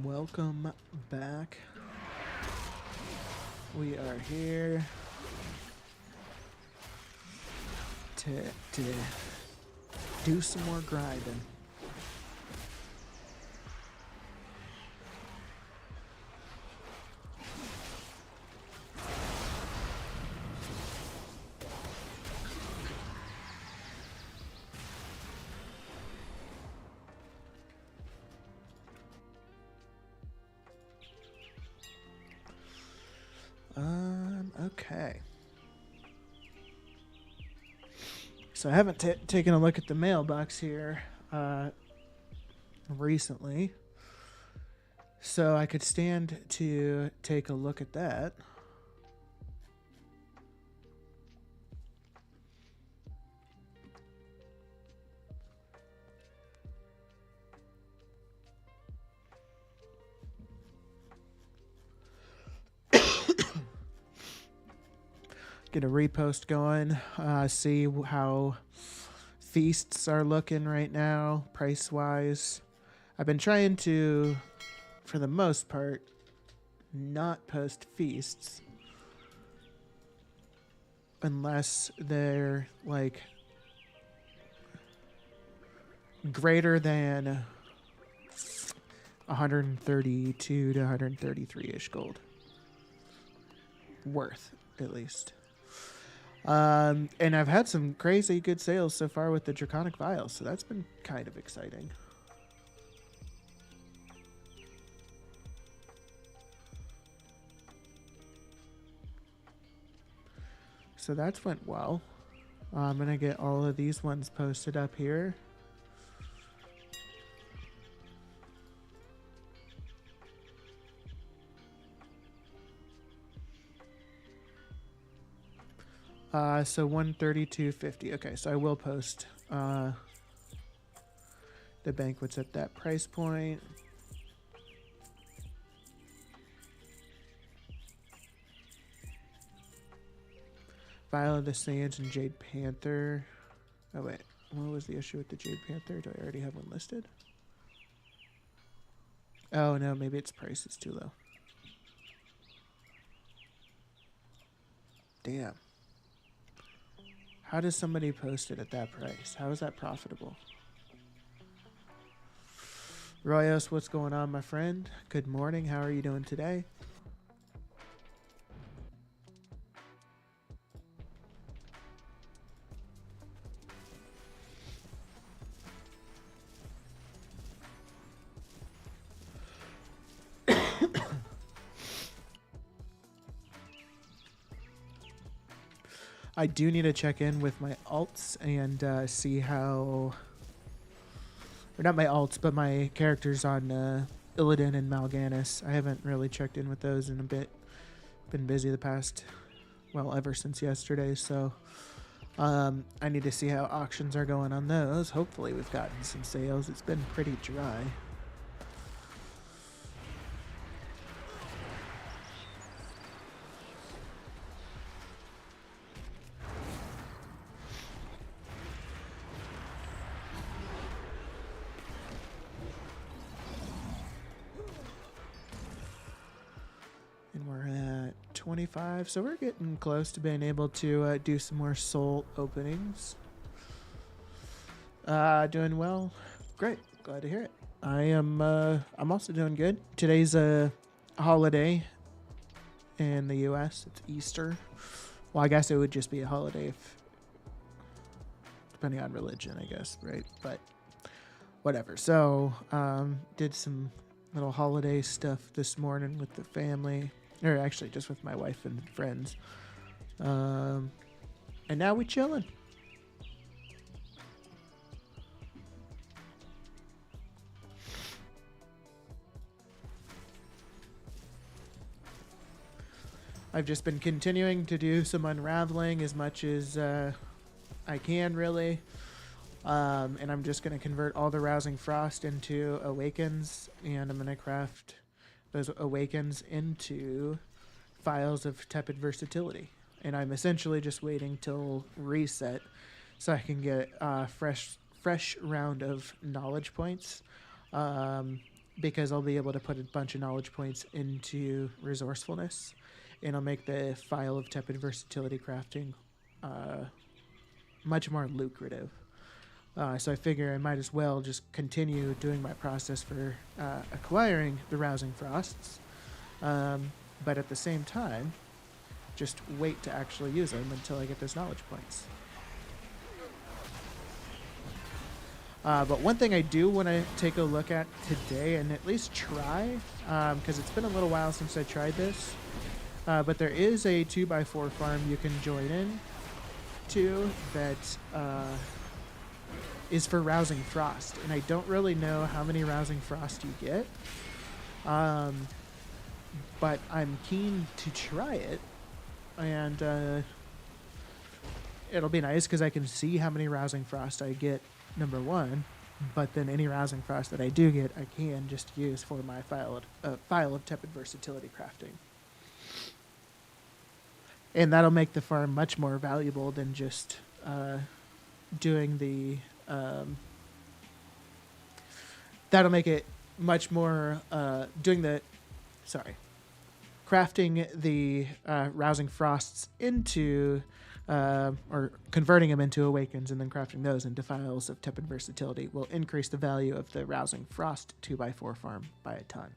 Welcome back. We are here to do some more grinding. Okay. So I haven't taken a look at the mailbox here recently. So I could stand to take a look at that. Get a repost going. See how feasts are looking right now, price wise. I've been trying to, for the most part, not post feasts unless they're like greater than 132 to 133-ish gold. Worth, at least. And I've had some crazy good sales so far with the Draconic Vials, so that's been kind of exciting. So that's went well. I'm going to get all of these ones posted up here. So 132.50. Okay, so I will post the banquets at that price point. Vial of the Sands and Jade Panther. Oh wait, what was the issue with the Jade Panther? Do I already have one listed? Oh no, maybe its price is too low. Damn. How does somebody post it at that price? How is that profitable? Royos, what's going on, my friend? Good morning. How are you doing today? I do need to check in with my alts and see how... Or not my alts, but my characters on Illidan and Mal'Ganis. I haven't really checked in with those in a bit. Been busy the past... Well, ever since yesterday, so... I need to see how auctions are going on those. Hopefully we've gotten some sales. It's been pretty dry. And we're at 25, so we're getting close to being able to do some more soul openings. Doing well. Great. Glad to hear it. I'm also doing good. Today's a holiday in the US. It's Easter. Well, I guess it would just be a holiday if depending on religion, I guess, right? But whatever. So, did some little holiday stuff this morning with the family, or actually just with my wife and friends. And now we chilling. I've just been continuing to do some unraveling as much as I can, really. And I'm just going to convert all the Rousing Frost into Awakens, and I'm going to craft those Awakens into Files of Tepid Versatility. And I'm essentially just waiting till reset so I can get a fresh round of knowledge points. because I'll be able to put a bunch of knowledge points into resourcefulness, and I'll make the file of tepid versatility crafting much more lucrative. So I figure I might as well just continue doing my process for acquiring the rousing frosts, but at the same time, just wait to actually use them until I get those knowledge points. But one thing I do want to take a look at today, and at least try, because it's been a little while since I tried this, but there is a 2x4 farm you can join in to that is for rousing frost, and I don't really know how many rousing frost you get, but I'm keen to try it, and it'll be nice because I can see how many rousing frost I get, number one, but then any rousing frost that I do get, I can just use for my file of tepid versatility crafting. And that'll make the farm much more valuable than just doing the... that'll make it much more... crafting the rousing frosts into... or converting them into awakens and then crafting those into files of tepid versatility will increase the value of the rousing frost 2x4 farm by a ton.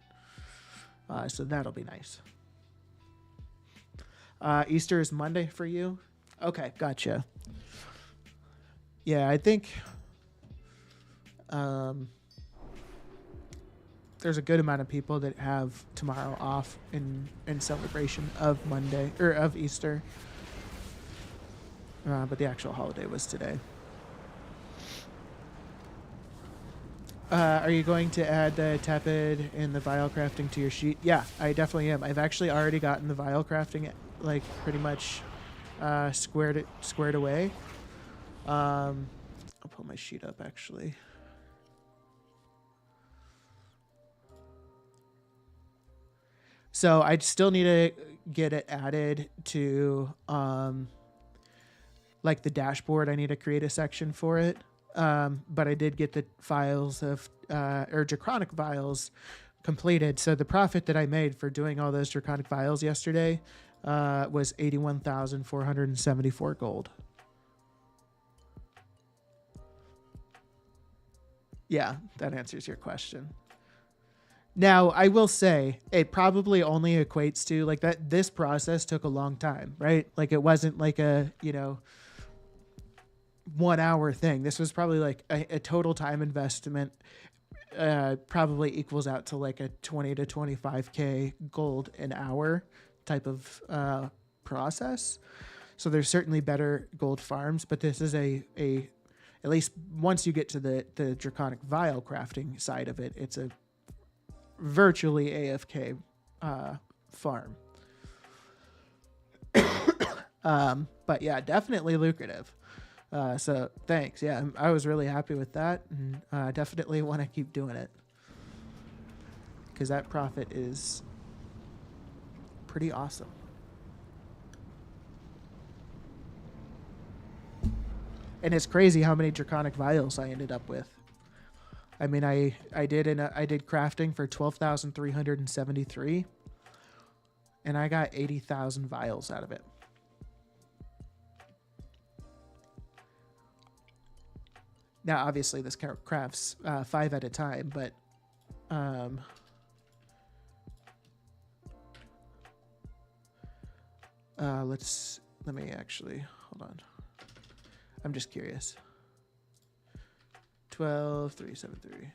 So that'll be nice. Easter is Monday for you? Okay, gotcha. Yeah, I think there's a good amount of people that have tomorrow off in celebration of Monday or of Easter. But the actual holiday was today. Are you going to add the tepid and the vial crafting to your sheet? Yeah, I definitely am. I've actually already gotten the vial crafting like pretty much squared away. I'll pull my sheet up actually. So I still need to get it added to like the dashboard. I need to create a section for it. But I did get the files of or draconic vials completed. So the profit that I made for doing all those draconic vials yesterday was 81,474 gold. Yeah, that answers your question. Now, I will say it probably only equates to like that. This process took a long time, right? Like it wasn't like a, 1 hour thing. This was probably like a total time investment, probably equals out to like a 20 to 25K gold an hour type of process. So there's certainly better gold farms, but this is a at least once you get to the draconic vial crafting side of it, it's a virtually AFK farm. But yeah, definitely lucrative. So thanks. Yeah, I was really happy with that, and definitely want to keep doing it because that profit is pretty awesome. And it's crazy how many draconic vials I ended up with. I mean, I did crafting for 12,373, and I got 80,000 vials out of it. Now, obviously, this crafts 5 at a time, but let me actually hold on. I'm just curious. 12,373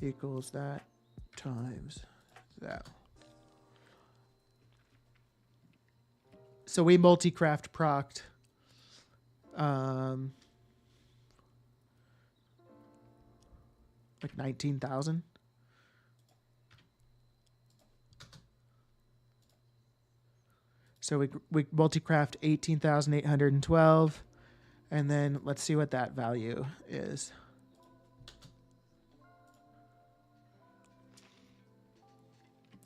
equals that times that. So we multi-craft procced like 19,000. So we multi-craft 18,812, and then let's see what that value is.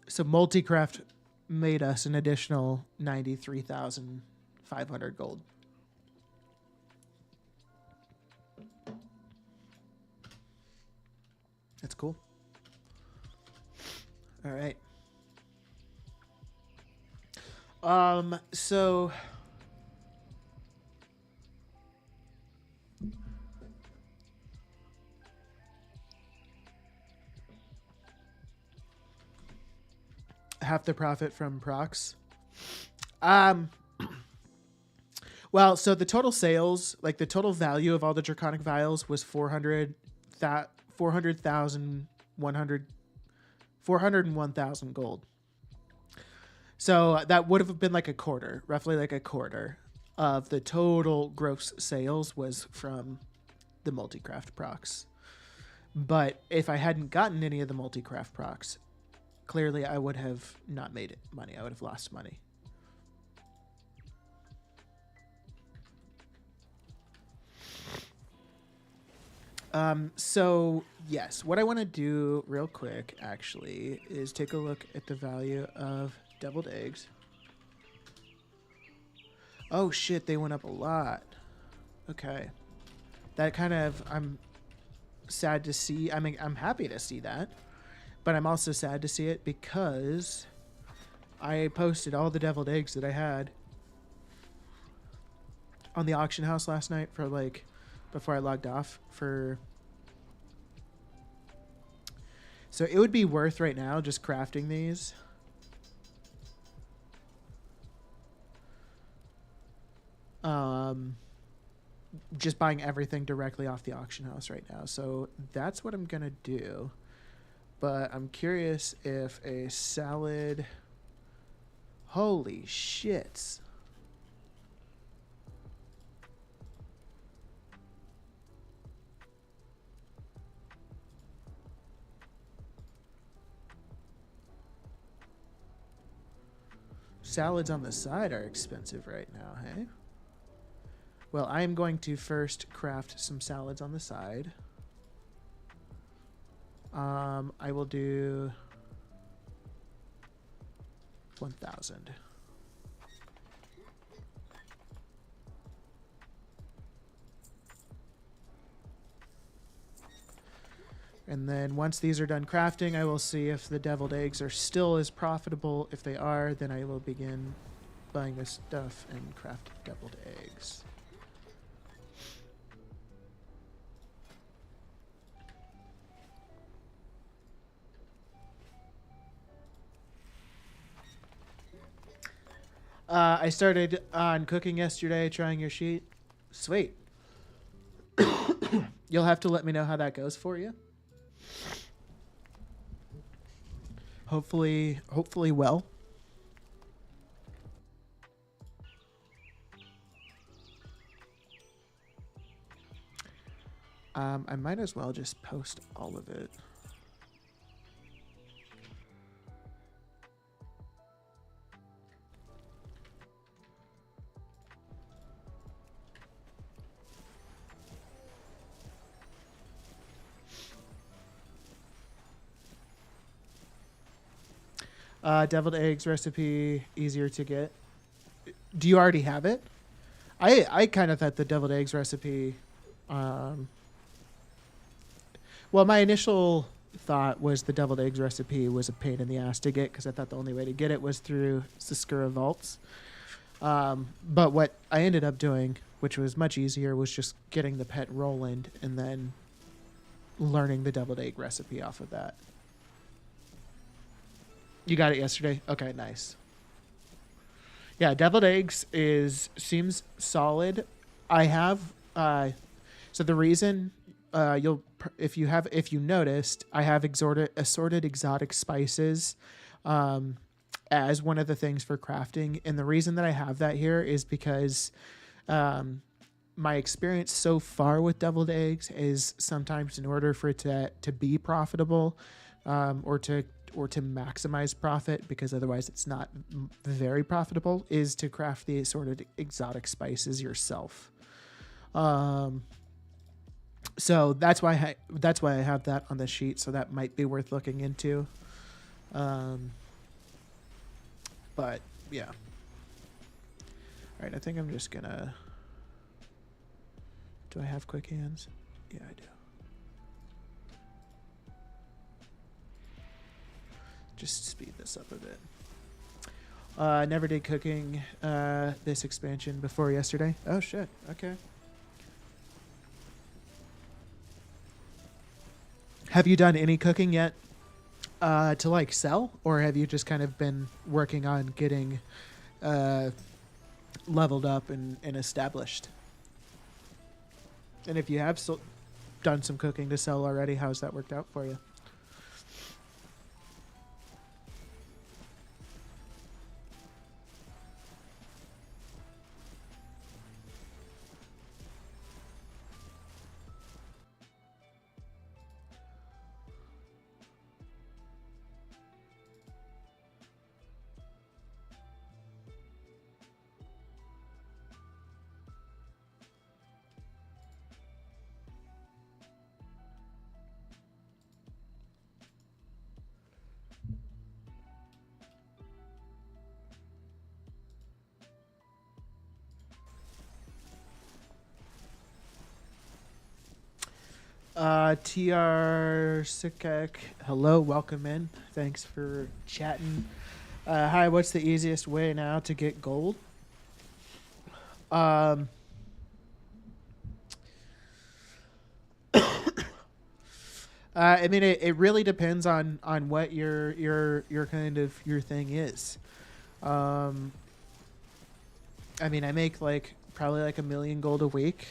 So multi-craft made us an additional 93,500 gold. That's cool. All right. So half the profit from procs. Um, well, so the total sales, like the total value of all the draconic vials was 401,000 gold. So that would have been like a quarter, roughly like a quarter of the total gross sales was from the multicraft procs. But if I hadn't gotten any of the multicraft procs, clearly I would have not made it money. I would have lost money. So yes, what I want to do real quick actually is take a look at the value of deviled eggs. Oh shit, they went up a lot. Okay. That kind of, I'm sad to see. I mean, I'm happy to see that, but I'm also sad to see it because I posted all the deviled eggs that I had on the auction house last night for like, before I logged off for. So it would be worth right now just crafting these. Just buying everything directly off the auction house right now. So that's what I'm going to do. But I'm curious if a salad... Holy shits. Salads on the side are expensive right now, hey? Well, I am going to first craft some salads on the side. I will do 1,000. And then once these are done crafting, I will see if the deviled eggs are still as profitable. If they are, then I will begin buying this stuff and craft deviled eggs. I started on cooking yesterday, trying your sheet. Sweet. You'll have to let me know how that goes for you. Hopefully well. I might as well just post all of it. Deviled eggs recipe, easier to get. Do you already have it? I kind of thought the deviled eggs recipe... well, my initial thought was the deviled eggs recipe was a pain in the ass to get because I thought the only way to get it was through Siskura Vaults. But what I ended up doing, which was much easier, was just getting the pet Roland and then learning the deviled egg recipe off of that. You got it yesterday? Okay, nice. Yeah, deviled eggs seems solid. I have so the reason if you noticed, I have assorted exotic spices as one of the things for crafting, and the reason that I have that here is because my experience so far with deviled eggs is sometimes in order for it to be profitable or to maximize profit, because otherwise it's not very profitable, is to craft the assorted exotic spices yourself. So that's why I have that on the sheet. So that might be worth looking into. But yeah. All right. I think I'm just gonna. Do I have quick hands? Yeah, I do. just speed this up a bit. Never did cooking this expansion before yesterday. Oh shit. Okay. Have you done any cooking yet to like sell, or have you just kind of been working on getting leveled up and established? And if you have done some cooking to sell already, how's that worked out for you? TR Sikek, hello, welcome in. Thanks for chatting. Hi, what's the easiest way now to get gold? I mean, it really depends on what your kind of your thing is. I mean, I make like probably like 1 million gold a week,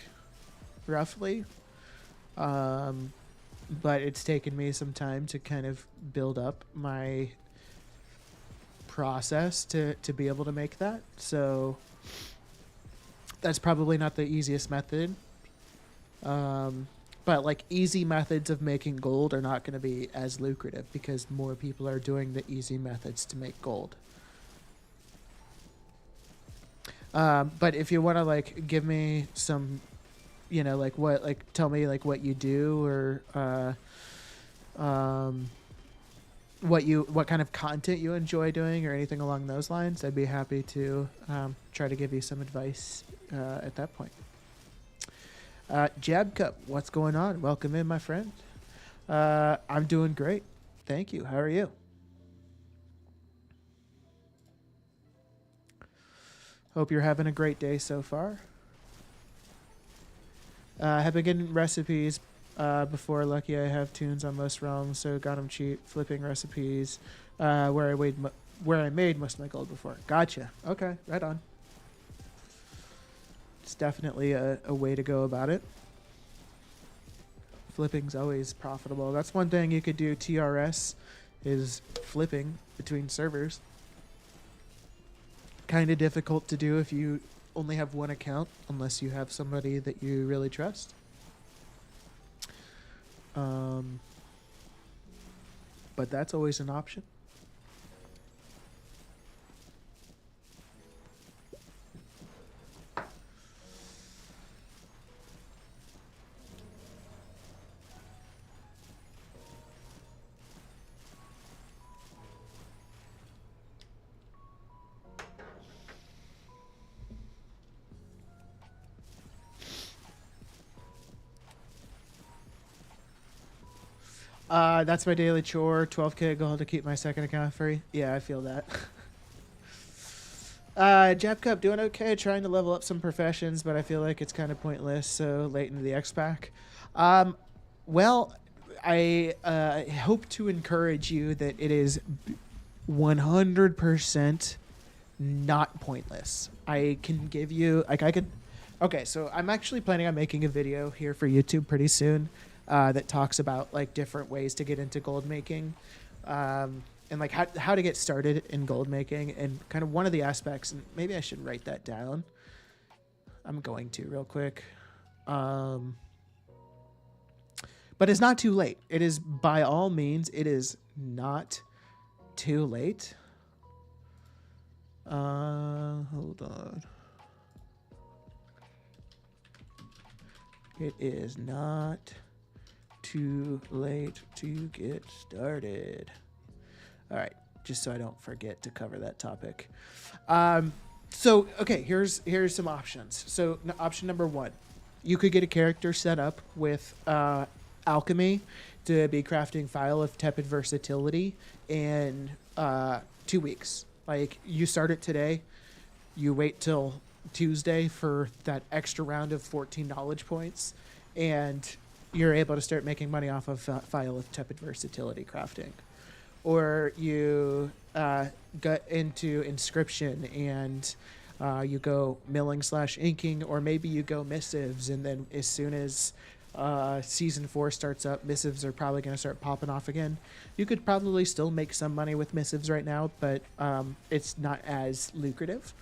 roughly. But it's taken me some time to kind of build up my process to be able to make that. So that's probably not the easiest method. But like easy methods of making gold are not going to be as lucrative because more people are doing the easy methods to make gold. But if you want to like give me some, you know, like what, like tell me like what you do or what kind of content you enjoy doing or anything along those lines, I'd be happy to try to give you some advice at that point. Jab Cup, what's going on? Welcome in, my friend. I'm doing great. Thank you. How are you? Hope you're having a great day so far. Have been getting recipes before. Lucky I have tunes on most realms, so got them cheap. Flipping recipes where I made most of my gold before. Gotcha. Okay, right on. It's definitely a way to go about it. Flipping's always profitable. That's one thing you could do. TRS is flipping between servers. Kind of difficult to do if you only have one account, unless you have somebody that you really trust. But that's always an option. That's my daily chore. 12k gold to keep my second account free. Yeah, I feel that. Jab Cup doing okay. Trying to level up some professions, but I feel like it's kind of pointless so late into the X-Pack. Well, I hope to encourage you that it is 100% not pointless. I can give you, like I could, okay, so I'm actually planning on making a video here for YouTube pretty soon. That talks about like different ways to get into gold making, and like how to get started in gold making, and kind of one of the aspects, and maybe I should write that down. I'm going to real quick, but it's not too late. It is by all means, it is not too late. Hold on. It is not too late to get started. All right, just so I don't forget to cover that topic. So okay, here's some options. So option number one, you could get a character set up with alchemy to be crafting File of Tepid Versatility in 2 weeks. Like, you start it today, you wait till Tuesday for that extra round of 14 knowledge points, and you're able to start making money off of File of Tepid Versatility crafting. Or you get into inscription and you go milling/inking, or maybe you go missives, and then as soon as season 4 starts up, missives are probably going to start popping off again. You could probably still make some money with missives right now, but it's not as lucrative,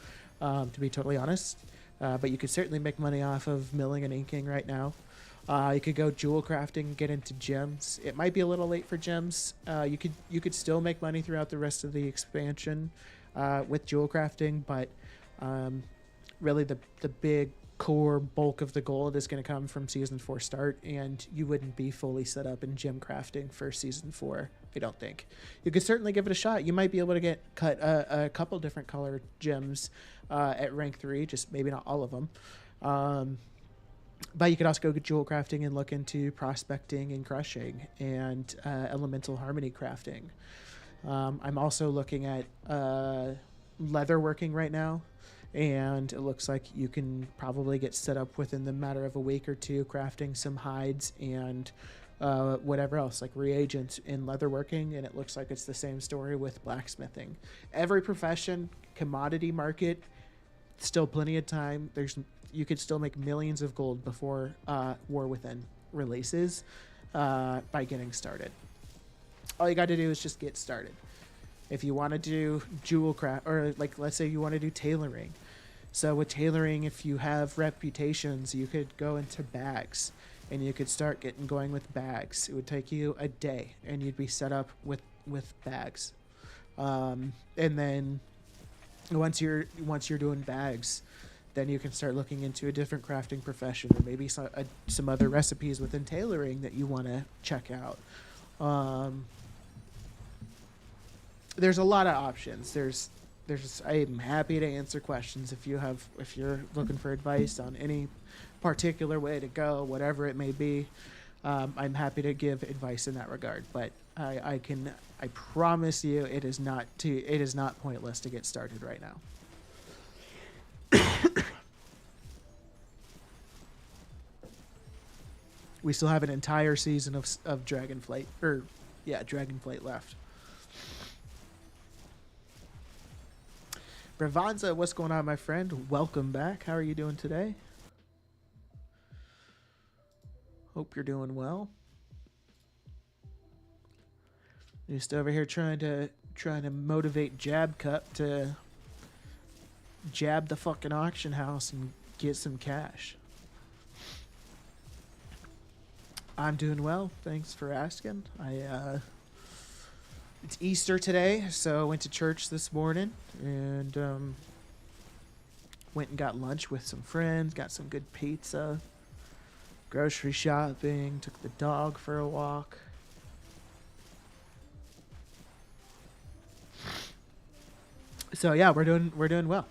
to be totally honest. But you could certainly make money off of milling and inking right now. You could go jewel crafting, get into gems. It might be a little late for gems. You could still make money throughout the rest of the expansion with jewel crafting, but really the big core bulk of the gold is going to come from season 4 start, and you wouldn't be fully set up in gem crafting for season 4, I don't think. You could certainly give it a shot. You might be able to get cut a couple different color gems at rank 3, just maybe not all of them. But you could also go jewel crafting and look into prospecting and crushing and elemental harmony crafting. I'm also looking at leather working right now, and it looks like you can probably get set up within the matter of a week or two crafting some hides and whatever else, like reagents in leatherworking, and it looks like it's the same story with blacksmithing. Every profession, commodity market, still plenty of time. You could still make millions of gold before War Within releases by getting started. All you got to do is just get started. If you want to do jewel craft, or like let's say you want to do tailoring. So with tailoring, if you have reputations, you could go into bags and you could start getting going with bags. It would take you a day and you'd be set up with bags. And then once you're doing bags, then you can start looking into a different crafting profession, or maybe some other recipes within tailoring that you want to check out. There's a lot of options. I'm happy to answer questions if you're looking for advice on any particular way to go, whatever it may be. I'm happy to give advice in that regard, but I promise you it is not pointless to get started right now. We still have an entire season of Dragonflight left. Bravanza, what's going on, my friend? Welcome back. How are you doing today? Hope you're doing well. Just over here trying to motivate Jab Cup to jab the fucking auction house and get some cash. I'm doing well. Thanks for asking. It's Easter today, so I went to church this morning and went and got lunch with some friends, got some good pizza, grocery shopping, took the dog for a walk. So yeah, we're doing well.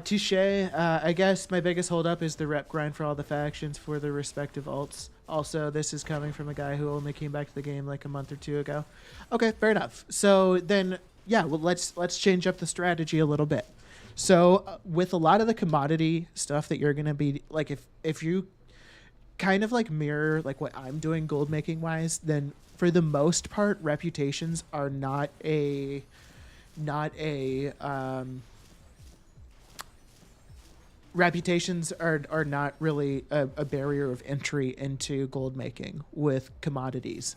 Touche. I guess my biggest holdup is the rep grind for all the factions for the respective alts. Also, this is coming from a guy who only came back to the game like a month or two ago. Okay, fair enough. So then, yeah, well, let's change up the strategy a little bit. So with a lot of the commodity stuff that you're gonna be like, if you kind of like mirror like what I'm doing gold making wise, then for the most part, reputations are not a reputations are not really a barrier of entry into gold making with commodities.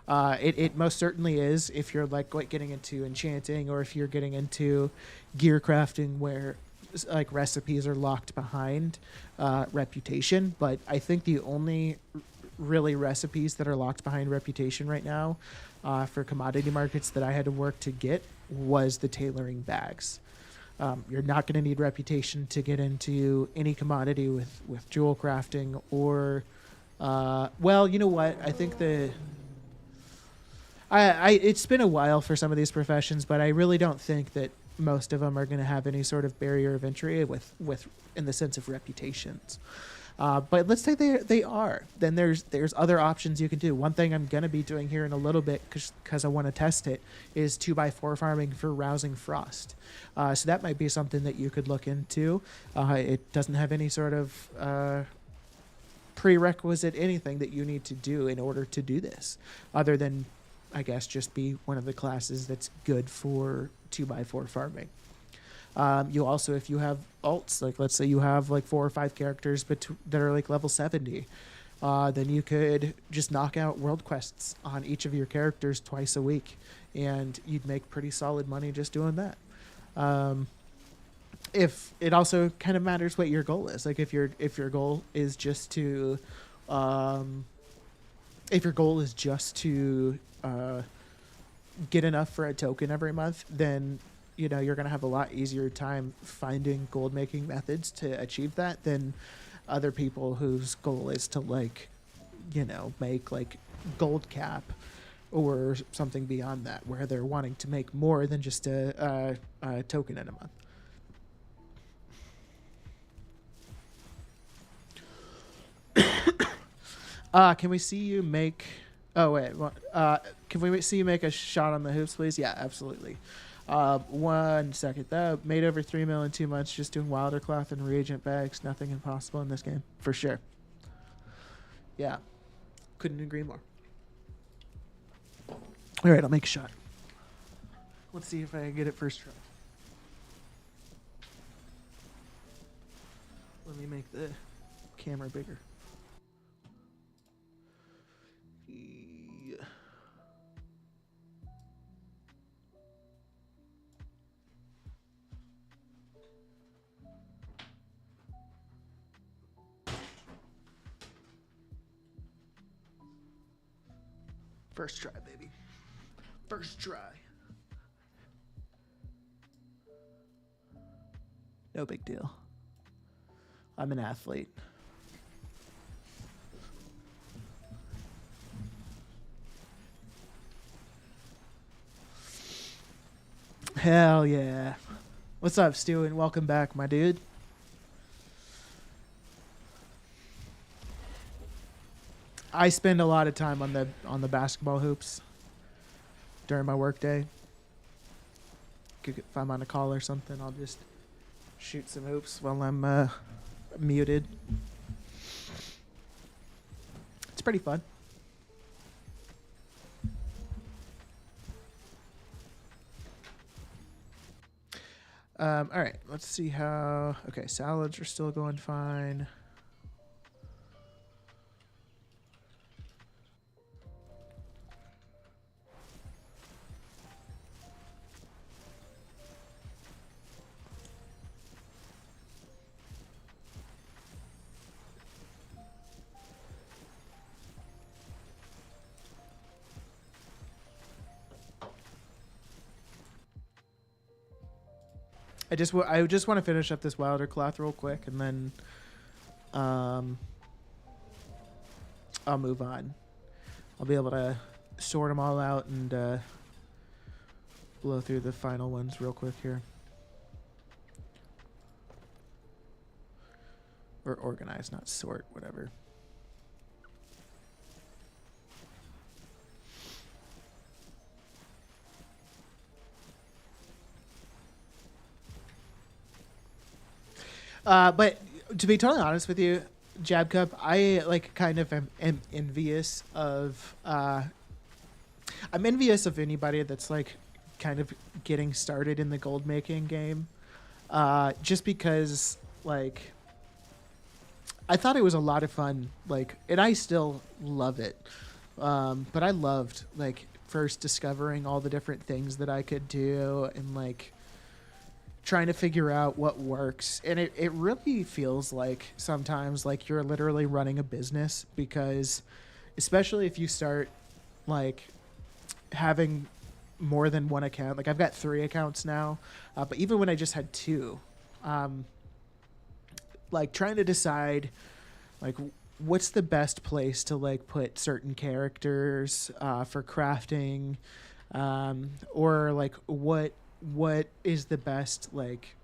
It most certainly is if you're like getting into enchanting, or if you're getting into gear crafting where like recipes are locked behind reputation. But I think the only really recipes that are locked behind reputation right now for commodity markets that I had to work to get was the tailoring bags. You're not going to need reputation to get into any commodity with jewel crafting or, well, you know what? I think it's been a while for some of these professions, but I really don't think that most of them are going to have any sort of barrier of entry with in the sense of reputations. But let's say they are. Then there's other options you can do. One thing I'm gonna be doing here in a little bit because I want to test it is 2x4 farming for rousing frost. So that might be something that you could look into. It doesn't have any sort of prerequisite anything that you need to do in order to do this, other than I guess just be one of the classes that's good for 2x4 farming. You also, if you have alts, like let's say you have like 4 or 5 characters that are like level 70, then you could just knock out world quests on each of your characters twice a week, and you'd make pretty solid money just doing that. If it also kind of matters what your goal is, like if your goal is just to, if your goal is just to get enough for a token every month, then you're going to have a lot easier time finding gold making methods to achieve that than other people whose goal is to make like gold cap or something beyond that, where they're wanting to make more than just a token in a month. Can we see you make... Oh, wait. Can we see you make a shot on the hoops, please? Yeah, absolutely. 1 second. That made over 3 mil in 2 months just doing wilder cloth and reagent bags. Nothing impossible in this game. For sure. Yeah. Couldn't agree more. All right, I'll make a shot. Let's see if I can get it first try. Let me make the camera bigger. First try, baby. First try. No big deal. I'm an athlete. Hell yeah. What's up, Stu, and welcome back, my dude. I spend a lot of time on the basketball hoops during my workday. If I'm on a call or something, I'll just shoot some hoops while I'm muted. It's pretty fun. All right, let's see how... Okay, salads are still going fine. I just want to finish up this wilder cloth real quick, and then I'll move on. I'll be able to sort them all out and blow through the final ones real quick here. Or organize, not sort, whatever. But to be totally honest with you, Jab Cup, I like kind of am envious of. I'm envious of anybody that's like kind of getting started in the gold making game, just because like I thought it was a lot of fun, like, and I still love it. But I loved like first discovering all the different things that I could do and like trying to figure out what works. And it really feels like sometimes like you're literally running a business, because especially if you start like having more than one account, like I've got 3 accounts now, but even when I just had 2, like trying to decide like what's the best place to like put certain characters for crafting, or like what is the best like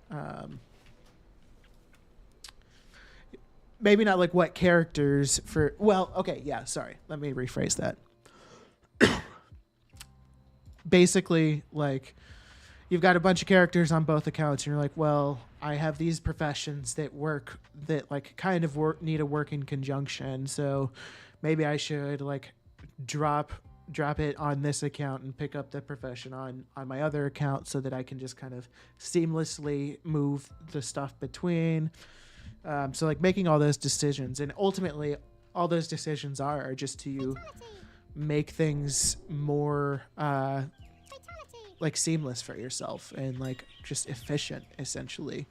maybe not like what characters for. Well, okay, yeah. Sorry, let me rephrase that. Basically, like you've got a bunch of characters on both accounts, and you're like, well, I have these professions that work that like kind of work need to work in conjunction. So maybe I should like drop it on this account and pick up the profession on my other account so that I can just kind of seamlessly move the stuff between. So like making all those decisions, and ultimately all those decisions are just to make things more like seamless for yourself and like just efficient, essentially.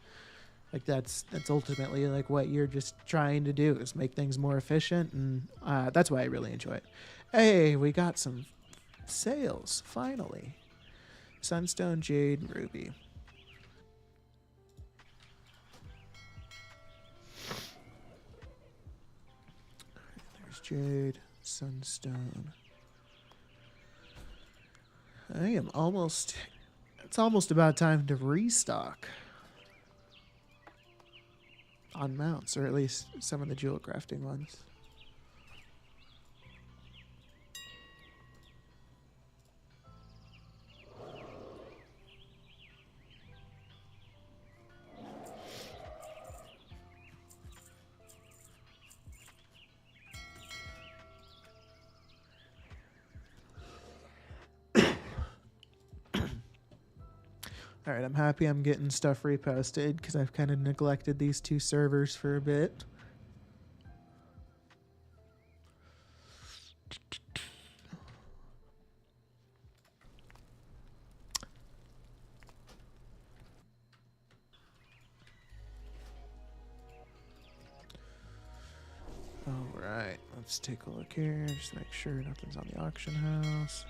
Like that's ultimately like what you're just trying to do, is make things more efficient, and that's why I really enjoy it. Hey, we got some sales finally. Sunstone, Jade, Ruby. There's Jade, Sunstone. It's almost about time to restock on mounts, or at least some of the jewel crafting ones. All right, I'm happy I'm getting stuff reposted because I've kind of neglected these two servers for a bit. All right, let's take a look here. Just make sure nothing's on the auction house.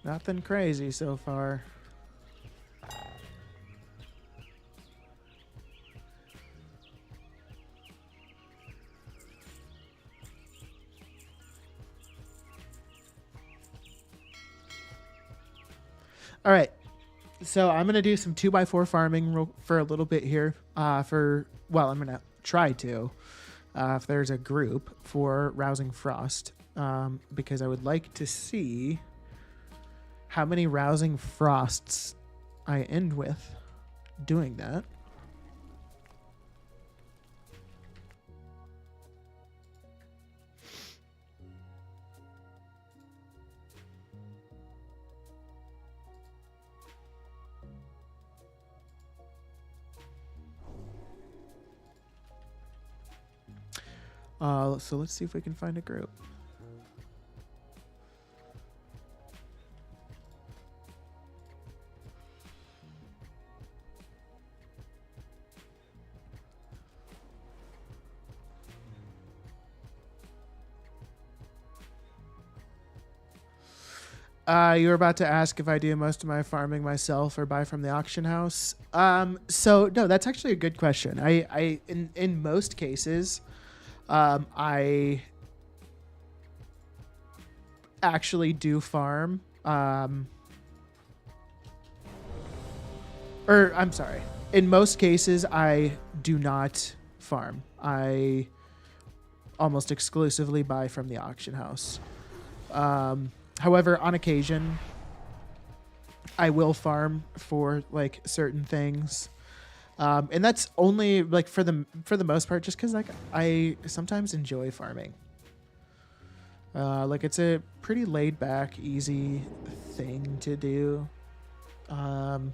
Nothing crazy so far. All right. So I'm going to do some 2x4 farming for a little bit here. I'm going to try to. If there's a group for Rousing Frost. Because I would like to see how many Rousing Frosts I end with doing that. So let's see if we can find a group. You were about to ask if I do most of my farming myself or buy from the auction house. So no, that's actually a good question. I in most cases, I actually do farm. Or I'm sorry. In most cases, I do not farm. I almost exclusively buy from the auction house. However, on occasion, I will farm for like certain things, and that's only like for the most part, just because like I sometimes enjoy farming. Like it's a pretty laid back, easy thing to do, and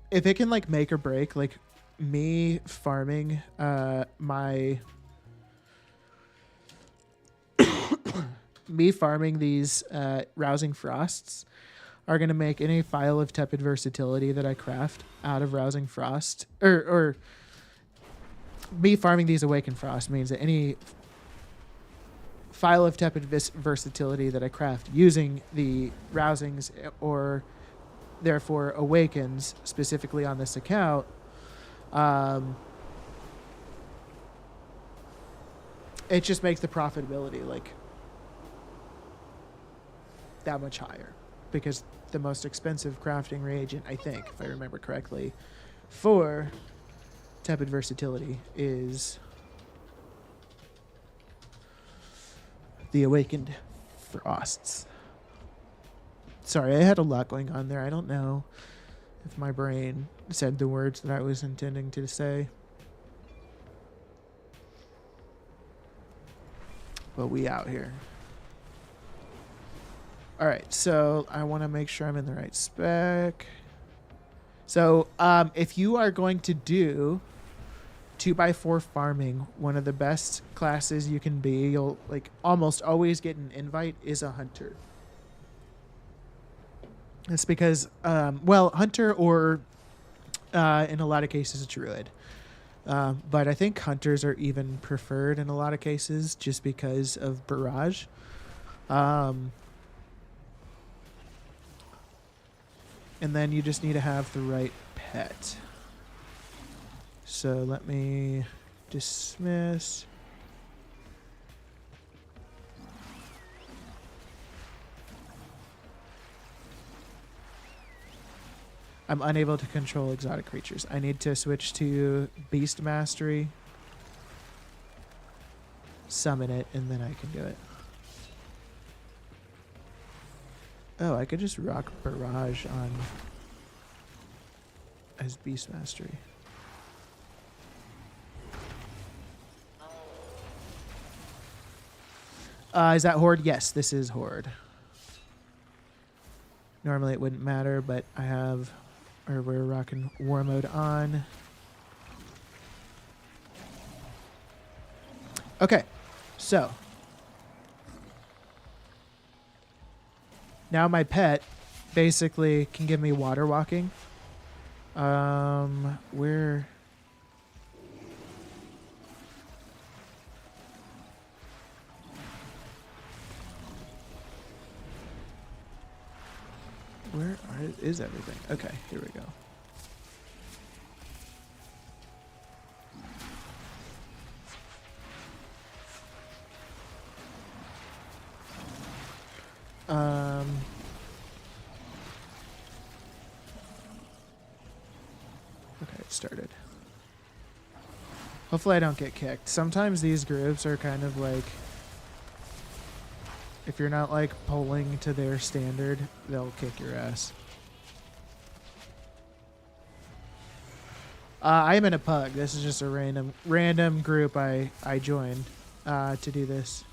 if it can like make or break like me farming me farming these Rousing Frosts are going to make any file of tepid versatility that I craft out of Rousing Frost, or me farming these Awakened Frost means that any file of tepid versatility that I craft using the Rousings or therefore Awakens specifically on this account, it just makes the profitability like that much higher, because the most expensive crafting reagent, I think, if I remember correctly, for tepid versatility is the Awakened Frosts. Sorry, I had a lot going on there. I don't know if my brain said the words that I was intending to say. But we out here. All right, so I want to make sure I'm in the right spec. So if you are going to do 2x4 farming, one of the best classes you can be, you'll like almost always get an invite, is a hunter. It's because, well, hunter or in a lot of cases a druid. But I think hunters are even preferred in a lot of cases just because of barrage. And then you just need to have the right pet. So let me dismiss. I'm unable to control exotic creatures. I need to switch to Beast Mastery, summon it, and then I can do it. Oh, I could just rock Barrage on as Beast Mastery. Is that Horde? Yes, this is Horde. Normally it wouldn't matter, but I have, or we're rocking War Mode on. Okay, so now my pet basically can give me water walking. Where is everything? Okay, here we go. Okay, it started. Hopefully I don't get kicked. Sometimes these groups are kind of like, if you're not like polling to their standard, they'll kick your ass. I am in a pug. This is just a random group I joined to do this.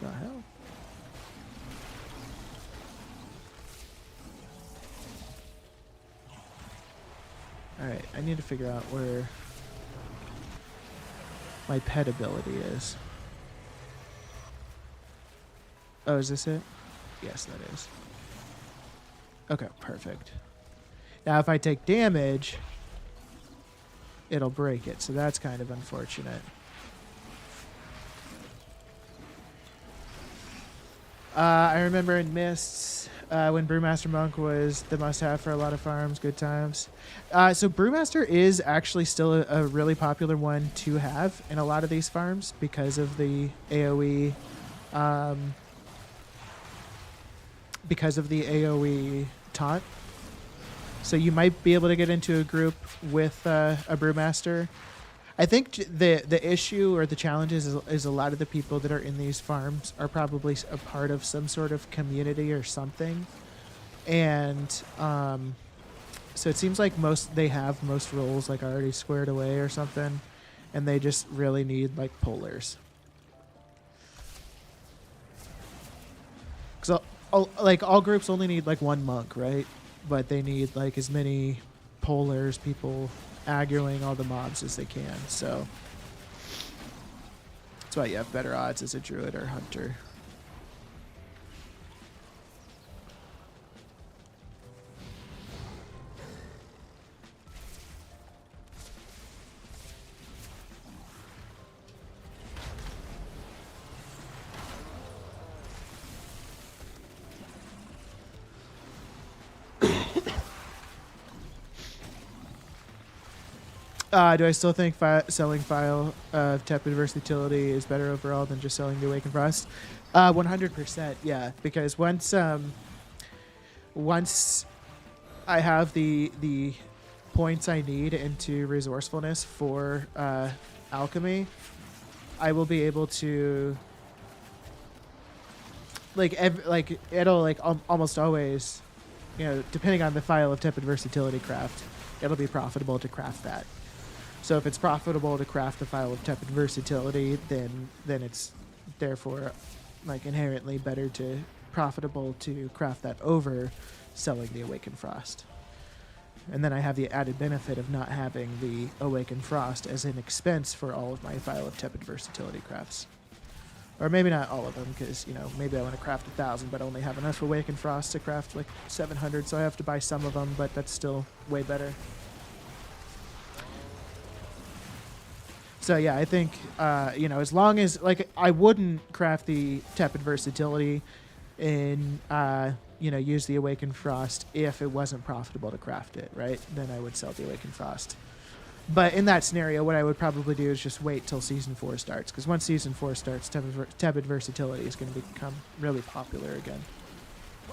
The hell? All right, I need to figure out where my pet ability is. Oh, is this it? Yes, that is. Okay, perfect. Now, if I take damage, it'll break it, so that's kind of unfortunate. I remember in Mists, when Brewmaster Monk was the must-have for a lot of farms, good times. So Brewmaster is actually still a really popular one to have in a lot of these farms because of the AoE, taunt. So you might be able to get into a group with a Brewmaster. I think the issue or the challenge is a lot of the people that are in these farms are probably a part of some sort of community or something. And so it seems like they have most roles like already squared away or something, and they just really need like polars. Because all groups only need like one monk, right? But they need like as many polars, people aggroing all the mobs as they can. So that's why you have better odds as a druid or hunter. Do I still think selling File of Tepid Versatility is better overall than just selling the Awakened Frost? 100%, yeah. Because once I have the points I need into resourcefulness for alchemy, I will be able to like it'll like almost always, depending on the File of Tepid Versatility craft, it'll be profitable to craft that. So if it's profitable to craft the File of Tepid Versatility, then it's therefore like inherently better to profitable to craft that over selling the Awakened Frost. And then I have the added benefit of not having the Awakened Frost as an expense for all of my File of Tepid Versatility crafts. Or maybe not all of them, because, maybe I want to craft 1,000, but only have enough Awakened Frost to craft like 700, so I have to buy some of them, but that's still way better. So yeah, I think, as long as, like, I wouldn't craft the Tepid Versatility and, use the Awakened Frost if it wasn't profitable to craft it, right? Then I would sell the Awakened Frost. But in that scenario, what I would probably do is just wait till Season 4 starts, because once Season 4 starts, Tepid Versatility is going to become really popular again.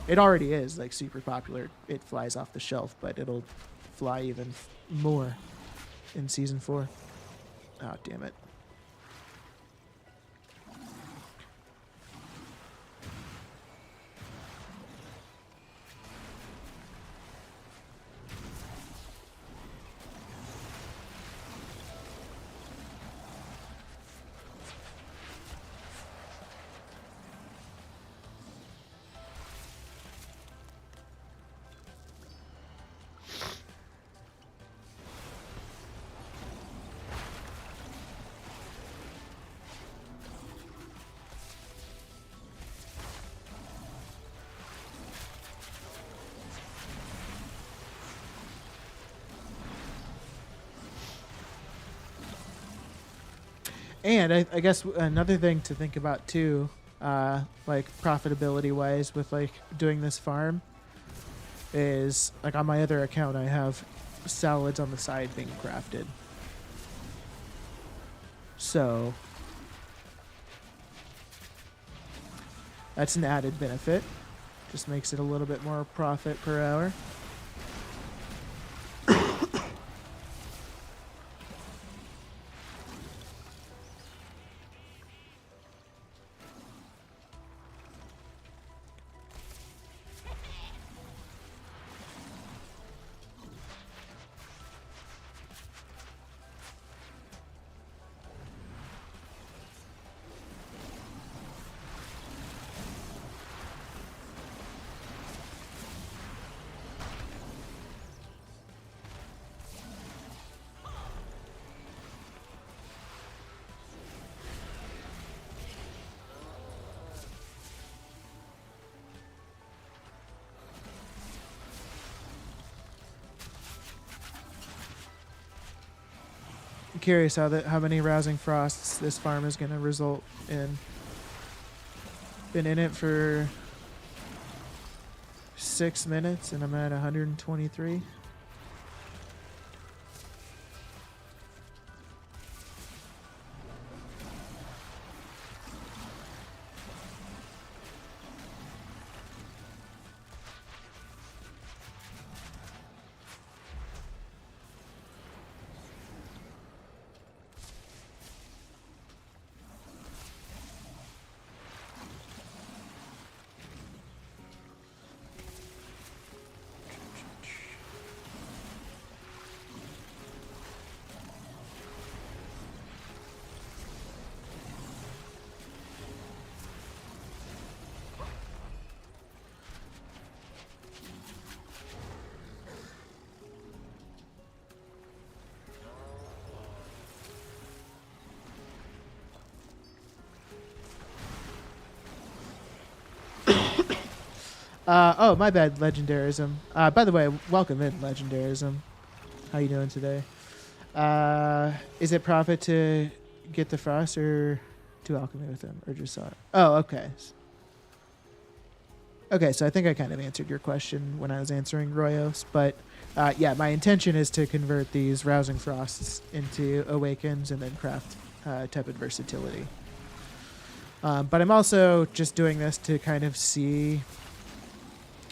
It already is, like, super popular. It flies off the shelf, but it'll fly even more in Season 4. Oh, damn it. And I guess another thing to think about too, like profitability wise with like doing this farm, is like on my other account I have salads on the side being crafted. So that's an added benefit. Just makes it a little bit more profit per hour. I'm curious how many rousing frosts this farm is going to result in. Been in it for 6 minutes and I'm at 123. Oh, my bad, Legendarism. By the way, welcome in, Legendarism. How you doing today? Is it profit to get the frost or do alchemy with him, or just Oh, okay. Okay, so I think I kind of answered your question when I was answering Royos, but Yeah, my intention is to convert these Rousing Frosts into Awakens and then craft Tepid Versatility. But I'm also just doing this to kind of see,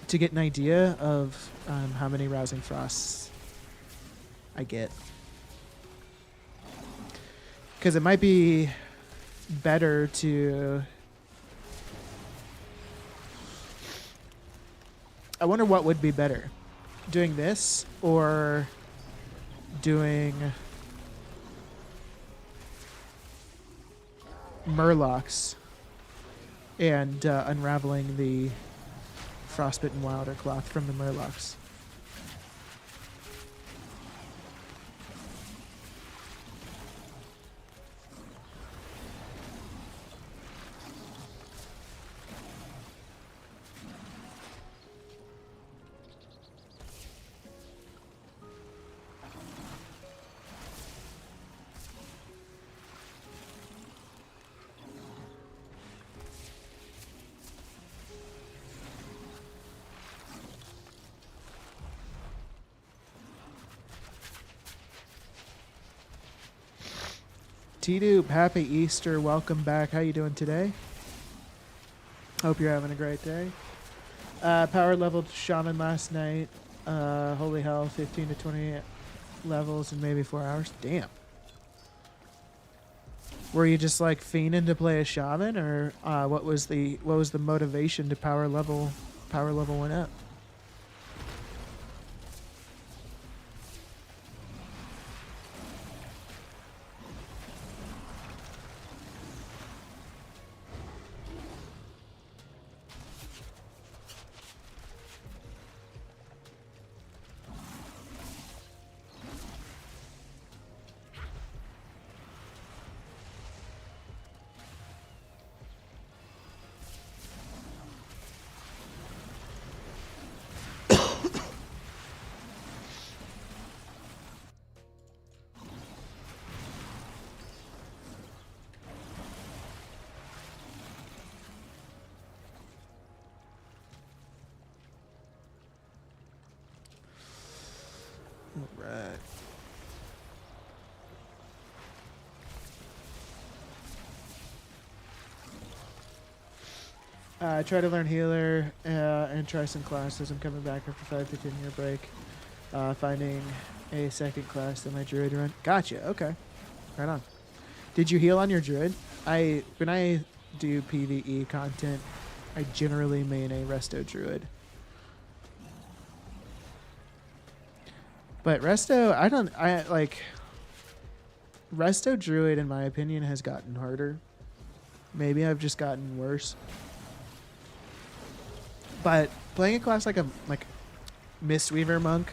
to get an idea of how many Rousing Frosts I get. Because it might be better to... I wonder what would be better. Doing this or doing Murlocs and unraveling the Frostbitten Wilder Cloth from the Murlocs. T-Doop, happy Easter. Welcome back. How you doing today? Hope you're having a great day. Power leveled Shaman last night. Holy hell, 15 to 20 levels in maybe 4 hours. Damn. Were you just like fiending to play a Shaman, or what was the motivation to power level one up? Right. Try to learn healer and try some classes. I'm coming back after 5 to 10 year break. Finding a second class that my druid run. Gotcha. Okay. Right on. Did you heal on your druid? When I do PvE content, I generally main a resto druid. But resto, resto druid, in my opinion, has gotten harder. Maybe I've just gotten worse. But playing a class like Mistweaver Monk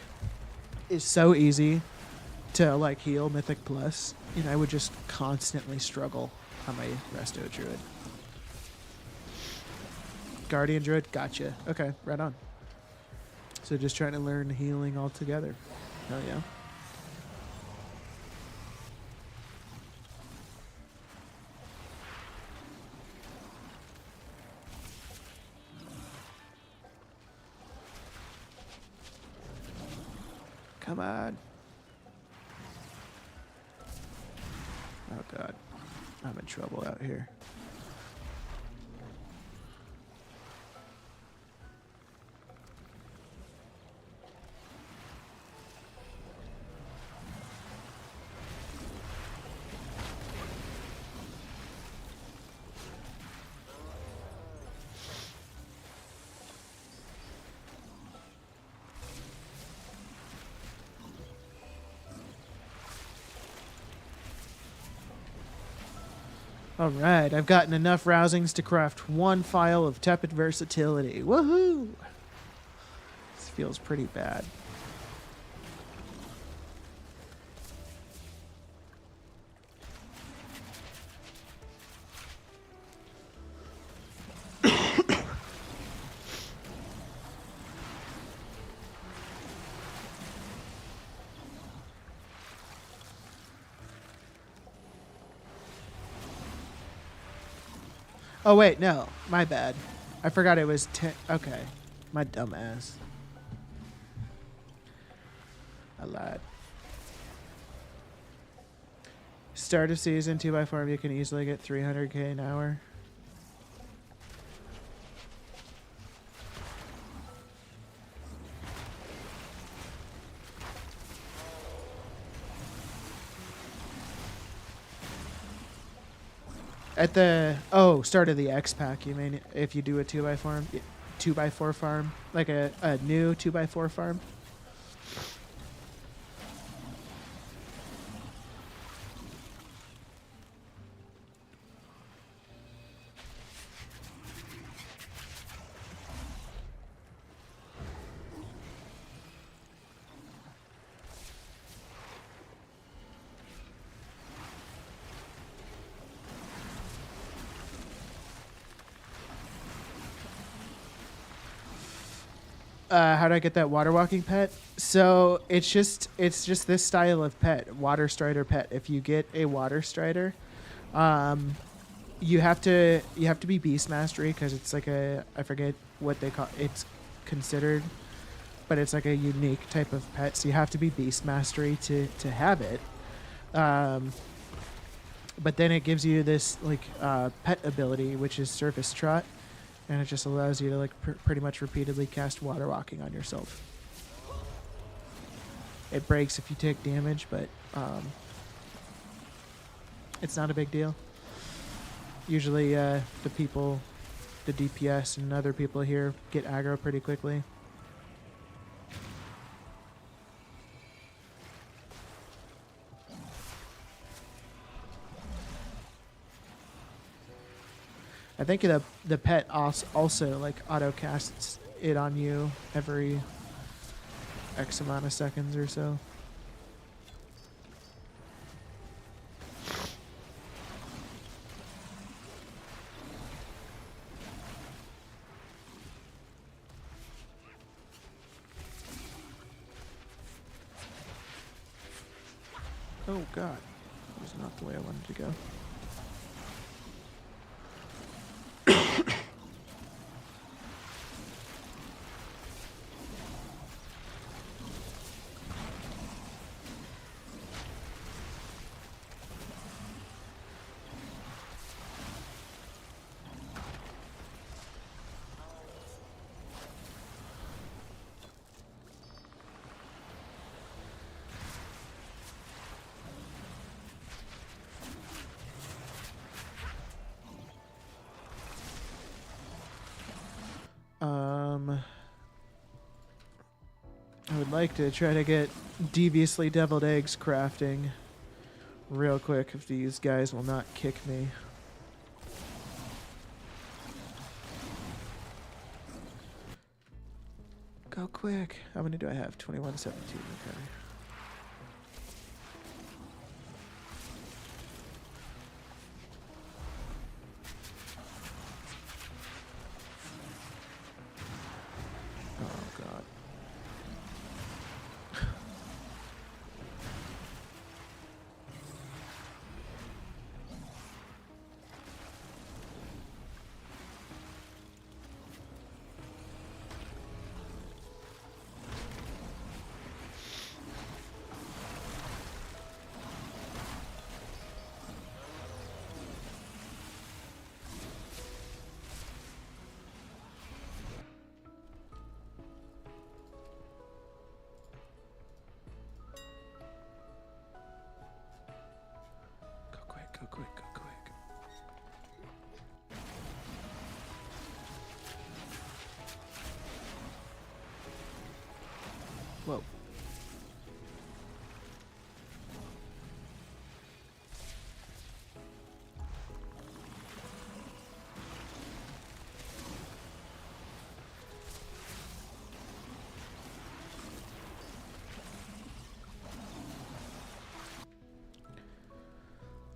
is so easy to like heal Mythic Plus. You know, I would just constantly struggle on my resto druid. Guardian druid, gotcha. Okay, right on. So just trying to learn healing altogether. Hell yeah. Come on. Oh god. I'm in trouble out here. Alright, I've gotten enough rousings to craft 1 file of Tepid Versatility. Woohoo! This feels pretty bad. Oh, wait, no. My bad. I forgot it was 10. Okay. My dumb ass. that. Start of season 2x4, you can easily get 300k an hour. At the start of the X pack, you mean if you do a 2x4 farm, like a new 2x4 farm. How do I get that water walking pet? So it's just this style of pet, water strider pet. If you get a water strider, you have to be beast mastery because it's like I forget what they call it's considered, but it's like a unique type of pet. So you have to be beast mastery to have it. But then it gives you this like pet ability, which is surface trot. And it just allows you to like pretty much repeatedly cast water walking on yourself. It breaks if you take damage, but it's not a big deal. Usually the DPS and other people here get aggro pretty quickly. I think the pet also like auto casts it on you every X amount of seconds or so. Oh god, that was not the way I wanted to go. I would like to try to get deviously deviled eggs crafting real quick if these guys will not kick me. Go quick. How many do I have? 2117. Okay. Oh god. Go quick, go quick. Whoa.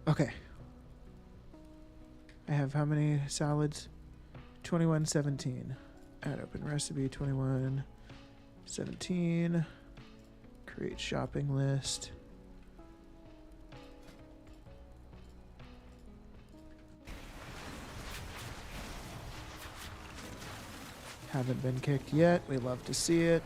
Okay. I have how many salads? 2117. Add open recipe 2117. Create shopping list. Haven't been kicked yet. We love to see it.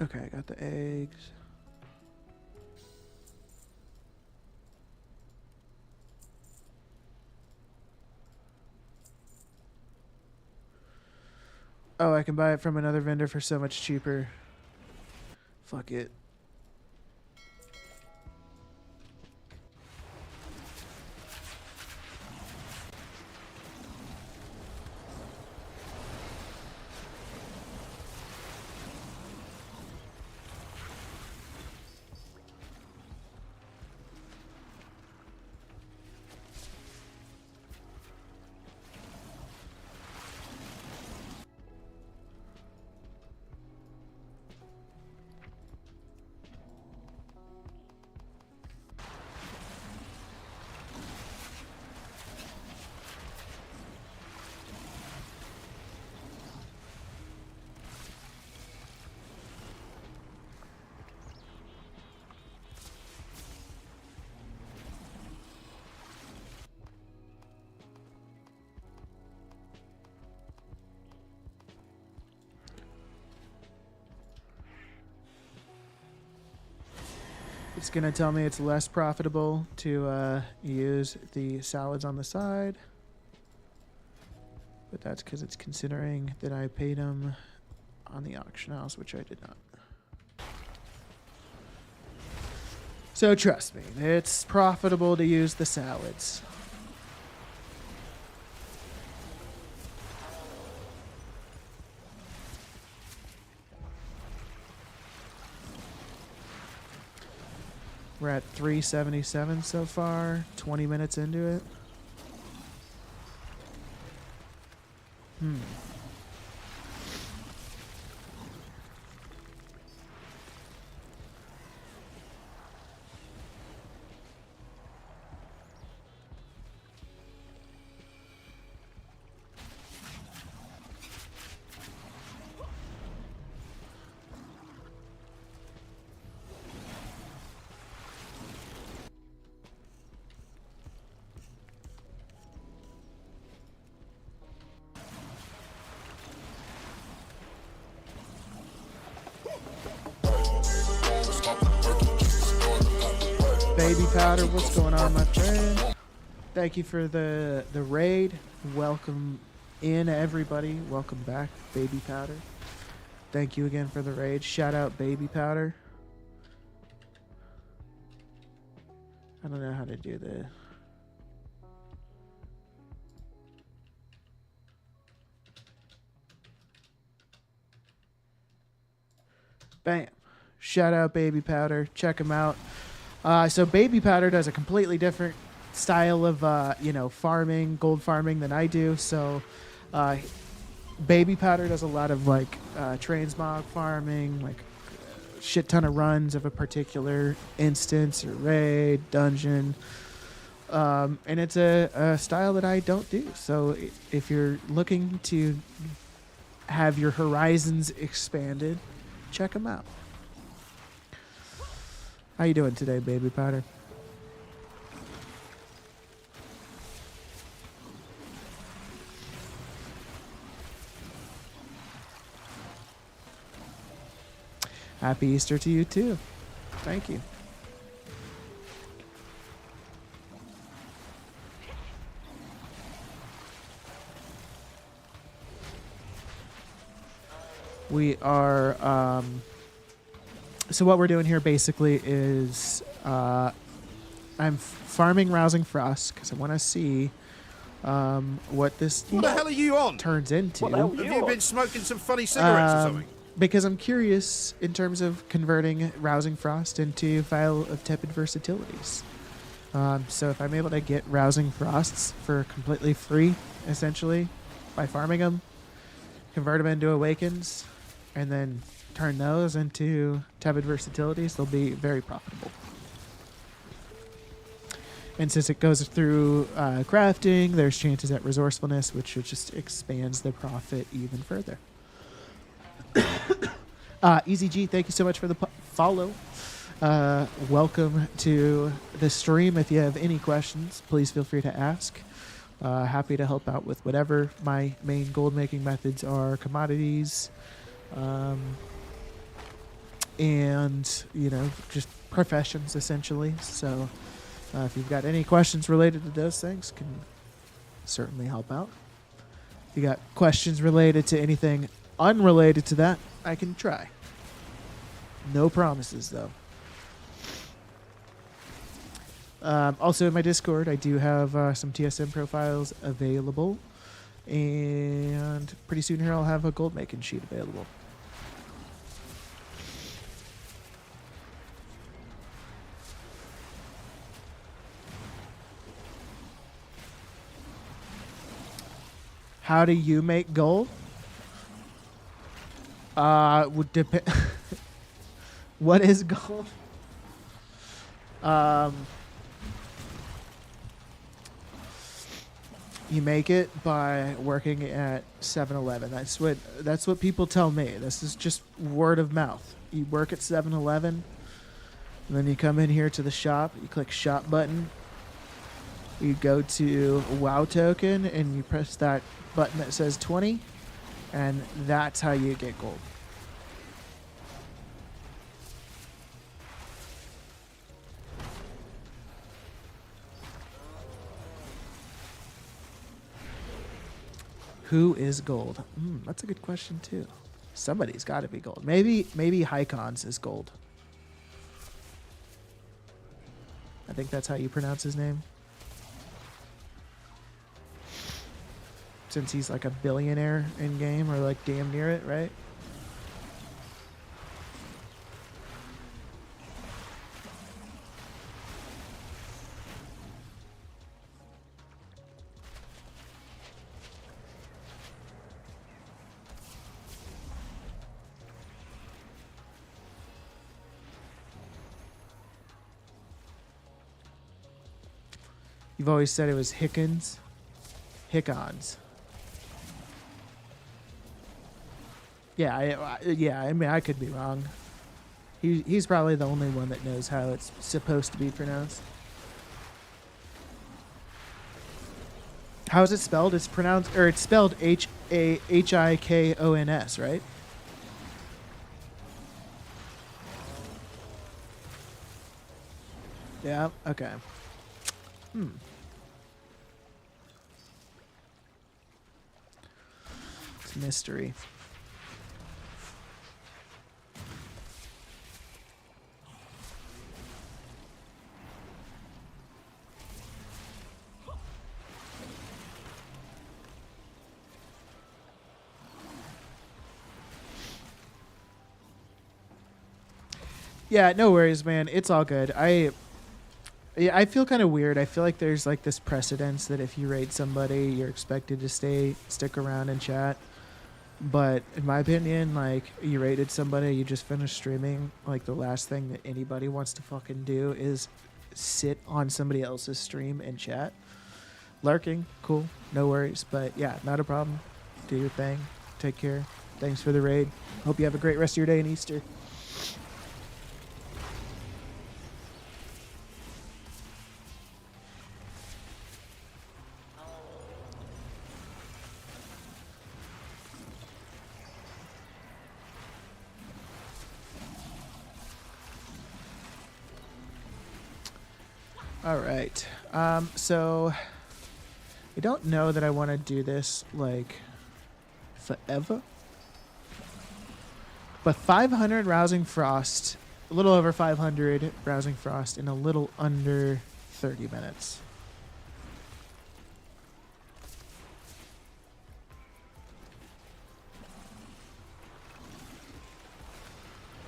Okay, I got the eggs. Oh, I can buy it from another vendor for so much cheaper. Fuck it. It's going to tell me it's less profitable to use the salads on the side. But that's because it's considering that I paid them on the auction house, which I did not. So trust me, it's profitable to use the salads. We're at 377 so far, 20 minutes into it. Baby Powder, what's going on, my friend? Thank you for the raid. Welcome in, everybody. Welcome back, Baby Powder. Thank you again for the raid. Shout out Baby Powder. I don't know how to do this. Bam. Shout out Baby Powder. Check him out. So Baby Powder does a completely different style of, farming, gold farming than I do. So Baby Powder does a lot of, transmog farming, shit ton of runs of a particular instance or raid, dungeon. And it's a style that I don't do. So if you're looking to have your horizons expanded, check them out. How you doing today, Baby Powder? Happy Easter to you too. Thank you. We are so what we're doing here basically is I'm farming Rousing Frost because I want to see what this What the hell are you on? turns into. Have you been smoking some funny cigarettes or something? Because I'm curious in terms of converting Rousing Frost into Vial of Tepid Versatilities. So if I'm able to get Rousing Frosts for completely free, essentially, by farming them, convert them into Awakens, and then turn those into Tepid Versatilities, they'll be very profitable. And since it goes through crafting, there's chances at resourcefulness, which just expands the profit even further. Easy G, thank you so much for the follow. Welcome to the stream. If you have any questions, please feel free to ask. Happy to help out with whatever my main gold making methods are, commodities, and just professions essentially. So if you've got any questions related to those things, can certainly help out. If you got questions related to anything unrelated to that, I can try. No promises though. Also in my Discord, I do have some TSM profiles available, and pretty soon here I'll have a gold making sheet available. How do you make gold? Would depend. What is gold? You make it by working at 7-Eleven. That's what people tell me. This is just word of mouth. You work at 7-Eleven, and then you come in here to the shop. You click shop button. You go to WoW token, and you press that button that says 20, and that's how you get gold. Who is gold? That's a good question too. Somebody's got to be gold. Maybe Hycons is gold. I think that's how you pronounce his name. Since he's like a billionaire in game, or like damn near it, right? You've always said it was Hickons. Hickons. Yeah, I mean, I could be wrong. He's probably the only one that knows how it's supposed to be pronounced. How is it spelled? It's pronounced, or it's spelled Hikons, right? Yeah. Okay. It's a mystery. Yeah, no worries, man. It's all good. I feel kind of weird. I feel like there's like this precedence that if you raid somebody, you're expected to stick around and chat. But in my opinion, like, you raided somebody, you just finished streaming, like, the last thing that anybody wants to fucking do is sit on somebody else's stream and chat. Lurking, cool, no worries. But yeah, not a problem. Do your thing. Take care. Thanks for the raid. Hope you have a great rest of your day in Easter. All right. So I don't know that I want to do this like forever. But 500 Rousing Frost, a little over 500 Rousing Frost in a little under 30 minutes.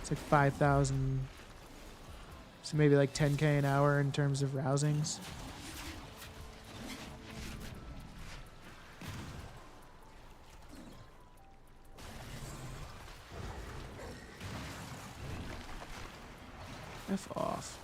It's like 5,000. So maybe like 10k an hour in terms of rousings. F off.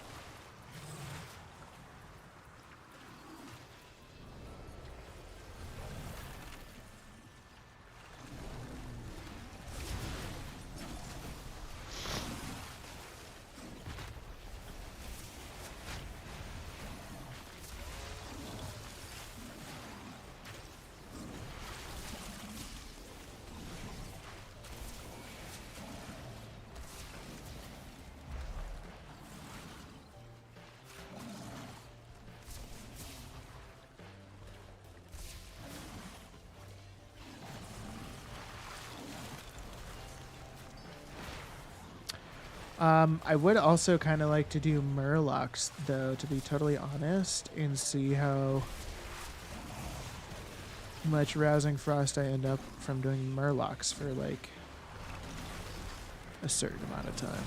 I would also kind of like to do Murlocs, though, to be totally honest, and see how much Rousing Frost I end up from doing Murlocs for, like, a certain amount of time.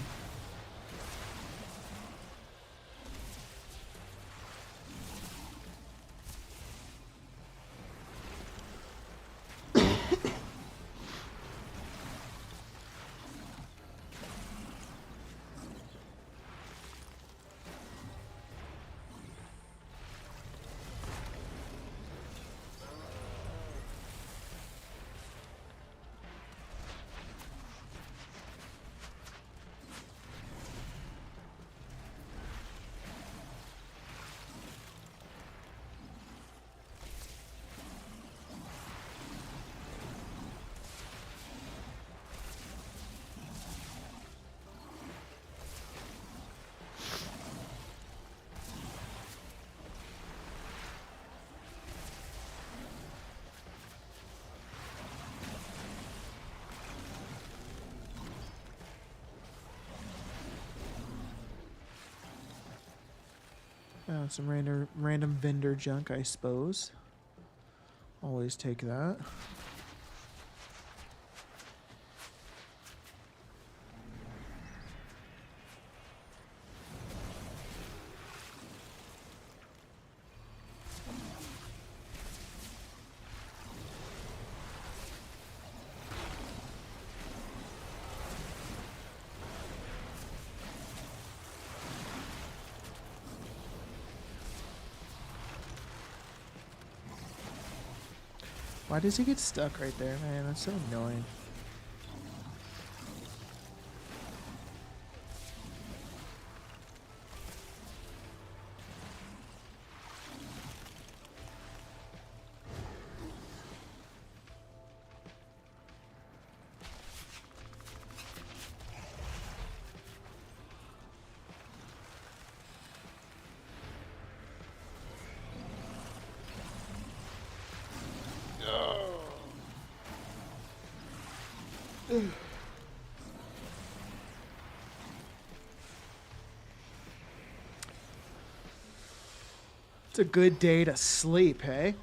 Some random vendor junk, I suppose. Always take that. Why does he get stuck right there, man? That's so annoying. It's a good day to sleep, hey?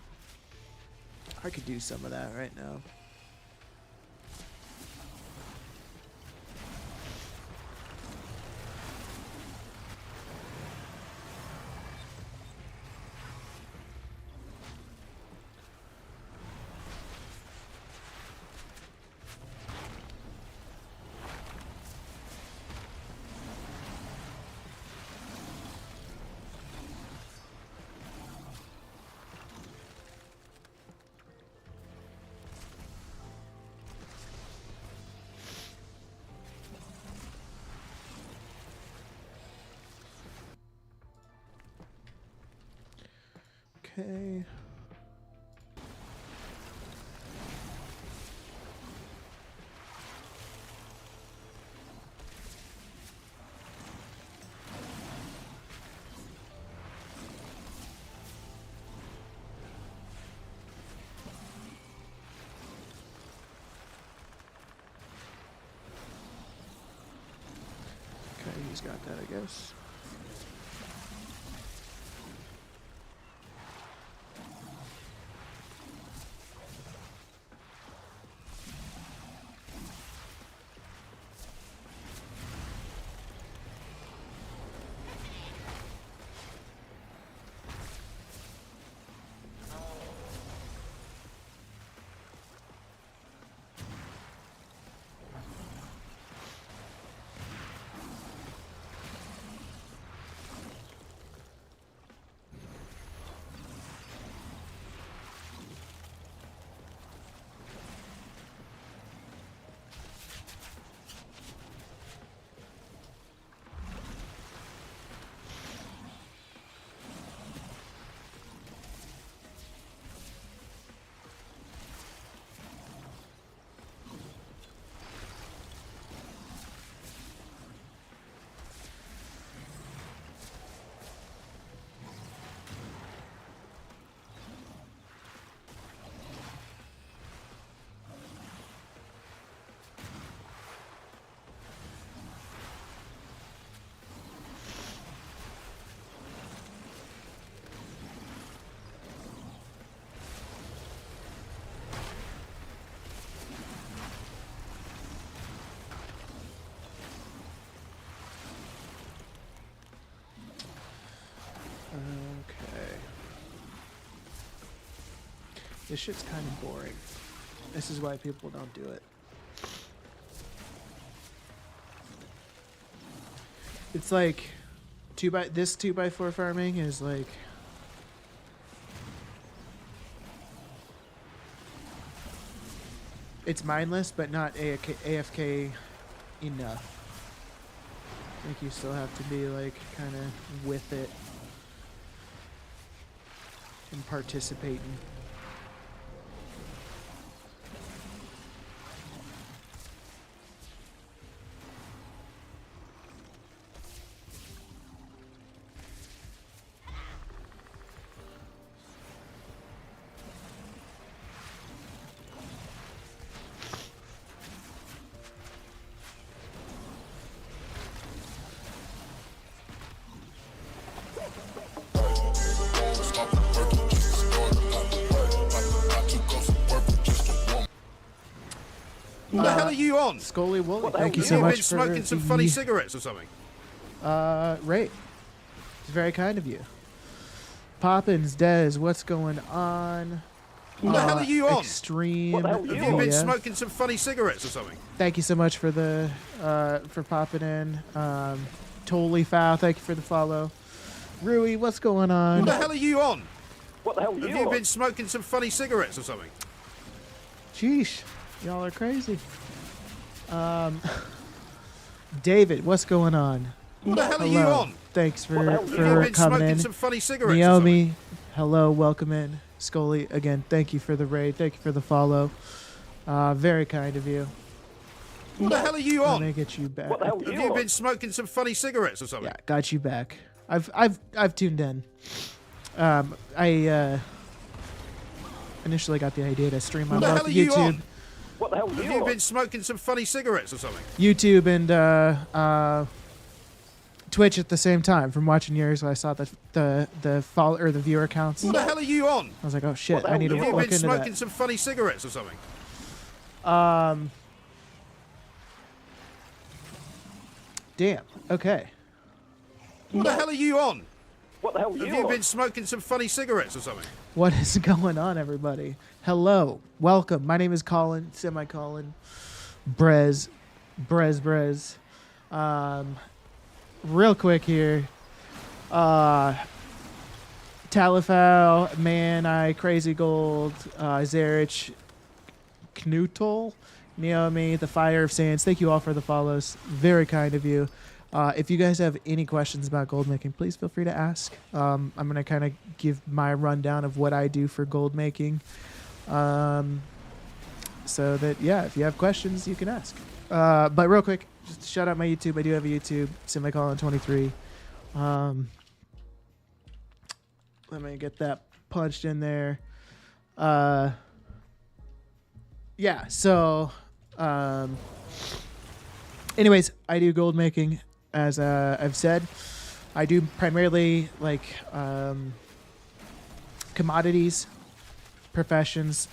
I could do some of that right now. Okay. Okay, he's got that, I guess. This shit's kind of boring. This is why people don't do it. It's like this 2x4 farming is like it's mindless, but not AFK enough. I think you still have to be like kind of with it and participating. What the hell are you on? Scully Wooly, thank you Have so you much been for smoking some funny cigarettes or something? Right. It's very kind of you. Poppins, Dez, what's going on? What the hell are you on? Extreme. Have you been smoking some funny cigarettes or something? Thank you so much for the for popping in. Totally foul. Thank you for the follow. Rui, what's going on? What the hell are you on? What the hell are you Have you on? been smoking some funny cigarettes or something? Sheesh, y'all are crazy. David, what's going on? What the hell are you on? Thanks for Have you been coming smoking in. some funny cigarettes or something? Naomi, hello, welcome in. Scully, again, thank you for the raid. Thank you for the follow. Very kind of you. What the hell are you Let on? me get you back. What the hell are Have you you on? been smoking some funny cigarettes or something? Yeah, got you back. I've tuned in. I initially got the idea to stream on What the both hell are you YouTube, on? What the hell are Have you you on? been smoking some funny cigarettes or something? YouTube and Twitch at the same time. From watching yours, I saw the follow or the viewer counts. What the hell are you on? I was like, oh shit, What the I need to hell Have you look been into smoking that. some funny cigarettes or something? Damn. Okay. What the hell are you on? What the hell are Have you you on? been smoking some funny cigarettes or something? What is going on, everybody? Hello, welcome. My name is Colin, semicolon, Brez. Real quick here. Talifau, Man, Crazy Gold, Zarich, Knutol, Naomi, The Fire of Sands. Thank you all for the follows. Very kind of you. If you guys have any questions about gold making, please feel free to ask. I'm going to kind of give my rundown of what I do for gold making. So that, yeah, if you have questions, you can ask. But real quick, just to shout out my YouTube. I do have a YouTube, semicolon23. Let me get that punched in there. Yeah, so anyways, I do gold making, as I've said. I do primarily like commodities, professions,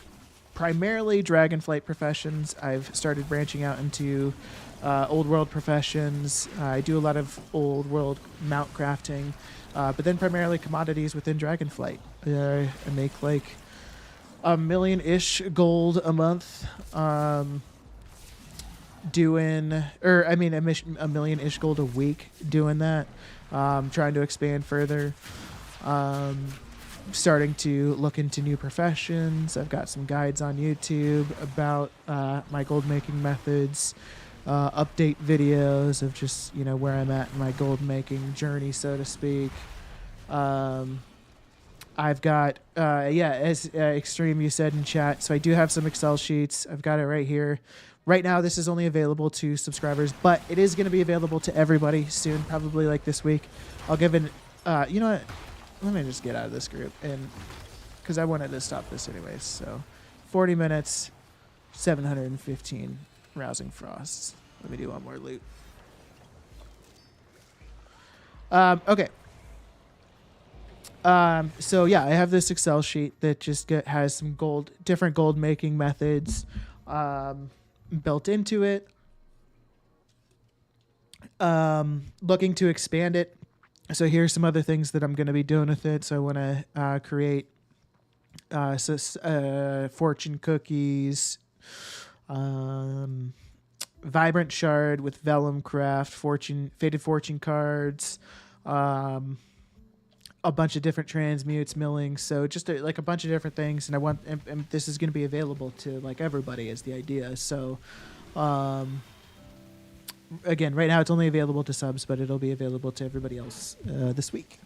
primarily dragonflight professions. I've started branching out into old world professions. I do a lot of old world mount crafting, but then primarily commodities within dragonflight. I make like a million-ish gold a month. A million-ish gold a week doing that. Trying to expand further. Starting to look into new professions. I've got some guides on YouTube about my gold making methods, update videos of just, you know, where I'm at in my gold making journey, so to speak. I've got, as Extreme you said in chat, so I do have some Excel sheets. I've got it right here. Right now, this is only available to subscribers, but it is going to be available to everybody soon, probably like this week. I'll give an, you know what? Let me just get out of this group, and because I wanted to stop this anyways. So 40 minutes, 715 rousing frosts. Let me do one more loot. Okay. So yeah, I have this Excel sheet that just has some different gold making methods built into it. Looking to expand it. So here's some other things that I'm going to be doing with it. So I want to create Fortune cookies, vibrant shard with vellum craft, faded fortune cards, um, a bunch of different transmutes, millings. So just like a bunch of different things. And and this is going to be available to like everybody is the idea. So, again, right now it's only available to subs, but it'll be available to everybody else this week.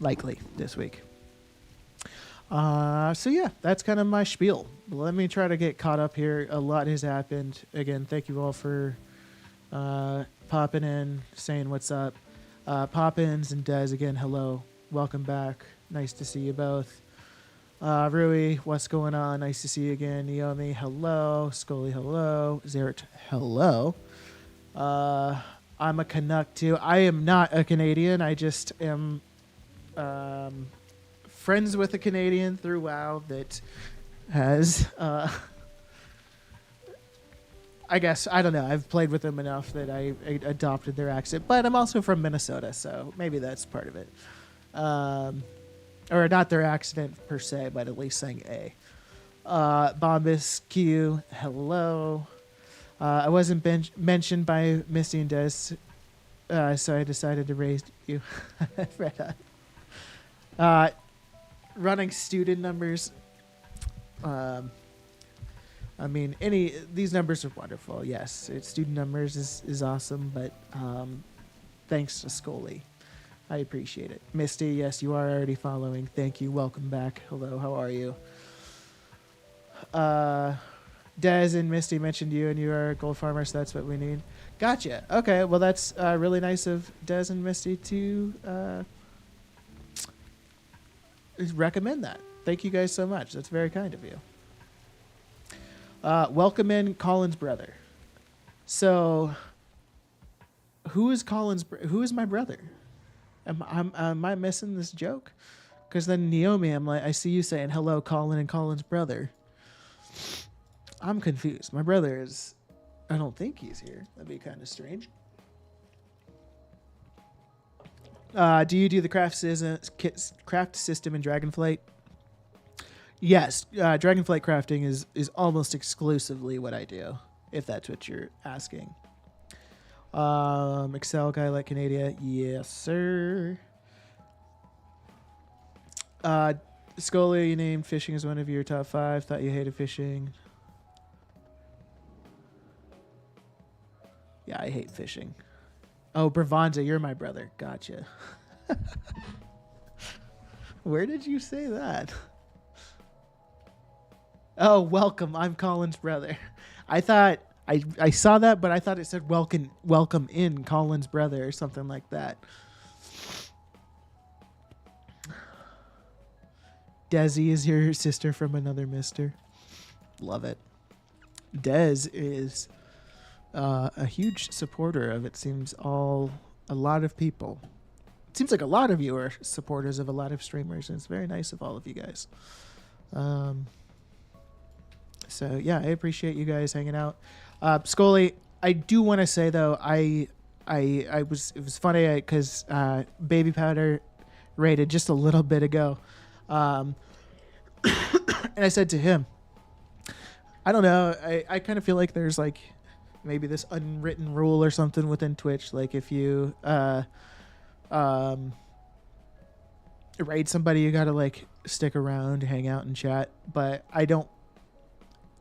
Likely this week. So yeah, that's kind of my spiel. Let me try to get caught up here. A lot has happened. Again, thank you all for popping in, saying what's up. Poppins and Des, again, hello. Welcome back. Nice to see you both. Rui, what's going on? Nice to see you again. Naomi, hello. Scully, hello. Zert, hello. I'm a Canuck too. I am not a Canadian. I just am friends with a Canadian through WoW that has, I guess, I don't know. I've played with them enough that I adopted their accent. But I'm also from Minnesota, so maybe that's part of it. Or not their accent per se, but at least saying A. Bombus Q, hello. I wasn't mentioned by Misty and Des, so I decided to raise you. Right on. Running student numbers. I mean, these numbers are wonderful. Yes, student numbers is awesome, but thanks to Scully. I appreciate it. Misty, yes, you are already following. Thank you. Welcome back. Hello, how are you? Des and Misty mentioned you, and you are a gold farmer, so that's what we need. Gotcha. Okay, well, that's really nice of Des and Misty to recommend that. Thank you guys so much. That's very kind of you. Welcome in Colin's brother. So, who is my brother? Am I missing this joke? Because then Naomi, I see you saying hello, Colin and Colin's brother. I'm confused. My brother is, I don't think he's here. That'd be kind of strange. Do you do the craft system in Dragonflight? Yes, Dragonflight crafting is almost exclusively what I do, if that's what you're asking. Excel guy like Canada, yes sir. Scully, you named fishing as one of your top 5. Thought you hated fishing. Yeah, I hate fishing. Oh, Bravanza, you're my brother. Gotcha. Where did you say that? Oh, welcome. I'm Colin's brother. I thought I saw that, but I thought it said welcome in Colin's brother or something like that. Desi is your sister from another mister. Love it. Des is a huge supporter of, it seems, a lot of people. It seems like a lot of you are supporters of a lot of streamers, and it's very nice of all of you guys. So yeah, I appreciate you guys hanging out. Scully, I do want to say though, it was funny because Baby Powder raided just a little bit ago, and I said to him, I don't know, I kind of feel like there's like maybe this unwritten rule or something within Twitch, like if you raid somebody, you gotta like stick around, hang out, and chat. But I don't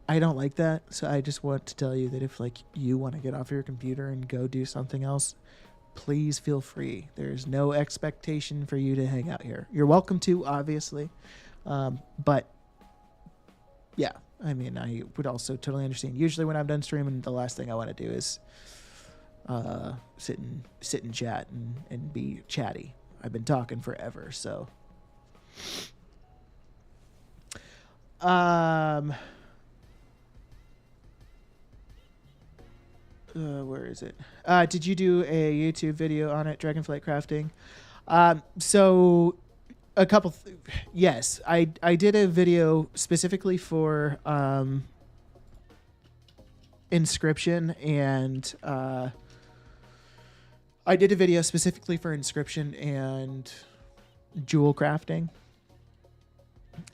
like that. So I just want to tell you that if like you want to get off your computer and go do something else, please feel free. There's no expectation for you to hang out here. You're welcome to, obviously, but yeah. I mean, I would also totally understand. Usually when I'm done streaming, the last thing I want to do is sit and chat and be chatty. I've been talking forever, so. Where is it? Did you do a YouTube video on it, Dragonflight Crafting? So a couple. Yes, I did a video specifically for Inscription, and I did a video specifically for Inscription and jewel crafting.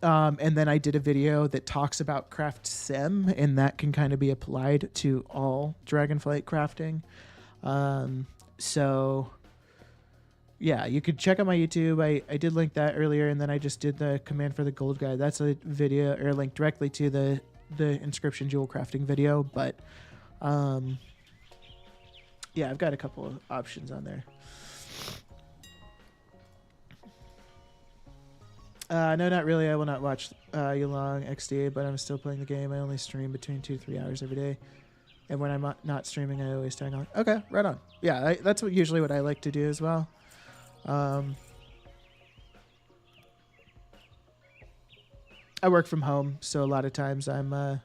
And then I did a video that talks about craft sim, and that can kind of be applied to all Dragonflight crafting. So yeah, you could check out my YouTube. I did link that earlier, and then I just did the command for the gold guide. That's a video or link directly to the inscription jewel crafting video. But yeah, I've got a couple of options on there. No, not really. I will not watch you long XD, but I'm still playing the game. I only stream between 2 to 3 hours every day. And when I'm not streaming, I always tag on. Okay, right on. Yeah, that's usually what I like to do as well. I work from home, so a lot of times I'm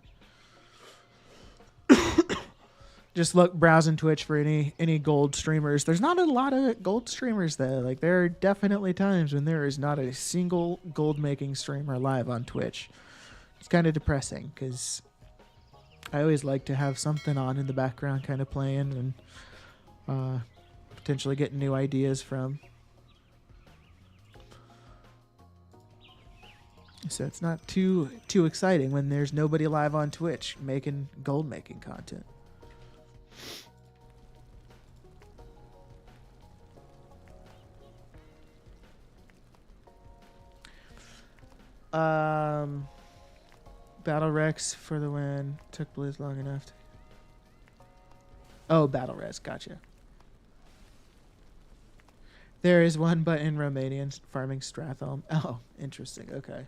just browsing Twitch for any gold streamers. There's not a lot of gold streamers though. Like there are definitely times when there is not a single gold making streamer live on Twitch. It's kind of depressing because I always like to have something on in the background, kind of playing and potentially getting new ideas from. So it's not too exciting when there's nobody live on Twitch making gold making content. Battle Rex for the win. Took Blizz long enough to... Oh, Battle Rex. Gotcha. There is one, but in Romanian, farming Stratholm. Oh, interesting. Okay.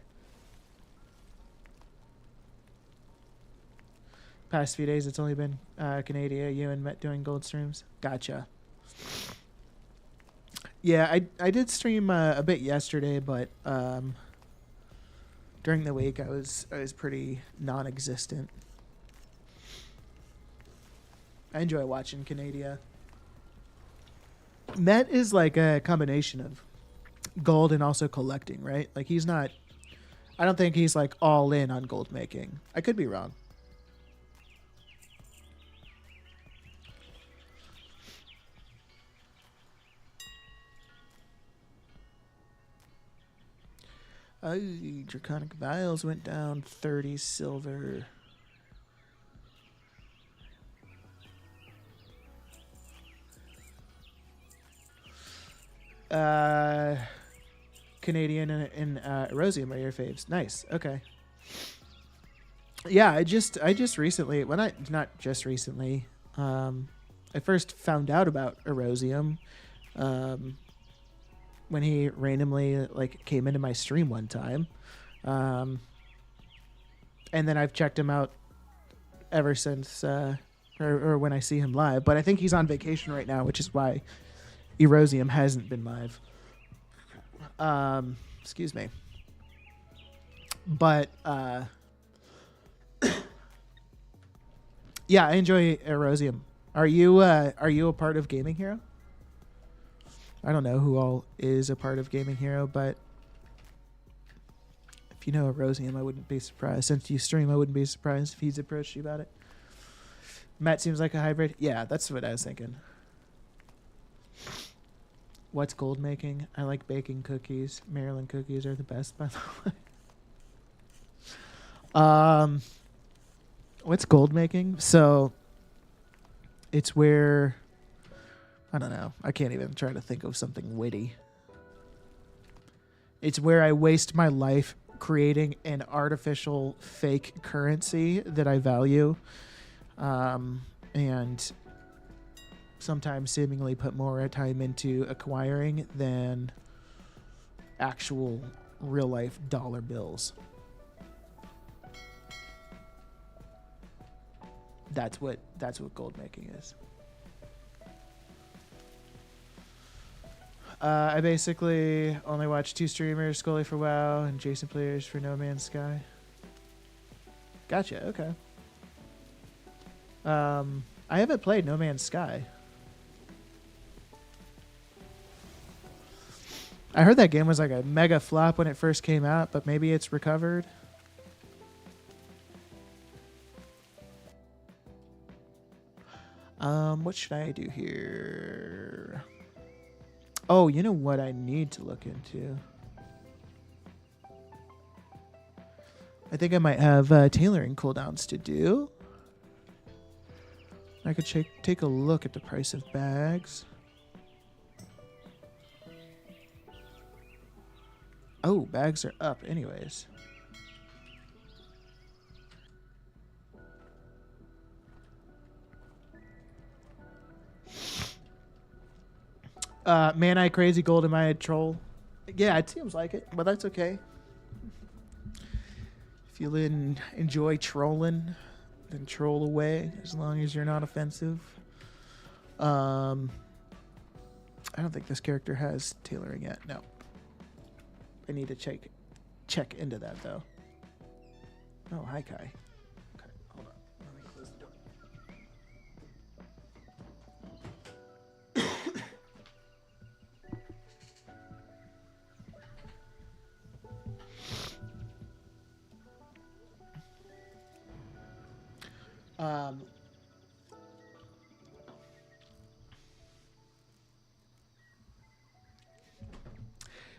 Past few days, it's only been Canada, you and Met doing gold streams. Gotcha. Yeah, I did stream a bit yesterday, but during the week I was pretty non-existent. I enjoy watching Canada. Met is like a combination of gold and also collecting, right? Like he's not... I don't think he's like all in on gold making. I could be wrong. Draconic Vials went down 30 silver. Canadian and Erosium are your faves. Nice. Okay. Yeah, I just recently, not just recently, I first found out about Erosium when he randomly like came into my stream one time. And then I've checked him out ever since or when I see him live, but I think he's on vacation right now, which is why Erosium hasn't been live. Excuse me. But yeah, I enjoy Erosium. Are you a part of Gaming Hero? I don't know who all is a part of Gaming Hero, but if you know Erosium, I wouldn't be surprised. Since you stream, I wouldn't be surprised if he's approached you about it. Matt seems like a hybrid. Yeah, that's what I was thinking. What's gold making? I like baking cookies. Maryland cookies are the best, by the way. What's gold making? So it's where, I don't know. I can't even try to think of something witty. It's where I waste my life creating an artificial fake currency that I value, and sometimes seemingly put more time into acquiring than actual real life dollar bills. That's what gold making is. I basically only watch 2 streamers, Scully for WoW and Jason Players for No Man's Sky. Gotcha, okay. I haven't played No Man's Sky. I heard that game was like a mega flop when it first came out, but maybe it's recovered. What should I do here? Oh, you know what I need to look into? I think I might have tailoring cooldowns to do. I could take a look at the price of bags. Oh, bags are up anyways. Man, I crazy gold, am I a troll? Yeah, it seems like it, but that's okay. If you enjoy trolling, then troll away as long as you're not offensive. I don't think this character has tailoring yet. No. I need to check into that though. Oh, hi Kai. Okay, hold on. Let me close the door.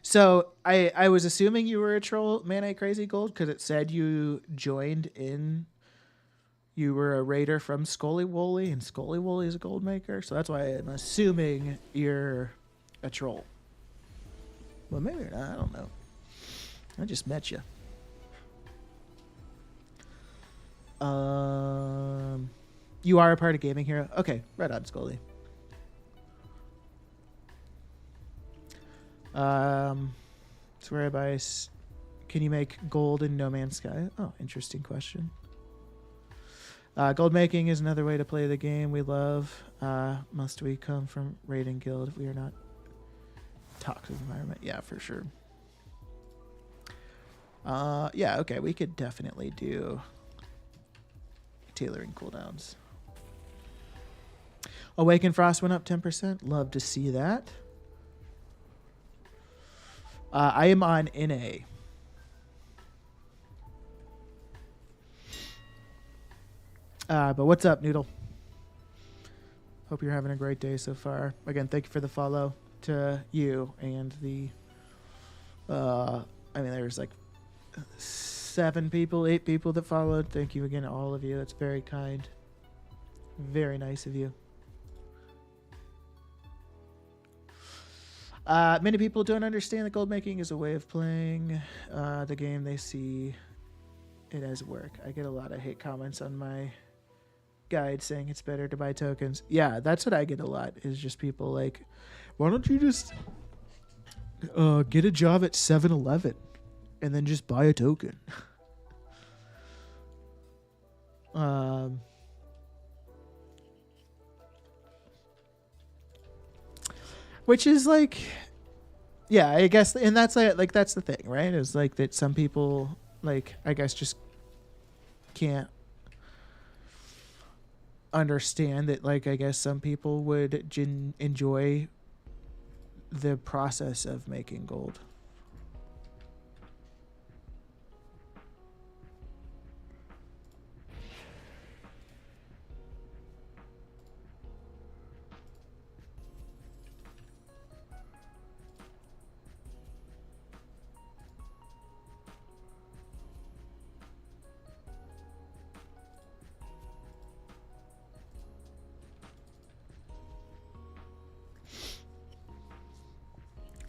So I was assuming you were a troll, Man I Crazy Gold, because it said you joined in. You were a raider from Scully Wooly, and Scully Wooly is a gold maker, so that's why I'm assuming you're a troll. Well, maybe you're not. I don't know. I just met you. You are a part of Gaming Hero. Okay, right on, Scully. Swear advice. Can you make gold in No Man's Sky? Oh, interesting question. Gold making is another way to play the game we love. Must we come from raiding guild if we are not toxic environment? Yeah, for sure. Yeah, okay, we could definitely do tailoring cooldowns. Awaken Frost went up 10%. Love to see that. I am on NA. But what's up, Noodle? Hope you're having a great day so far. Again, thank you for the follow to you and the... I mean, there's like 8 people that followed. Thank you again, all of you. That's very kind. Very nice of you. Many people don't understand that gold making is a way of playing the game. They see it as work. I get a lot of hate comments on my guide saying it's better to buy tokens. Yeah, that's what I get a lot, is just people like, why don't you just get a job at 7-Eleven and then just buy a token? Which is like, yeah, I guess, and that's like that's the thing, right? Is like that some people, like, I guess, just can't understand that, like, I guess some people would enjoy the process of making gold.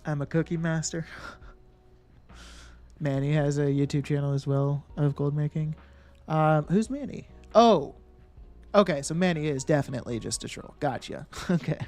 I'm a cookie master. Manny has a YouTube channel as well of gold making. Who's Manny? Oh, okay. So Manny is definitely just a troll. Gotcha. Okay.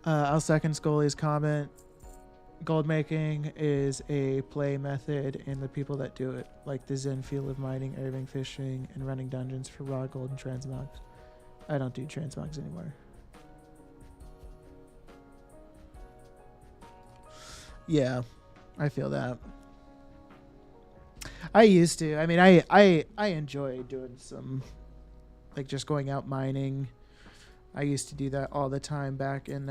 I'll second Scully's comment. Gold making is a play method, and the people that do it, like the Zen feel of mining, Irving fishing, and running dungeons for raw gold and transmogs. I don't do transmogs anymore. Yeah, I feel that. I used to. I mean, I enjoy doing some, like, just going out mining. I used to do that all the time back in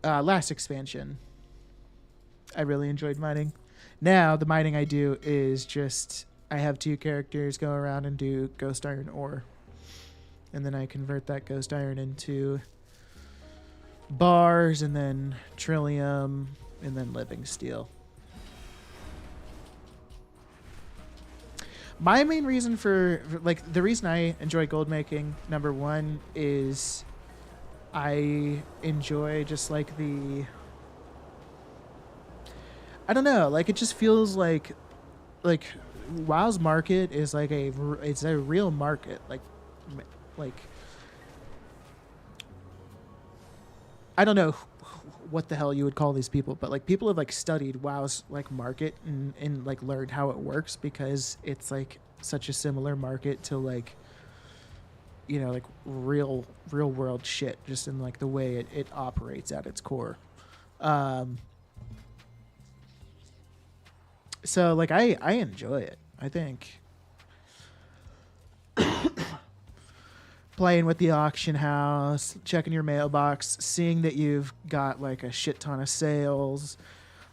Last expansion, I really enjoyed mining. Now the mining I do is just I have 2 characters go around and do ghost iron ore, and then I convert that ghost iron into bars, and then trillium, and then living steel. My main reason for like the reason I enjoy gold making, number one, is I enjoy just like I don't know, like it just feels like WoW's market is like it's a real market, like I don't know what the hell you would call these people, but like people have like studied WoW's like market and like learned how it works, because it's like such a similar market to like, you know, like real world shit, just in like the way it operates at its core. So like I enjoy it. I think playing with the auction house, checking your mailbox, seeing that you've got like a shit ton of sales,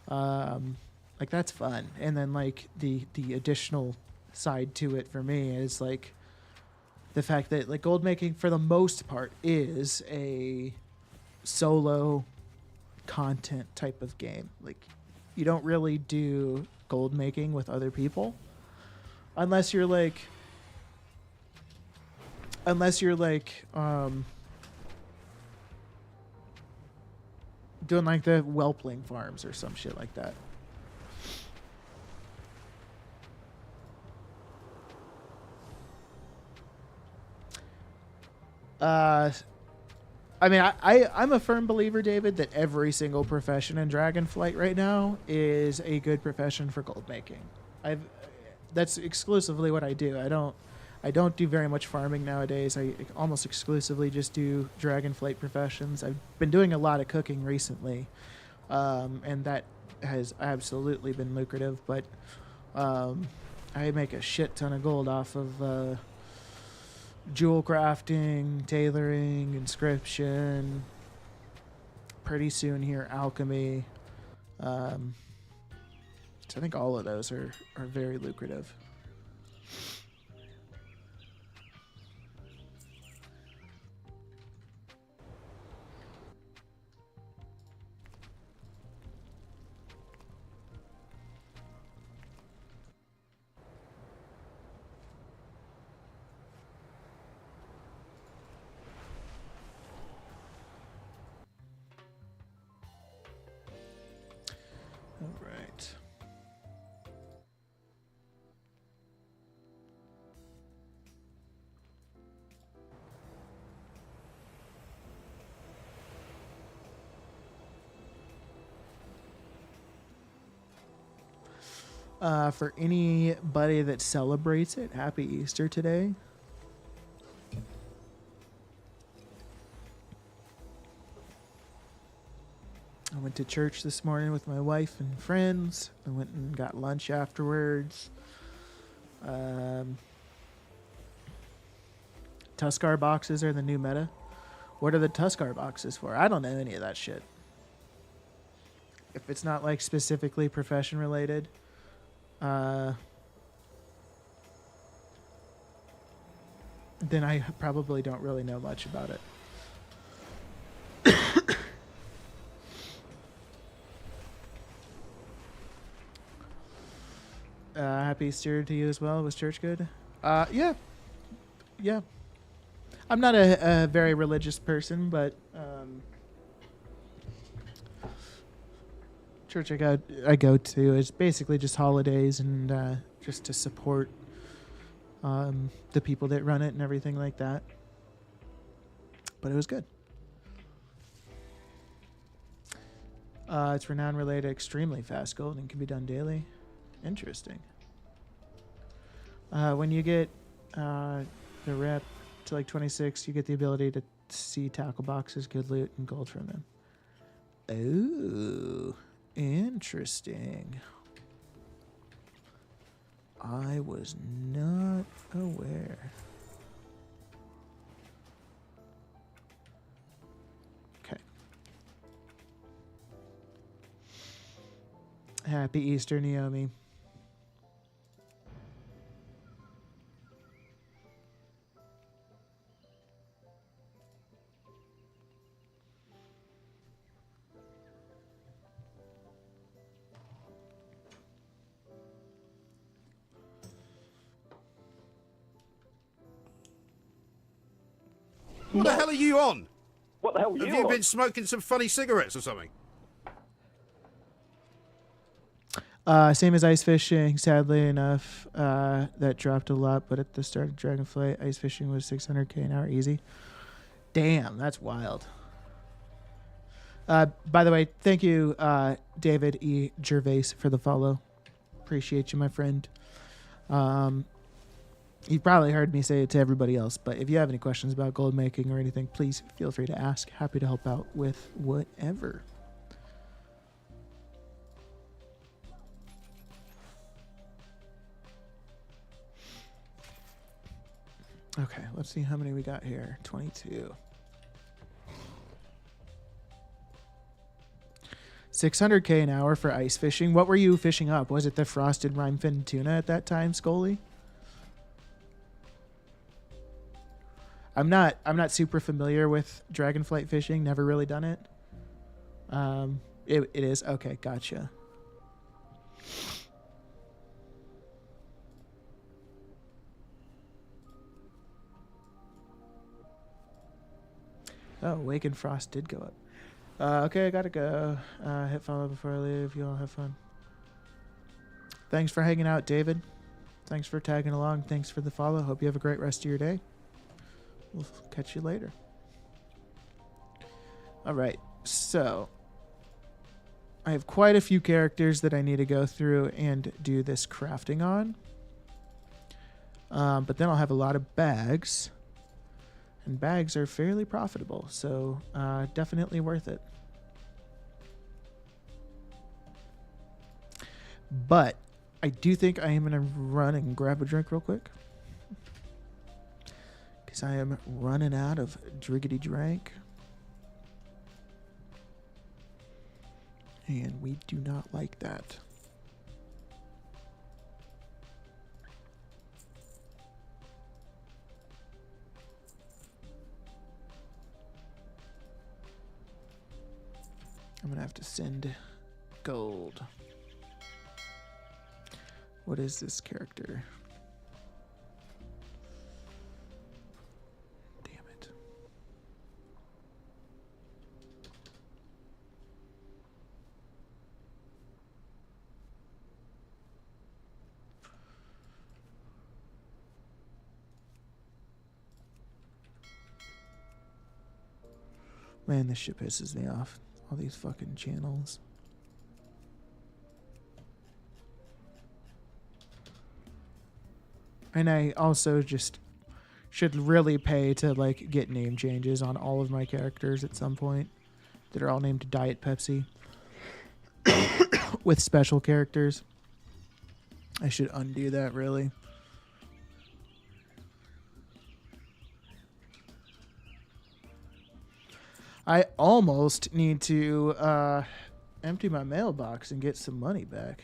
like that's fun. And then like the additional side to it for me is like the fact that like gold making for the most part is a solo content type of game. Like you don't really do gold making with other people unless you're like doing like the whelpling farms or some shit like that. I mean, I'm a firm believer, David, that every single profession in Dragonflight right now is a good profession for gold making. That's exclusively what I do. I don't do very much farming nowadays. I almost exclusively just do Dragonflight professions. I've been doing a lot of cooking recently, and that has absolutely been lucrative. But I make a shit ton of gold off of jewel crafting, tailoring, inscription. Pretty soon here, alchemy. So I think all of those are very lucrative. All right. For anybody that celebrates it, happy Easter today. I went to church this morning with my wife and friends. I went and got lunch afterwards. Tuskar boxes are the new meta. What are the Tuskar boxes for? I don't know any of that shit. If it's not like specifically profession related, then I probably don't really know much about it. Happy Easter to you as well. Was church good? Yeah. I'm not a very religious person, but church I go to is basically just holidays and just to support the people that run it and everything like that. But it was good. It's renown related, extremely fast gold, and can be done daily. Interesting. When you get the rep to like 26, you get the ability to see tackle boxes, good loot, and gold from them. Oh, interesting. I was not aware. Okay. Happy Easter, Naomi. What the hell are you on? What the hell are Have you you on? been smoking some funny cigarettes or something? Same as ice fishing. Sadly enough, that dropped a lot. But at the start of Dragonflight, ice fishing was 600k an hour easy. Damn, that's wild. By the way, thank you, David E. Gervais, for the follow. Appreciate you, my friend. You probably heard me say it to everybody else, but if you have any questions about gold making or anything, please feel free to ask. Happy to help out with whatever. Okay, let's see how many we got here. 22. 600k an hour for ice fishing. What were you fishing up? Was it the frosted rhymefin tuna at that time, Scully? I'm not super familiar with dragonflight fishing. Never really done it. It is okay. Gotcha. Oh, Wake and Frost did go up. Okay, I gotta go. Hit follow before I leave. You all have fun. Thanks for hanging out, David. Thanks for tagging along. Thanks for the follow. Hope you have a great rest of your day. We'll catch you later. All right, so I have quite a few characters that I need to go through and do this crafting on. But then I'll have a lot of bags. And bags are fairly profitable, so definitely worth it. But I do think I am going to run and grab a drink real quick. Because I am running out of driggity drank. And we do not like that. I'm going to have to send gold. What is this character? Damn it. Man, this shit pisses me off. All these fucking channels. And I also just should really pay to like get name changes on all of my characters at some point that are all named Diet Pepsi with special characters. I should undo that really. I almost need to empty my mailbox and get some money back.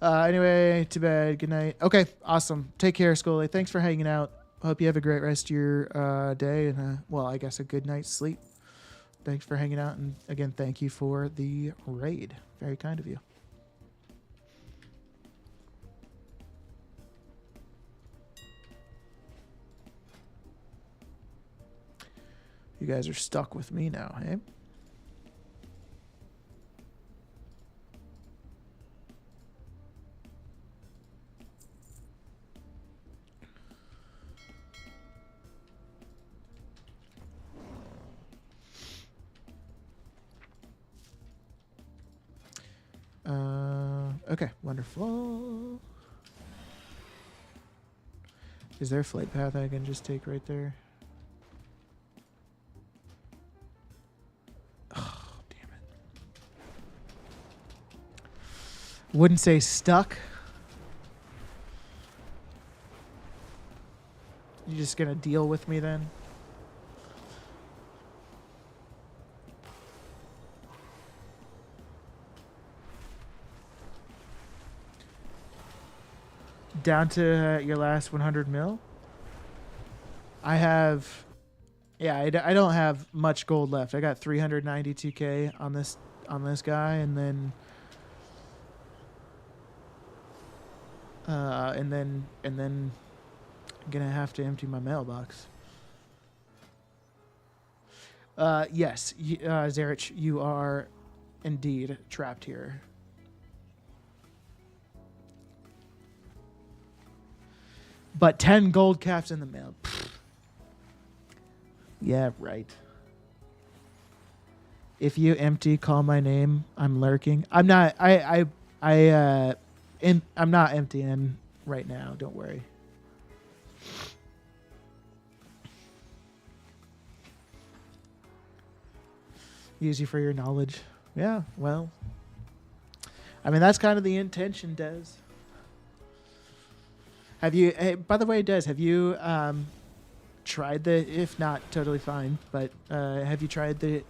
Anyway, to bed. Good night. Okay, awesome. Take care, Scully. Thanks for hanging out. Hope you have a great rest of your day and, well, I guess a good night's sleep. Thanks for hanging out. And again, thank you for the raid. Very kind of you. You guys are stuck with me now, hey? Okay, wonderful. Is there a flight path I can just take right there? Oh, damn it. Wouldn't say stuck. You just gonna deal with me then? Down to your last 100 mil. I have, yeah, I don't have much gold left. I got 392k on this guy, and then I'm gonna have to empty my mailbox. Yes, Zarich, you are indeed trapped here. But 10 gold caps in the mail. Pfft. Yeah, right. If you empty, call my name. I'm lurking. I'm not. I'm not emptying right now. Don't worry. Use you for your knowledge. Yeah. Well. I mean, that's kind of the intention, Des. Have you? Hey, by the way, Des, have you tried the? If not, totally fine. But have you tried the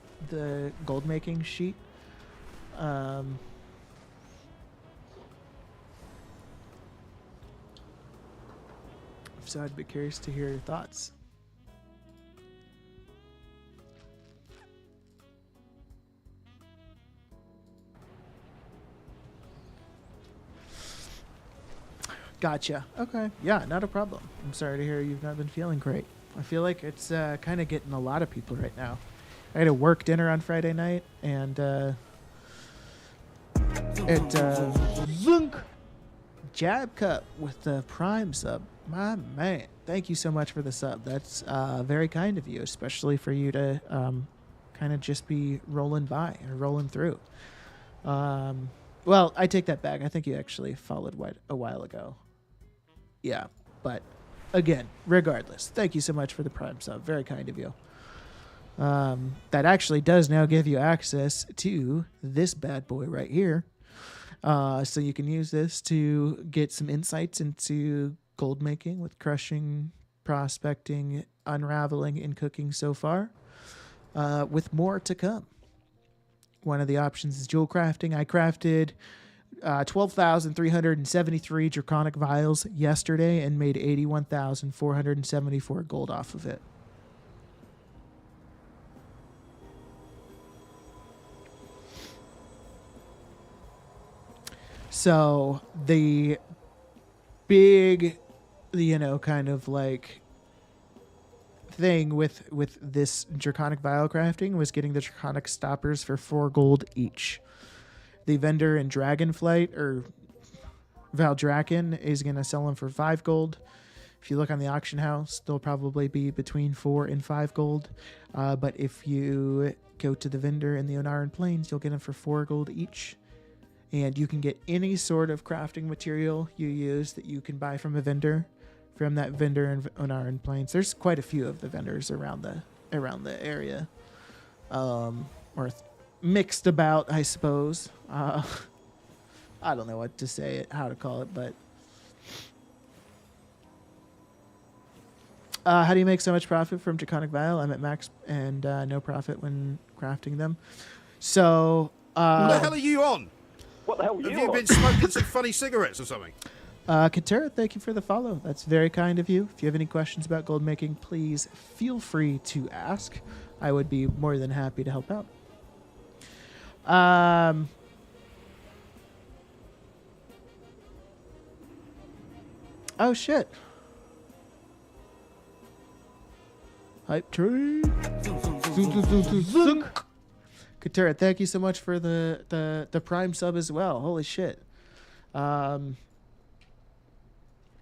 gold making sheet? So I'd be curious to hear your thoughts. Gotcha. Okay. Yeah, not a problem. I'm sorry to hear you've not been feeling great. I feel like it's kind of getting a lot of people right now. I had a work dinner on Friday night, and Zunk Jab Cup with the Prime sub. My man, thank you so much for the sub. That's very kind of you, especially for you to kind of just be rolling by or rolling through. Well, I take that back. I think you actually followed a while ago. Yeah, but again, regardless, thank you so much for the Prime sub. Very kind of you. That actually does now give you access to this bad boy right here. So you can use this to get some insights into gold making with crushing, prospecting, unraveling, and cooking so far, with more to come. One of the options is jewel crafting. I crafted 12,373 draconic vials yesterday and made 81,474 gold off of it. So the big, kind of like thing with this draconic vial crafting was getting the draconic stoppers for 4 gold each. The vendor in Dragonflight or Valdraken is going to sell them for 5 gold. If you look on the auction house, they'll probably be between 4 and 5 gold. But if you go to the vendor in the Onaran Plains, you'll get them for 4 gold each. And you can get any sort of crafting material you use that you can buy from a vendor, from that vendor in Onaran Plains. There's quite a few of the vendors around the area, mixed about, I suppose. I don't know what to say, how to call it, but how do you make so much profit from Draconic Vial? I'm at max and no profit when crafting them. So, what the hell are you on? What the hell are Have you you on? been smoking some funny cigarettes or something? Katera, thank you for the follow. That's very kind of you. If you have any questions about gold making, please feel free to ask. I would be more than happy to help out. Oh shit. Hype tree. Katera, thank you so much for the Prime sub as well. Holy shit.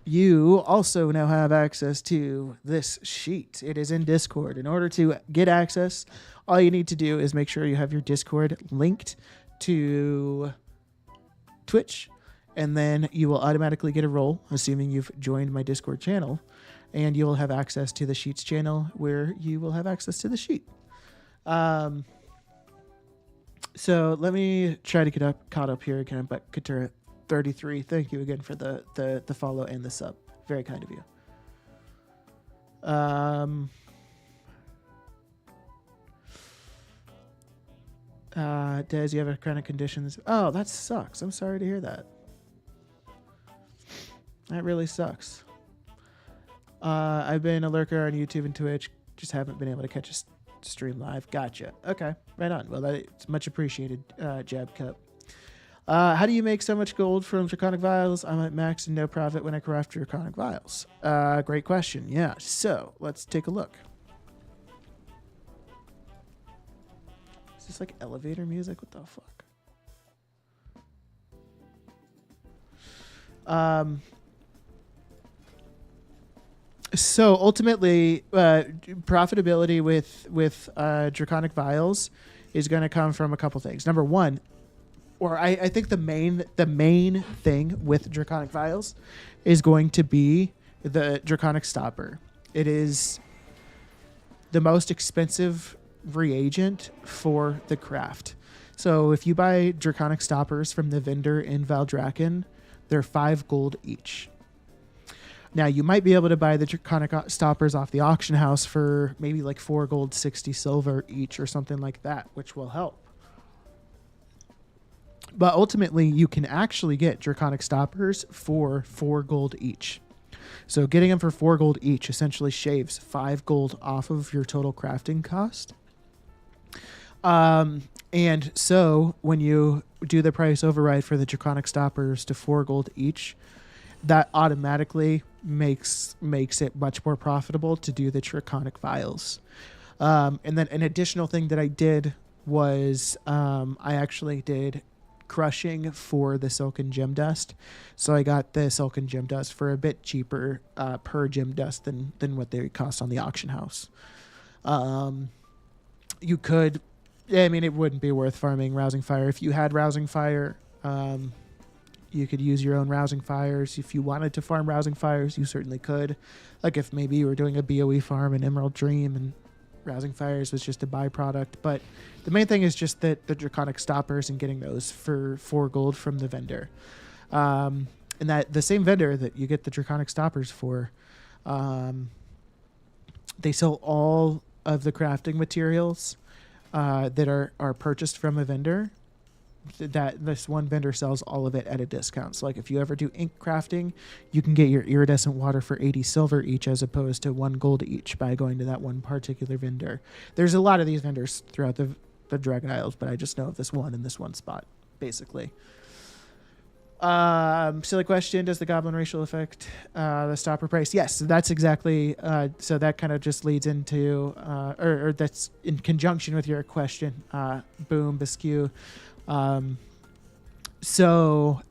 You also now have access to this sheet. It is in Discord. In order to get access, all you need to do is make sure you have your Discord linked to Twitch, and then you will automatically get a role, assuming you've joined my Discord channel, and you will have access to the Sheets channel where you will have access to the sheet. So let me try to get caught up here again, but Katura 33, thank you again for the follow and the sub. Very kind of you. Des, you have a chronic conditions. Oh, that sucks. I'm sorry to hear that. That really sucks. I've been a lurker on YouTube and Twitch. Just haven't been able to catch a stream live. Gotcha. Okay, right on. Well, that's much appreciated, Jab Cup. How do you make so much gold from Draconic Vials? I'm at max and no profit when I craft Draconic Vials. Great question. Yeah, so let's take a look. Is this like elevator music? What the fuck? So ultimately, profitability with Draconic Vials is going to come from a couple things. Number one, or I think the main thing with Draconic Vials is going to be the Draconic Stopper. It is the most expensive reagent for the craft. So if you buy Draconic Stoppers from the vendor in Valdrakken, they're 5 gold each. Now, you might be able to buy the Draconic Stoppers off the auction house for maybe like 4 gold, 60 silver each or something like that, which will help. But ultimately, you can actually get Draconic Stoppers for 4 gold each. So getting them for 4 gold each essentially shaves 5 gold off of your total crafting cost. And so when you do the price override for the Draconic Stoppers to 4 gold each, that automatically makes it much more profitable to do the Draconic Vials. And then an additional thing that I did was I actually did crushing for the Silken Gem Dust. So I got the Silken Gem Dust for a bit cheaper per gem dust than what they cost on the auction house. You could, I mean, it wouldn't be worth farming Rousing Fire. If you had Rousing Fire, you could use your own Rousing Fires. If you wanted to farm Rousing Fires, you certainly could. Like if maybe you were doing a BOE farm in Emerald Dream and Rousing Fires was just a byproduct. But the main thing is just that the Draconic Stoppers and getting those for 4 gold from the vendor. And that the same vendor that you get the Draconic Stoppers for, they sell all of the crafting materials that are purchased from a vendor. That this one vendor sells all of it at a discount. So like if you ever do ink crafting, you can get your iridescent water for 80 silver each as opposed to 1 gold each by going to that one particular vendor. There's a lot of these vendors throughout the Dragon Isles, but I just know of this one in this one spot, basically. Silly question, does the goblin racial affect the stopper price? Yes, that's exactly, so that kind of just leads into, or that's in conjunction with your question, Boom, Biscuit. So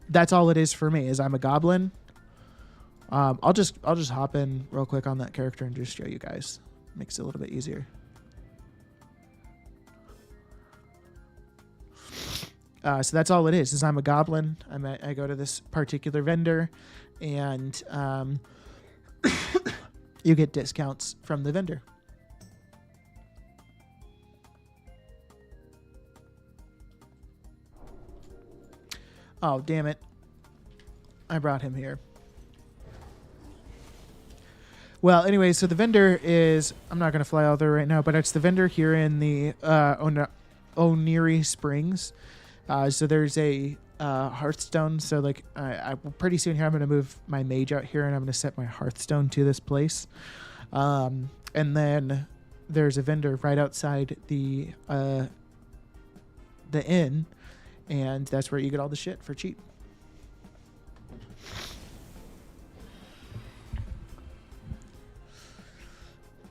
that's all it is for me is I'm a goblin. I'll just hop in real quick on that character and just show you guys. Makes it a little bit easier. So that's all it is I'm a goblin. I go to this particular vendor and, you get discounts from the vendor. Oh, damn it. I brought him here. Well, anyway, so the vendor is... I'm not going to fly out there right now, but it's the vendor here in the Oniri Springs. So there's a Hearthstone. So, like, I pretty soon here I'm going to move my mage out here, and I'm going to set my Hearthstone to this place. And then there's a vendor right outside the inn. And that's where you get all the shit for cheap.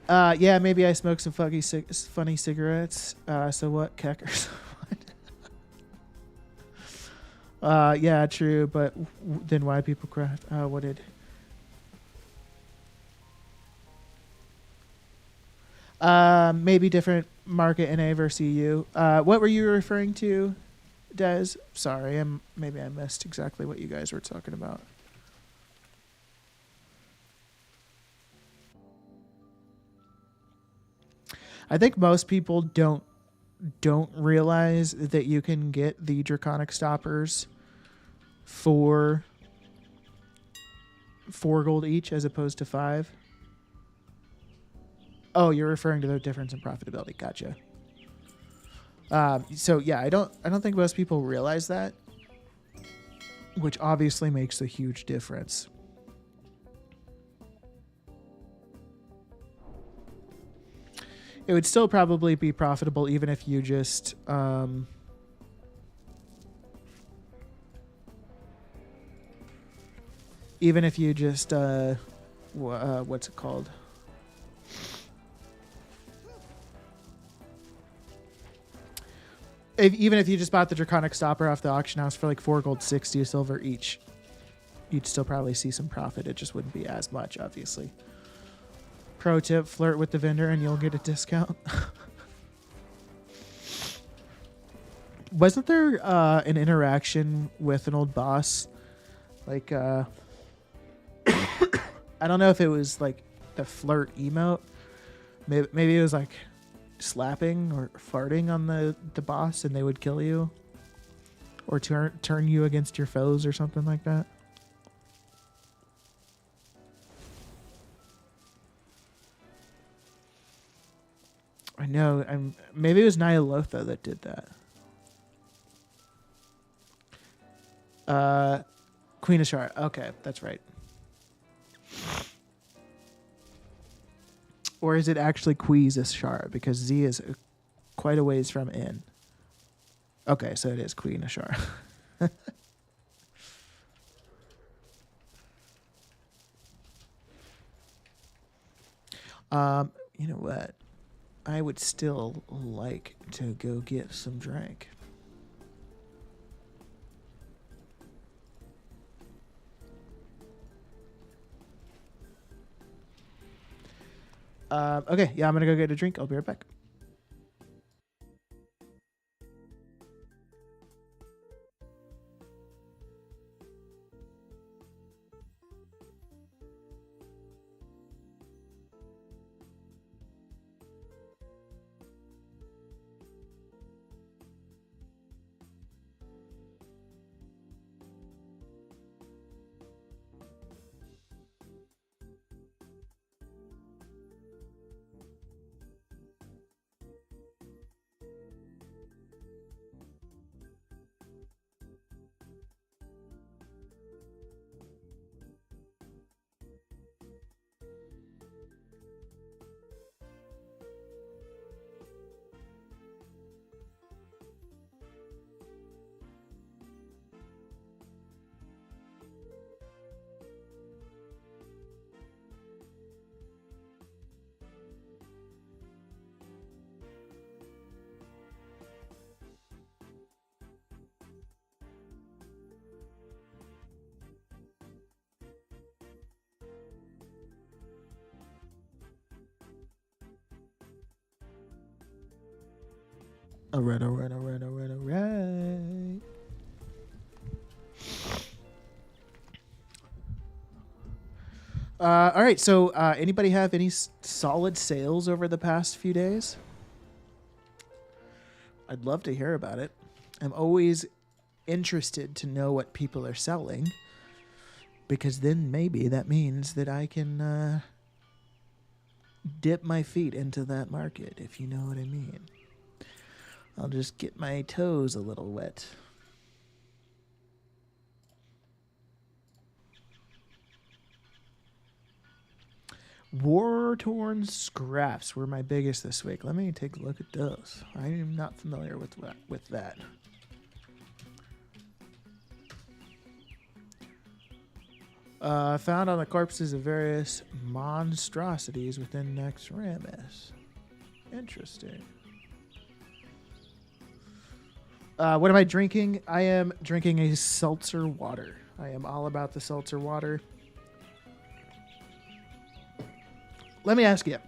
Yeah, maybe I smoke some funny cigarettes. So what, Keckers? Yeah, true. But then why people craft? What did? Maybe different market NA versus EU. What were you referring to? Des, sorry, maybe I missed exactly what you guys were talking about. I think most people don't realize that you can get the Draconic Stoppers for 4 gold each as opposed to 5. Oh, you're referring to the difference in profitability. Gotcha. So yeah, I don't think most people realize that. which obviously makes a huge difference. It would still probably be profitable even if you just what's it called? Even if you just bought the Draconic Stopper off the auction house for like 4 gold, 60 silver each, you'd still probably see some profit. It just wouldn't be as much, obviously. Pro tip, flirt with the vendor and you'll get a discount. Wasn't there an interaction with an old boss? Like, I don't know if it was like the flirt emote. Maybe it was like slapping or farting on the boss and they would kill you. Or turn you against your foes or something like that. I know. Maybe it was Nyalotha that did that. Queen of Shara. Okay, that's right. Or is it actually Queez Ashara? Because Z is quite a ways from in. Okay, so it is Queen Ashara. You know what? I would still like to go get some drink. Okay, yeah, I'm gonna go get a drink. I'll be right back. All right. All right. So, anybody have any solid sales over the past few days? I'd love to hear about it. I'm always interested to know what people are selling, because then maybe that means that I can dip my feet into that market, if you know what I mean. I'll just get my toes a little wet. War-torn scraps were my biggest this week. Let me take a look at those. I am not familiar with that. Found on the corpses of various monstrosities within Naxxramas. Interesting. What am I drinking? I am drinking a seltzer water. I am all about the seltzer water. Let me ask you,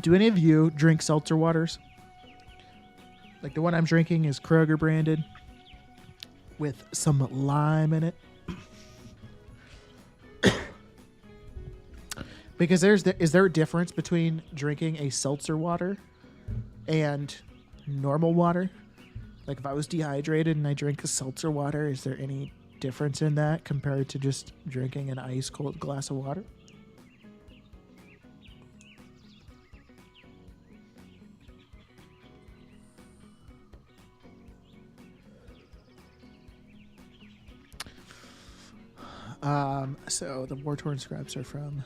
do any of you drink seltzer waters? Like the one I'm drinking is Kroger branded with some lime in it. Because is there a difference between drinking a seltzer water and normal water? Like if I was dehydrated and I drink a seltzer water, is there any difference in that compared to just drinking an ice cold glass of water? So the war-torn scraps are from...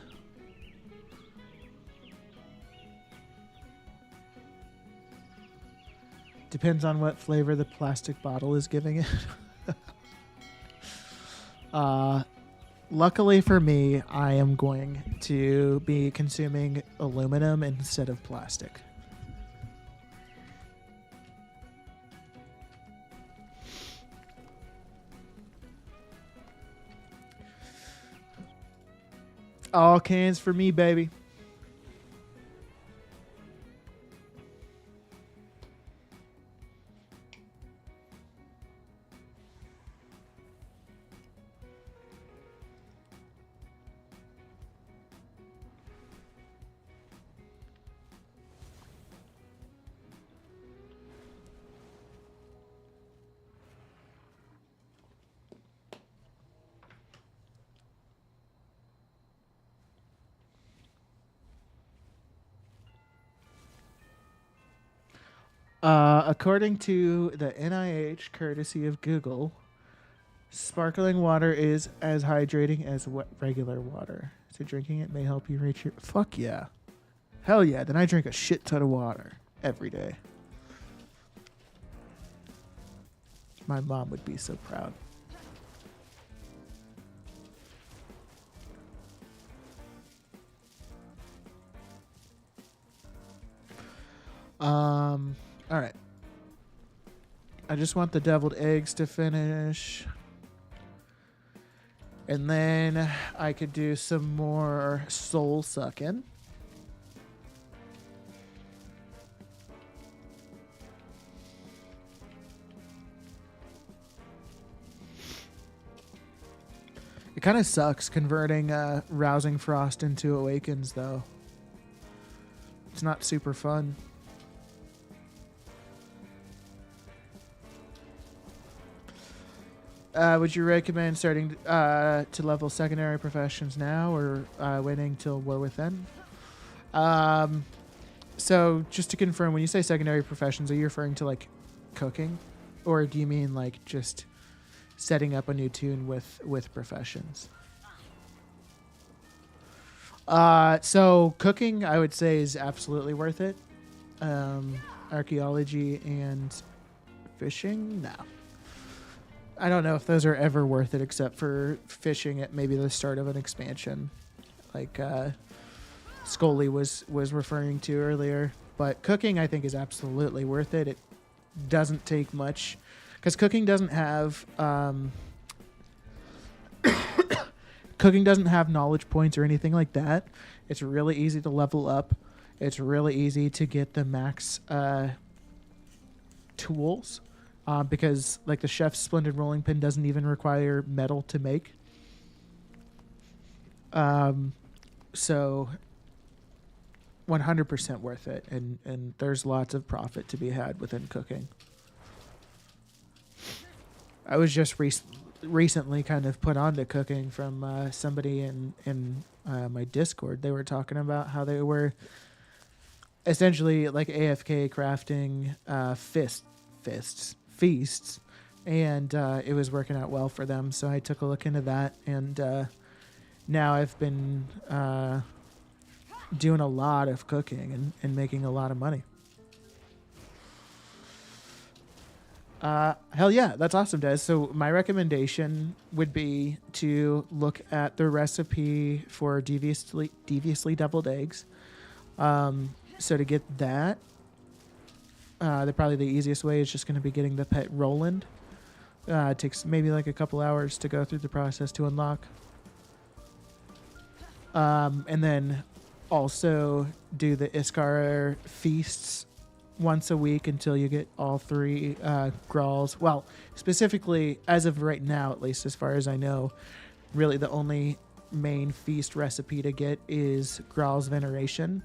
Depends on what flavor the plastic bottle is giving it. Luckily for me, I am going to be consuming aluminum instead of plastic. All cans for me, baby. According to the NIH, courtesy of Google, sparkling water is as hydrating as regular water. So drinking it may help you reach your... Fuck yeah. Hell yeah. Then I drink a shit ton of water every day. My mom would be so proud. All right. I just want the deviled eggs to finish. And then I could do some more soul sucking. It kind of sucks converting Rousing Frost into Awakens, though. It's not super fun. Would you recommend starting to level secondary professions now or waiting till War Within? So just to confirm, when you say secondary professions, are you referring to like cooking? Or do you mean like just setting up a new tune with professions? So cooking, I would say, is absolutely worth it. Archaeology and fishing, no. I don't know if those are ever worth it except for fishing at maybe the start of an expansion, like Scully was referring to earlier. But cooking, I think, is absolutely worth it. It doesn't take much, because cooking doesn't have cooking doesn't have knowledge points or anything like that. It's really easy to level up. It's really easy to get the max tools. Because like the chef's splendid rolling pin doesn't even require metal to make. So 100% worth it. And there's lots of profit to be had within cooking. I was just recently kind of put onto cooking from somebody in my Discord. They were talking about how they were essentially like AFK crafting feasts, and it was working out well for them, so I took a look into that, and now I've been doing a lot of cooking and making a lot of money. Hell yeah, that's awesome, Des. So my recommendation would be to look at the recipe for deviously deviled eggs. So to get that, probably the easiest way is just going to be getting the pet Roland. It takes maybe like a couple hours to go through the process to unlock. And then also do the Iskar feasts once a week until you get all three Grauls. Well, specifically, as of right now, at least as far as I know, really the only main feast recipe to get is Graal's Veneration.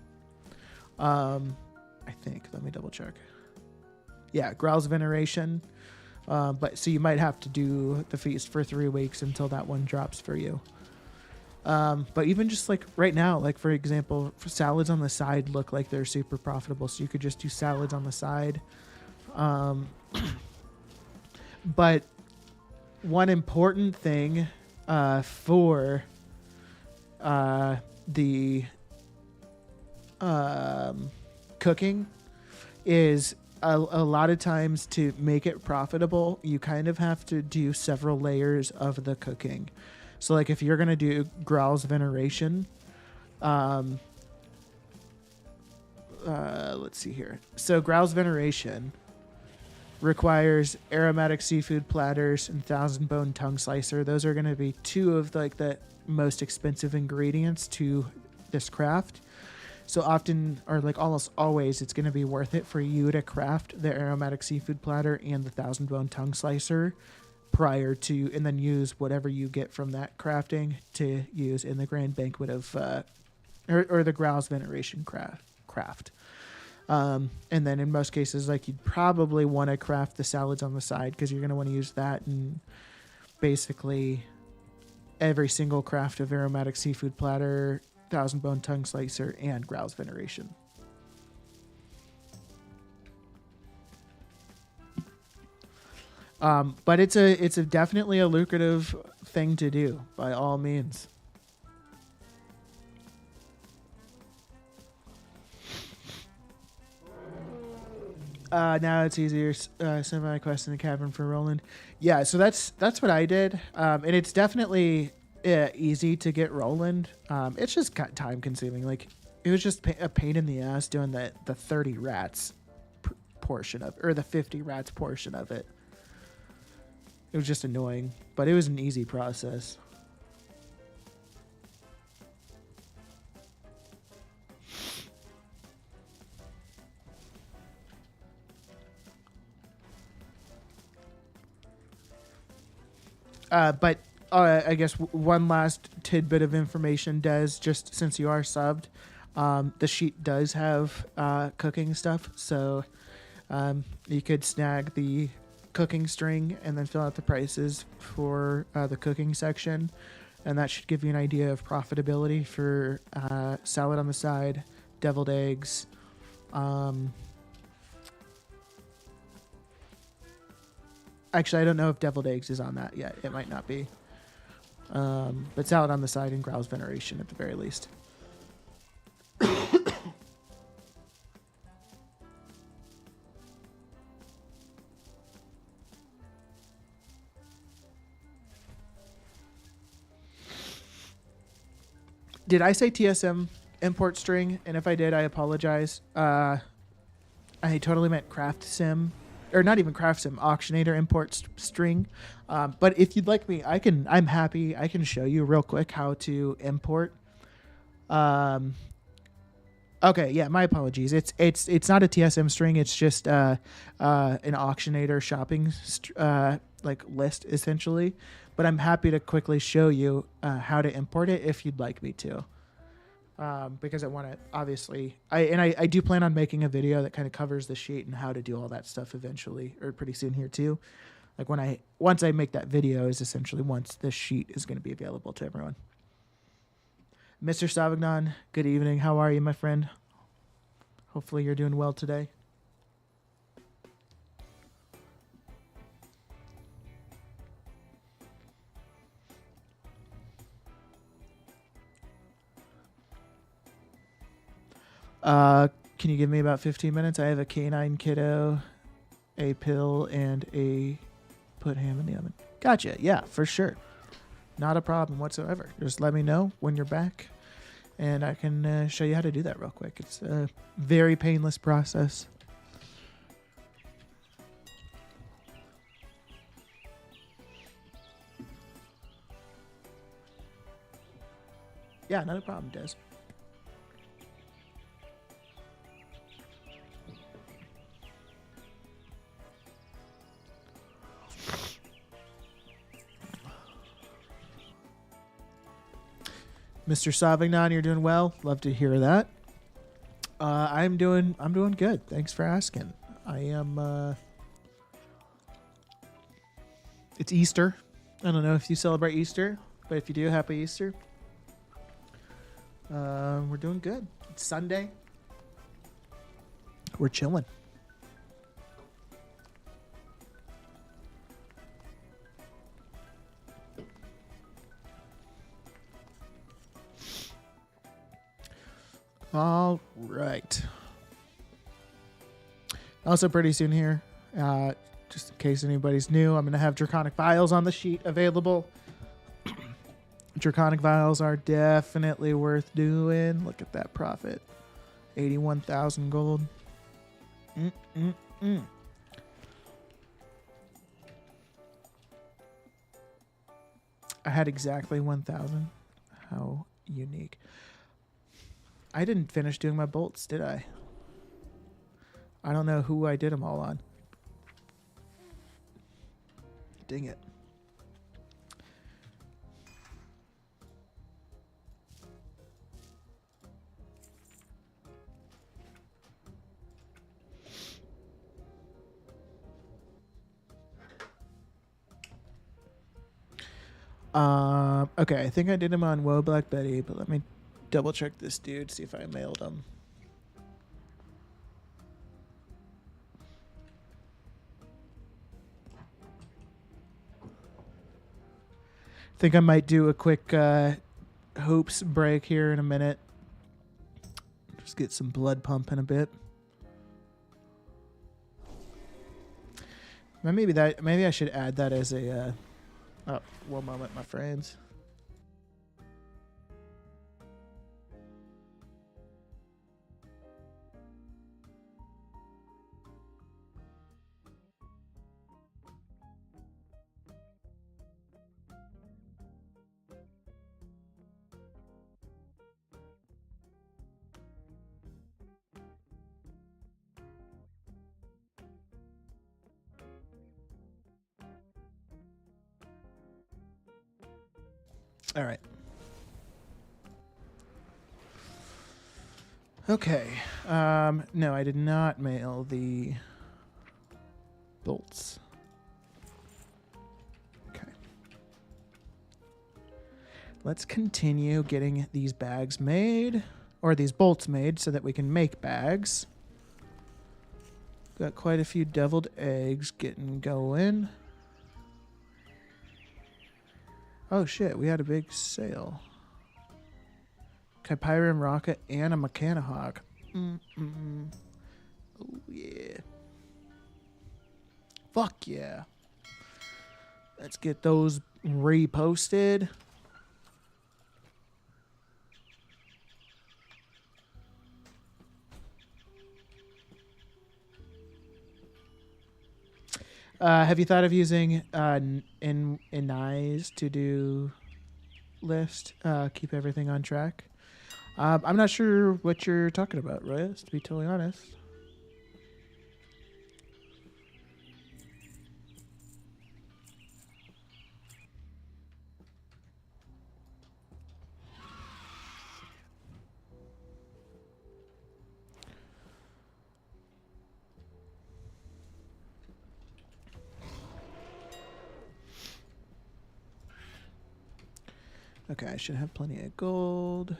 I think. Let me double check. Yeah, Graal's Veneration. But so you might have to do the feast for 3 weeks until that one drops for you. But even just like right now, like for example, salads on the side look like they're super profitable. So you could just do salads on the side. But one important thing for the cooking is a lot of times to make it profitable, you kind of have to do several layers of the cooking. So like if you're going to do Growl's Veneration, let's see here. So Growl's Veneration requires aromatic seafood platters and thousand bone tongue slicer. Those are going to be two of like the most expensive ingredients to this craft. So often, or like almost always, it's going to be worth it for you to craft the aromatic seafood platter and the thousand bone tongue slicer prior to, and then use whatever you get from that crafting to use in the grand banquet of, or the Growl's Veneration craft. And then in most cases, like you'd probably want to craft the salads on the side because you're going to want to use that in basically every single craft of aromatic seafood platter, thousand bone tongue slicer, and Growl's Veneration. But it's a definitely a lucrative thing to do by all means. Now it's easier. Semi-quest in the cavern for Roland. Yeah, so that's what I did. And it's definitely easy to get Roland. It's just time consuming. Like it was just a pain in the ass doing the 30 rats portion of, or the 50 rats portion of it. It was just annoying, but it was an easy process. But I guess one last tidbit of information, Des, just since you are subbed, the sheet does have cooking stuff, so you could snag the cooking string and then fill out the prices for the cooking section, and that should give you an idea of profitability for salad on the side, deviled eggs, actually, I don't know if deviled eggs is on that yet. It might not be. But salad on the side and Growl's Veneration at the very least. Did I say TSM import string? And if I did, I apologize. I totally meant craft sim. Or not even craft sim, auctionator import string. But if you'd like me, I'm happy. I can show you real quick how to import. Okay, yeah, my apologies. It's not a TSM string. It's just an auctionator shopping like list essentially. But I'm happy to quickly show you how to import it if you'd like me to. Because I want to, obviously, I do plan on making a video that kind of covers the sheet and how to do all that stuff eventually, or pretty soon here too. Like once I make that video is essentially once this sheet is going to be available to everyone. Mr. Savagnon, good evening. How are you, my friend? Hopefully you're doing well today. Can you give me about 15 minutes? I have a canine kiddo, a pill, and a put ham in the oven. Gotcha. Yeah, for sure. Not a problem whatsoever. Just let me know when you're back, and I can show you how to do that real quick. It's a very painless process. Yeah, not a problem, Des. Mr. Savignon, you're doing well. Love to hear that. I'm doing good. Thanks for asking. I am. It's Easter. I don't know if you celebrate Easter, but if you do, happy Easter. We're doing good. It's Sunday. We're chilling. All right. Also, pretty soon here, just in case anybody's new, I'm going to have Draconic Vials on the sheet available. Draconic Vials are definitely worth doing. Look at that profit. 81,000 gold. I had exactly 1,000. How unique. I didn't finish doing my bolts, did I? I don't know who I did them all on. Dang it. Okay, I think I did him on Woe Black Betty, but let me double check this dude, see if I mailed him. Think I might do a quick hoops break here in a minute. Just get some blood pumping a bit. Maybe I should add that as a oh, one moment, my friends. All right. Okay. No, I did not mail the bolts. Okay. Let's continue getting these bags made, or these bolts made, so that we can make bags. Got quite a few deviled eggs getting going. Oh shit, we had a big sale. Kypyrum rocket and a Mechanahawk. Oh yeah. Fuck yeah. Let's get those reposted. Have you thought of using in eyes to do list? Keep everything on track. I'm not sure what you're talking about, Royce, to be totally honest. Okay, I should have plenty of gold.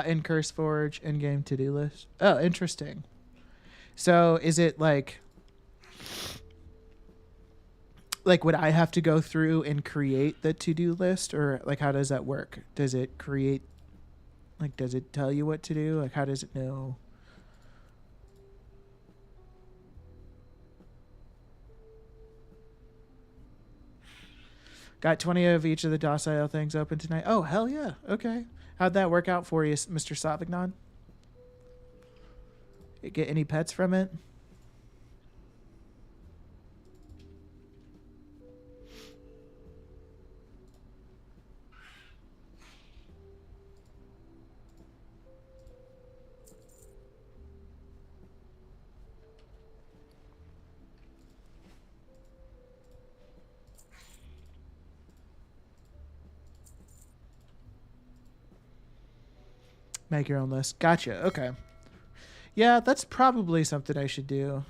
In Curse Forge in-game to-do list. Oh, interesting. So is it like would I have to go through and create the to-do list, or like how does that work? Does it create, like, does it tell you what to do? Like, how does it know? Got 20 of each of the docile things open tonight. Oh, hell yeah. Okay. How'd that work out for you, Mr. Savignon? You get any pets from it? Make your own list. Gotcha. Okay. Yeah, that's probably something I should do.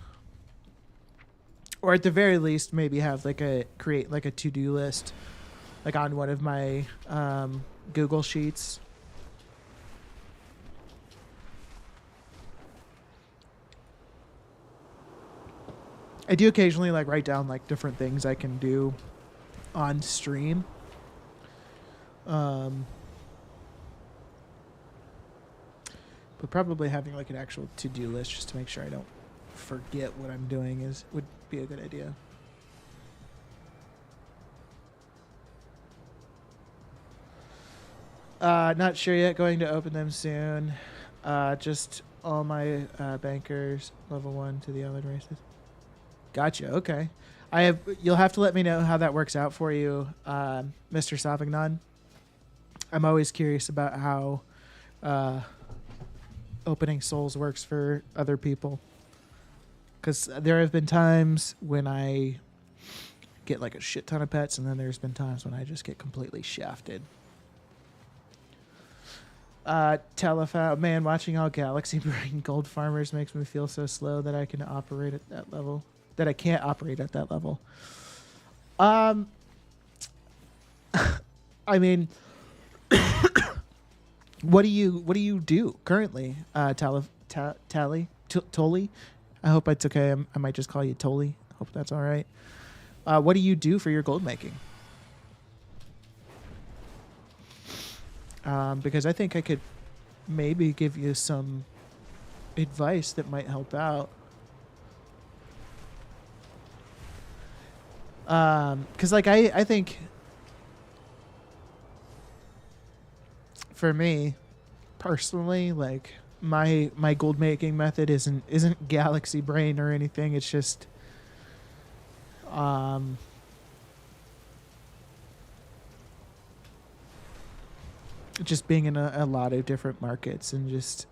Or at the very least, maybe have create like a to-do list, like on one of my Google Sheets. I do occasionally like write down like different things I can do on stream. Um, but probably having like an actual to-do list just to make sure I don't forget what I'm doing would be a good idea. Not sure yet. Going to open them soon. Just all my bankers level 1 to the island races. Gotcha. Okay. You'll have to let me know how that works out for you, Mr. Savignon. I'm always curious about how opening souls works for other people. Because there have been times when I get like a shit ton of pets, and then there's been times when I just get completely shafted. Man, watching all Galaxy Brain Gold Farmers makes me feel so slow that I can operate at that level. That I can't operate at that level. I mean, what do you do currently, Tolly? I hope it's okay. I might just call you Tolly. I hope that's all right. What do you do for your gold making? Because I think I could maybe give you some advice that might help out. Because like I think for me personally, like my gold making method isn't Galaxy Brain or anything. It's just just being in a lot of different markets, and just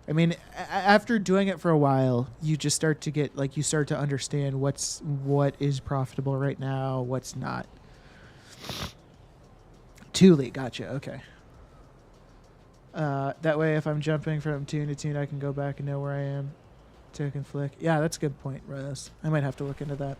I mean, after doing it for a while, you just start to get like you start to understand what is profitable right now, what's not. Thule, gotcha. Okay. That way, if I'm jumping from tune to tune, I can go back and know where I am. Tick and flick. Yeah, that's a good point, Rose. I might have to look into that.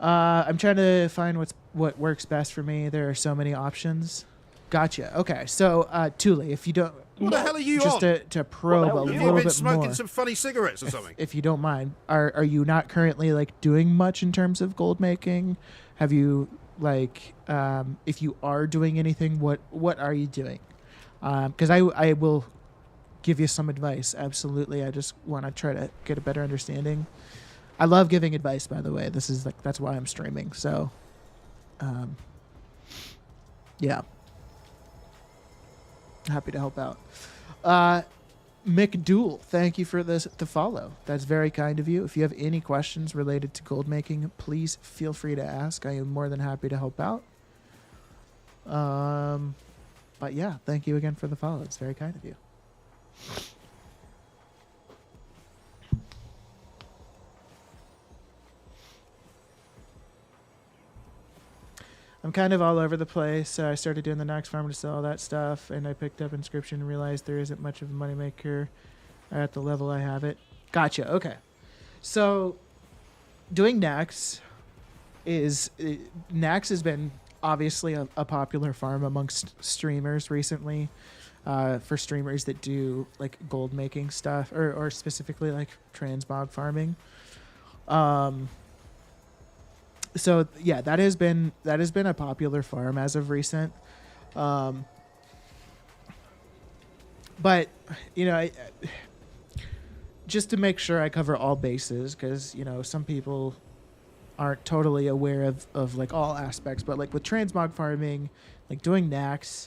I'm trying to find what works best for me. There are so many options. Gotcha. Okay, so Thule, if you don't, What the hell are you just on? to probe a What the hell are you Have on? you little been bit smoking more, some funny cigarettes or something? if you don't mind, are you not currently like doing much in terms of gold making? Have you like if you are doing anything, what are you doing? Because I will give you some advice. Absolutely, I just want to try to get a better understanding. I love giving advice, by the way. This is like that's why I'm streaming. So, yeah, happy to help out. McDool, thank you for the follow. That's very kind of you. If you have any questions related to gold making, please feel free to ask. I am more than happy to help out. But yeah, thank you again for the follow. It's very kind of you. I'm kind of all over the place. I started doing the Nox farm to sell all that stuff, and I picked up Inscription and realized there isn't much of a moneymaker at the level I have it. Gotcha. Okay. So doing Nax Nax has been obviously a popular farm amongst streamers recently, for streamers that do like gold making stuff or specifically like transmog farming. So yeah, that has been a popular farm as of recent. But you know, just to make sure I cover all bases, because you know some people aren't totally aware of like all aspects, but like with transmog farming, like doing Nax,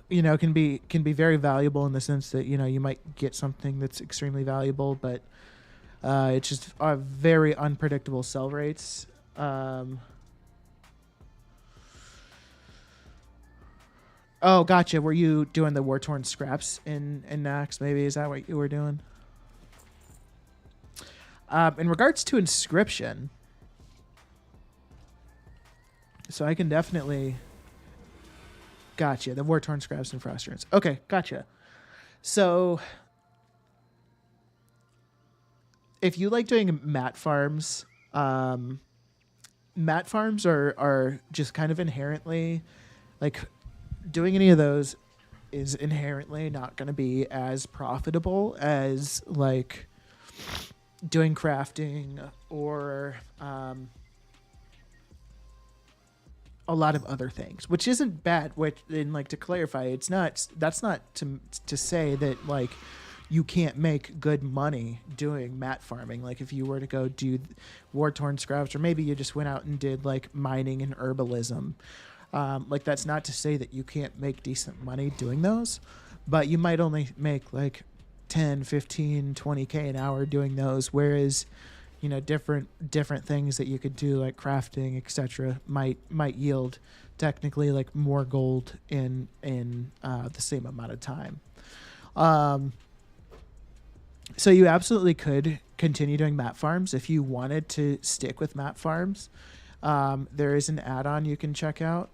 you know, can be very valuable in the sense that, you know, you might get something that's extremely valuable, but it's just very unpredictable sell rates. Oh, gotcha. Were you doing the war-torn scraps in Nax? Maybe is that what you were doing? In regards to Inscription, so I can definitely... Gotcha. The war-torn scraps and frustrants. Okay, gotcha. So if you like doing mat farms are just kind of inherently like doing any of those is inherently not going to be as profitable as like doing crafting or a lot of other things, which isn't bad. Which, and like to clarify, it's not. That's not to say that like you can't make good money doing mat farming. Like if you were to go do war-torn scraps, or maybe you just went out and did like mining and herbalism. Like that's not to say that you can't make decent money doing those, but you might only make like 10, 15, 20K an hour doing those. Whereas, you know, different things that you could do like crafting, etc., might yield technically like more gold in the same amount of time. So you absolutely could continue doing mat farms if you wanted to stick with mat farms. There is an add-on you can check out.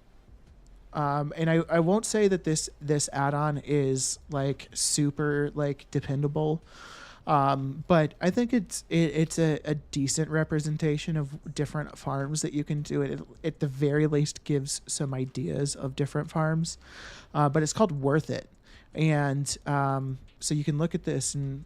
And I won't say that this add-on is like super like dependable. But I think it's a decent representation of different farms that you can do. It at the very least gives some ideas of different farms. But it's called Worth It. And so you can look at this and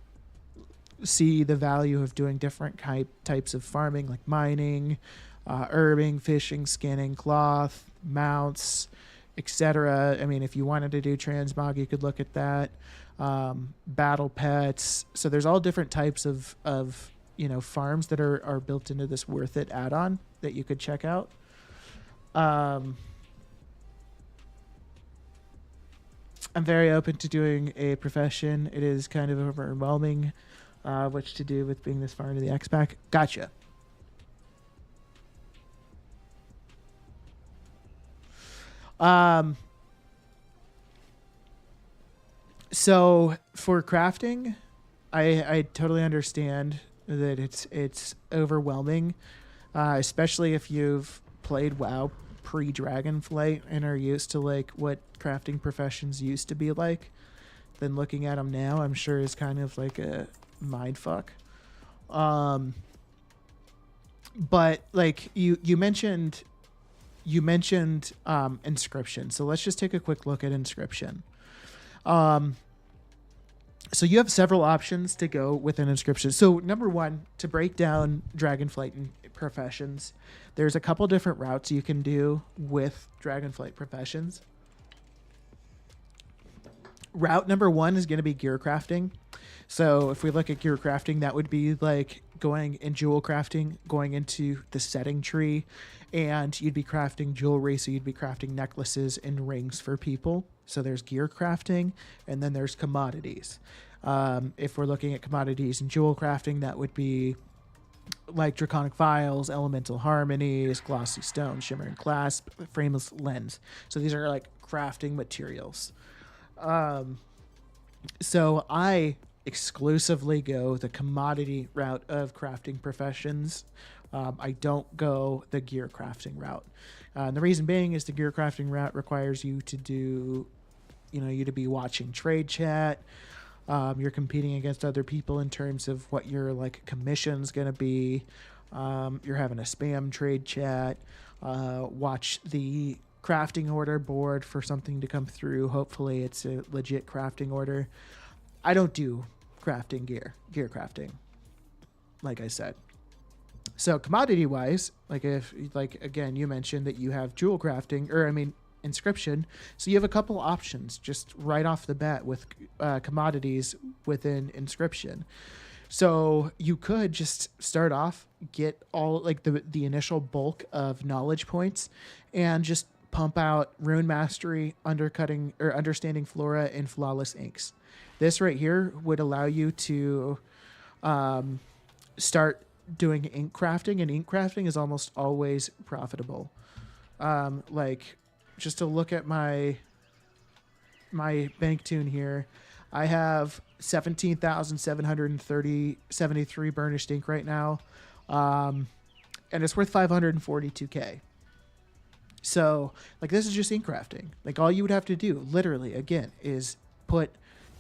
see the value of doing different types of farming, like mining, herbing, fishing, skinning, cloth, mounts, etc. I mean, if you wanted to do transmog, you could look at that. Battle pets. So there's all different types of you know, farms that are built into this Worth It add-on that you could check out. I'm very open to doing a profession. It is kind of overwhelming which to do with being this far into the X-Pack. Gotcha. So for crafting, I totally understand that it's overwhelming, especially if you've played WoW pre-Dragonflight and are used to like what crafting professions used to be like. Then looking at them now, I'm sure is kind of like a mind fuck. But like you mentioned inscription. So let's just take a quick look at inscription. So you have several options to go with an inscription. So number one, to break down Dragonflight and professions, there's a couple different routes you can do with Dragonflight professions. Route number one is going to be gear crafting. So if we look at gear crafting, that would be like going in jewel crafting, going into the setting tree, and you'd be crafting jewelry. So you'd be crafting necklaces and rings for people. So there's gear crafting, and then there's commodities. If we're looking at commodities and jewel crafting, that would be like draconic vials, elemental harmonies, glossy stone, shimmering clasp, frameless lens. So these are like crafting materials. So I exclusively go the commodity route of crafting professions. I don't go the gear crafting route. And the reason being is the gear crafting route requires you to do, you to be watching trade chat. You're competing against other people in terms of what your like commission's going to be. You're having a spam trade chat. Watch the crafting order board for something to come through. Hopefully it's a legit crafting order. I don't do crafting gear crafting, like I said. So commodity wise, again, you mentioned that you have jewel crafting, inscription. So you have a couple options just right off the bat with commodities within inscription. So you could just start off, get all like the initial bulk of knowledge points, and just pump out rune mastery, undercutting or understanding flora, and flawless inks. This right here would allow you to start doing ink crafting, and ink crafting is almost always profitable. Just to look at my bank tune here, I have 17,773 burnished ink right now, and it's worth 542K. So, this is just ink crafting. All you would have to do, literally, again, is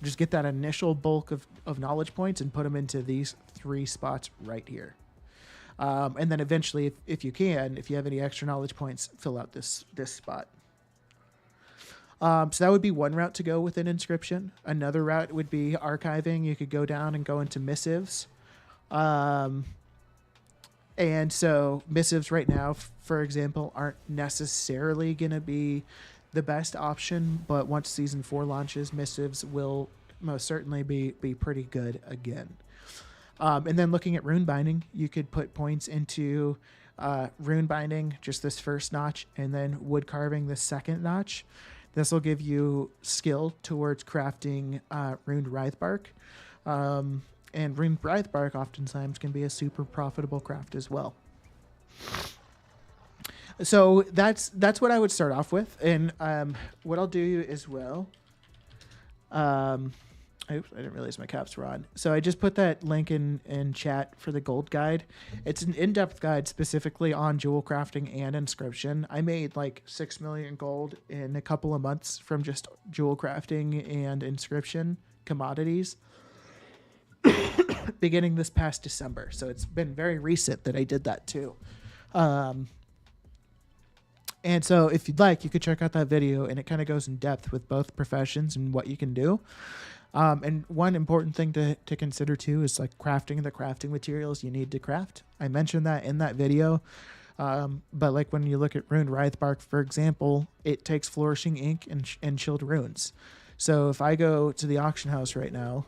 just get that initial bulk of knowledge points and put them into these 3 spots right here. And then eventually, if you have any extra knowledge points, fill out this spot. So that would be one route to go with an inscription. Another route would be archiving. You could go down and go into missives. And so missives right now, for example, aren't necessarily going to be the best option. But once season 4 launches, missives will most certainly be pretty good again. And then looking at rune binding, you could put points into rune binding, just this first notch, and then wood carving, the second notch. This will give you skill towards crafting runed writhe bark. And runed writhe bark oftentimes can be a super profitable craft as well. So that's what I would start off with. And what I'll do as well... Oops, I didn't realize my caps were on. So I just put that link in chat for the gold guide. It's an in-depth guide specifically on jewel crafting and inscription. I made like 6 million gold in a couple of months from just jewel crafting and inscription commodities beginning this past December. So it's been very recent that I did that too. And so if you'd like, you could check out that video, and it kind of goes in depth with both professions and what you can do. And one important thing to consider too is like crafting the crafting materials you need to craft. I mentioned that in that video. But like when you look at runed writhe bark, for example, it takes flourishing ink and chilled runes. So if I go to the auction house right now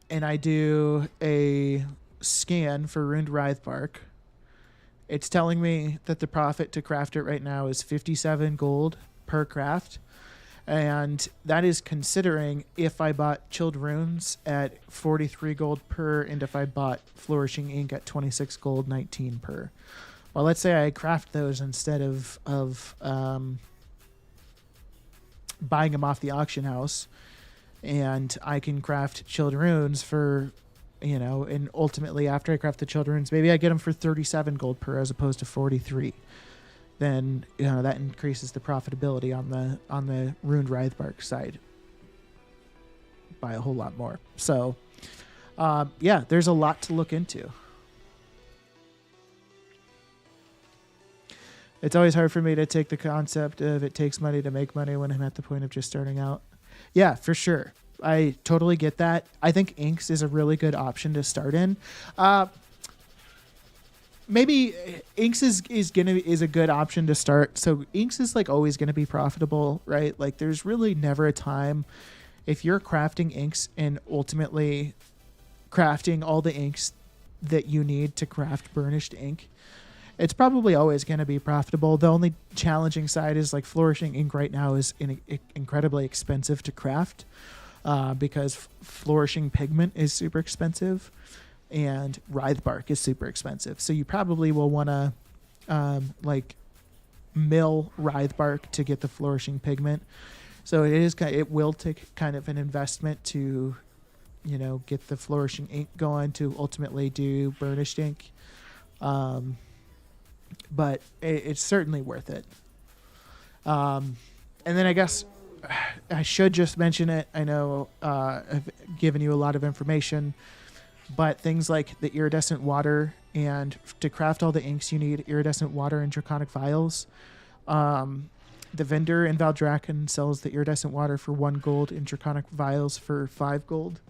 and I do a scan for runed writhe bark, it's telling me that the profit to craft it right now is 57 gold per craft. And that is considering if I bought chilled runes at 43 gold per, and if I bought flourishing ink at 26 gold, 19 per. Well, let's say I craft those instead of buying them off the auction house, and I can craft chilled runes for, and ultimately after I craft the chilled runes, maybe I get them for 37 gold per as opposed to 43. Then that increases the profitability on the runed writhe bark side by a whole lot more. So, there's a lot to look into. It's always hard for me to take the concept of it takes money to make money when I'm at the point of just starting out. Yeah, for sure. I totally get that. I think inks is a really good option to start in. Maybe inks is a good option to start. So inks is like always gonna be profitable, right? Like there's really never a time if you're crafting inks and ultimately crafting all the inks that you need to craft burnished ink, it's probably always gonna be profitable. The only challenging side is like flourishing ink right now is incredibly expensive to craft because flourishing pigment is super expensive. And writhe bark is super expensive. So you probably will want to mill writhe bark to get the flourishing pigment. So it will take kind of an investment to, get the flourishing ink going to ultimately do burnished ink. But it's certainly worth it. And then I guess I should just mention it. I know I've given you a lot of information. But things like the iridescent water, and to craft all the inks, you need iridescent water and draconic vials. The vendor in Valdrakken sells the iridescent water for 1 gold and draconic vials for 5 gold.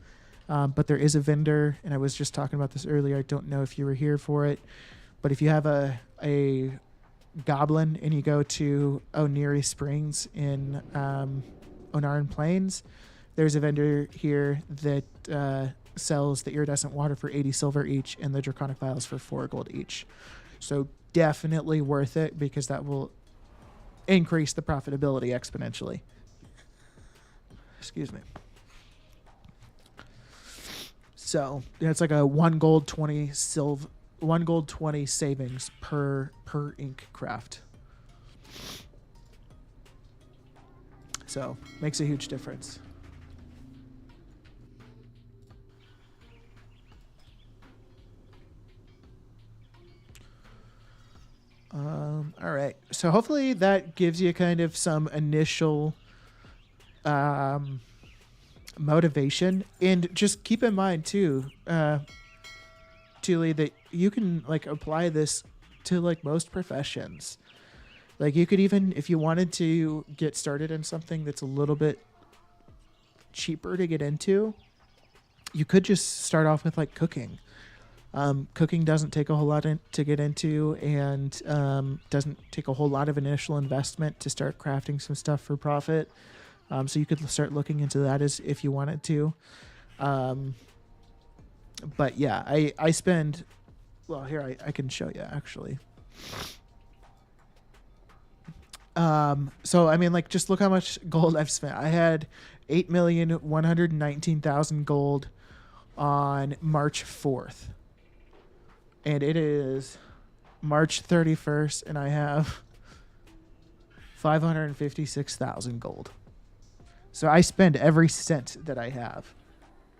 But there is a vendor, and I was just talking about this earlier. I don't know if you were here for it, but if you have a goblin and you go to Oniri Springs in Onaran Plains, there's a vendor here that sells the iridescent water for 80 silver each and the draconic vials for 4 gold each. So definitely worth it because that will increase the profitability exponentially. Excuse me. So it's like a 1 gold 20 savings per ink craft. So makes a huge difference. All right. So hopefully that gives you kind of some initial motivation, and just keep in mind too, Thule, that you can like apply this to like most professions. Like you could even, if you wanted to get started in something that's a little bit cheaper to get into, you could just start off with like cooking. Cooking doesn't take a whole lot to get into, and doesn't take a whole lot of initial investment to start crafting some stuff for profit. So you could start looking into that as if you wanted to. But yeah, I spend, well, here I can show you actually. So I mean, like, just look how much gold I've spent. I had 8,119,000 gold on March 4th. And it is March 31st, and I have 556,000 gold. So I spend every cent that I have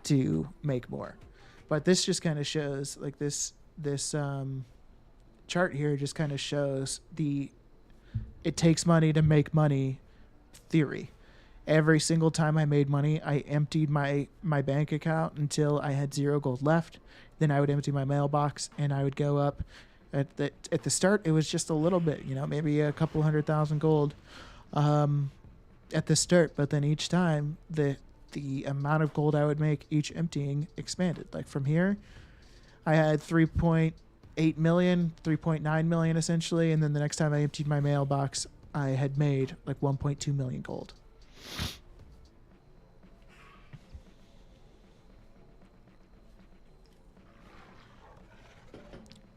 to make more. But this just kind of shows, like, this chart here just kind of shows the it takes money to make money theory. Every single time I made money, I emptied my bank account until I had 0 gold left. Then I would empty my mailbox, and I would go up. At the start, it was just a little bit, maybe a couple 100,000 gold at the start. But then each time, the amount of gold I would make each emptying expanded. Like from here, I had 3.8 million, 3.9 million essentially, and then the next time I emptied my mailbox, I had made like 1.2 million gold.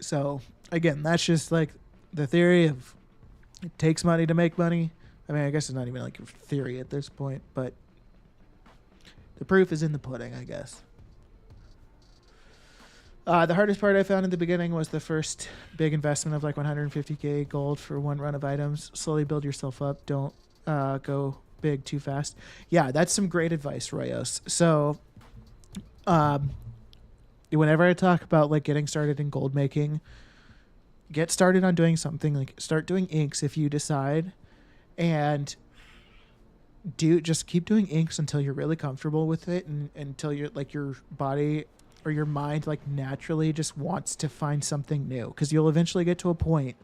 So again, that's just like the theory of it takes money to make money. I mean, I guess it's not even like a theory at this point, but the proof is in the pudding, I guess. The hardest part I found in the beginning was the first big investment of like 150k gold for one run of items. Slowly build yourself up. Don't go big too fast. Yeah, that's some great advice, Royos. So whenever I talk about like getting started in gold making, get started on doing something. Like start doing inks if you decide, and just keep doing inks until you're really comfortable with it, and until you're like your body or your mind like naturally just wants to find something new, because you'll eventually get to a point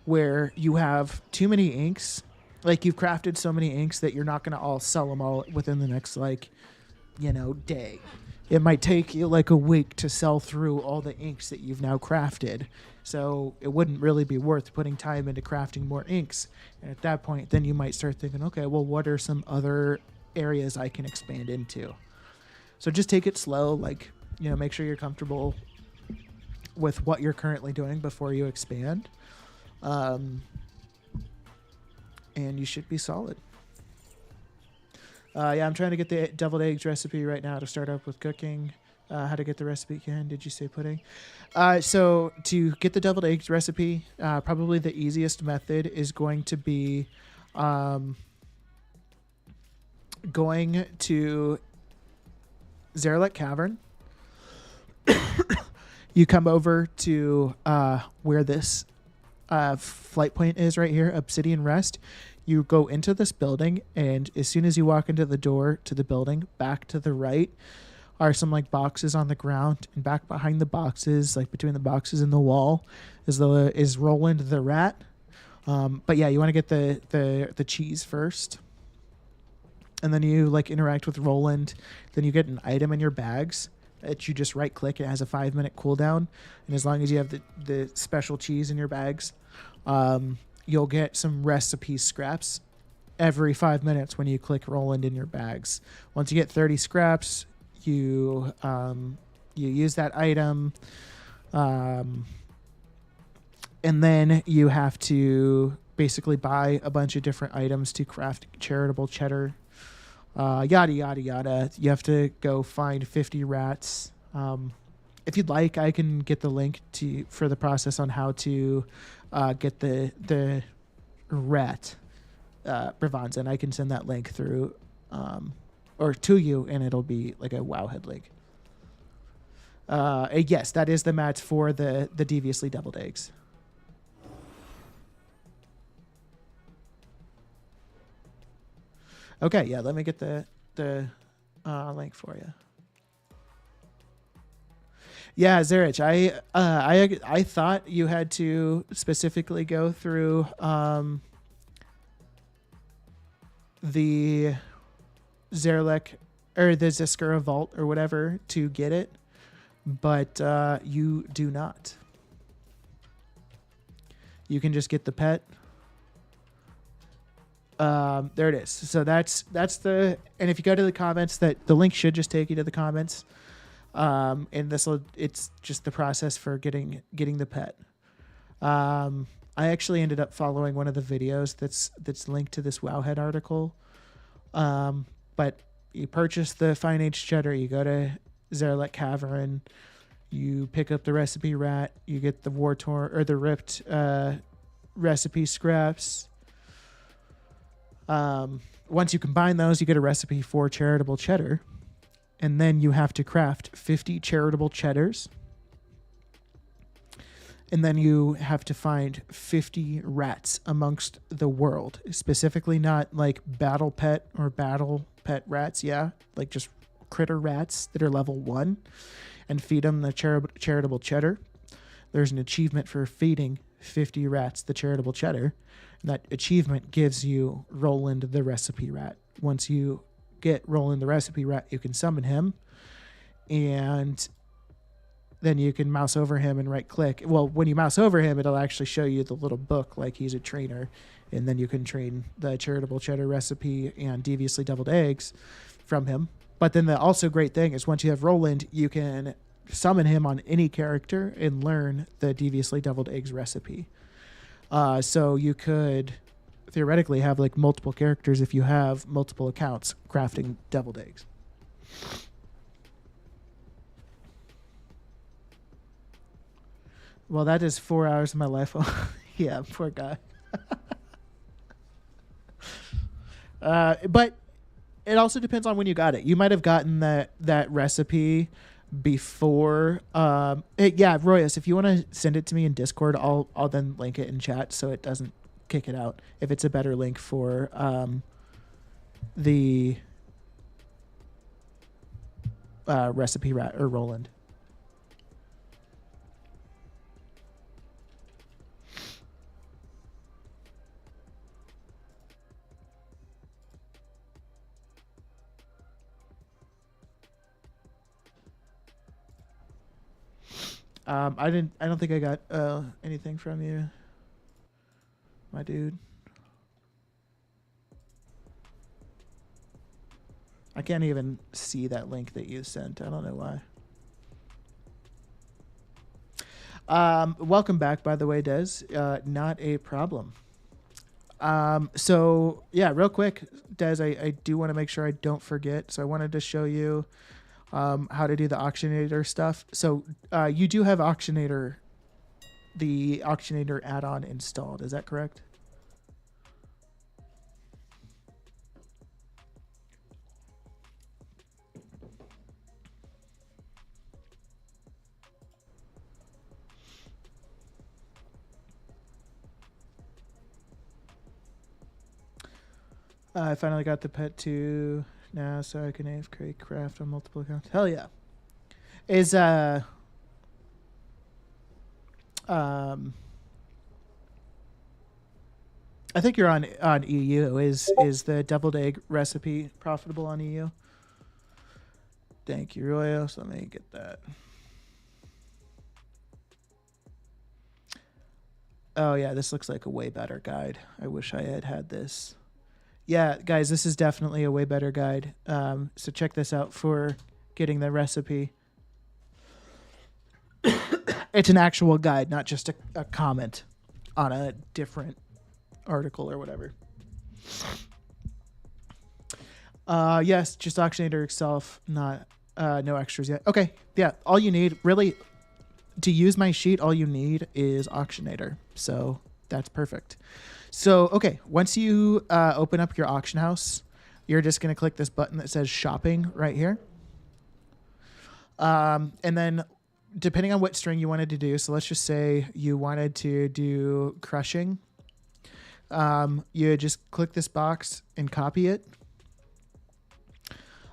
where you have too many inks. Like you've crafted so many inks that you're not going to all sell them all within the next day. It might take you like a week to sell through all the inks that you've now crafted. So it wouldn't really be worth putting time into crafting more inks. And at that point, then you might start thinking, okay, well, what are some other areas I can expand into? So just take it slow. Like, make sure you're comfortable with what you're currently doing before you expand. And you should be solid. I'm trying to get the deviled eggs recipe right now to start up with cooking. How to get the recipe again? Did you say pudding? So to get the deviled eggs recipe, probably the easiest method is going to be going to Zarelek Cavern. You come over to where this flight point is right here, Obsidian Rest. You go into this building, and as soon as you walk into the door to the building, back to the right are some like boxes on the ground, and back behind the boxes, like between the boxes and the wall, is Roland the rat. But yeah, you want to get the cheese first, and then you like interact with Roland. Then you get an item in your bags that you just right click. It has a 5-minute cooldown, and as long as you have the special cheese in your bags, you'll get some recipe scraps every 5 minutes when you click Roland in your bags. Once you get 30 scraps, you use that item, and then you have to basically buy a bunch of different items to craft charitable cheddar, yada yada yada. You have to go find 50 rats. If you'd like, I can get the link for the process on how to get the rat Bravanza, and I can send that link through or to you, and it'll be like a Wowhead link. Yes, that is the match for the deviously deviled eggs. Okay, yeah, let me get the link for you. Yeah, Zarich, I thought you had to specifically go through the Zerlek or the Ziskura Vault or whatever to get it, but you do not. You can just get the pet. There it is. So that's the, and if you go to the comments, that the link should just take you to the comments. And it's just the process for getting the pet. I actually ended up following one of the videos that's linked to this Wowhead article. But you purchase the Fine Age Cheddar, you go to Zerlek Cavern, you pick up the recipe rat, you get the war torn or the ripped recipe scraps. Once you combine those, you get a recipe for charitable cheddar, and then you have to craft 50 charitable cheddars. And then you have to find 50 rats amongst the world, specifically not like battle pet or battle pet rats. Yeah. Like just critter rats that are level 1, and feed them the charitable cheddar. There's an achievement for feeding 50 rats the charitable cheddar. And that achievement gives you Roland the recipe rat. Once you get Roland the recipe rat, you can summon him, and then you can mouse over him and right click. Well, when you mouse over him, it'll actually show you the little book like he's a trainer, and then you can train the charitable cheddar recipe and deviously deviled eggs from him. But then the also great thing is once you have Roland, you can summon him on any character and learn the deviously deviled eggs recipe. So you could theoretically have like multiple characters if you have multiple accounts crafting deviled eggs. Well, that is 4 hours of my life. Yeah, poor guy. But it also depends on when you got it. You might have gotten that recipe before. Yeah, Royus, if you want to send it to me in Discord, I'll then link it in chat so it doesn't kick it out. If it's a better link for the recipe rat or Roland. I don't think I got anything from you, my dude. I can't even see that link that you sent. I don't know why. Welcome back, by the way, Des. Not a problem. So yeah, real quick, Des, I do want to make sure I don't forget. So I wanted to show you how to do the auctionator stuff. So you do have the auctionator add-on installed. Is that correct? I finally got the pet too now, so I can create craft on multiple accounts. Hell yeah. Is I think you're on EU. Is the deviled egg recipe profitable on EU? Thank you, Royal. So let me get that. Oh yeah, this looks like a way better guide. I wish I had this. Yeah, guys, this is definitely a way better guide. So check this out for getting the recipe. It's an actual guide, not just a comment on a different article or whatever. Yes, just auctionator itself, not no extras yet. Okay, yeah, all you need really to use my sheet, all you need is auctionator. So that's perfect. So, okay, once you open up your auction house, you're just going to click this button that says shopping right here. And then depending on what string you wanted to do, so let's just say you wanted to do crushing. You just click this box and copy it.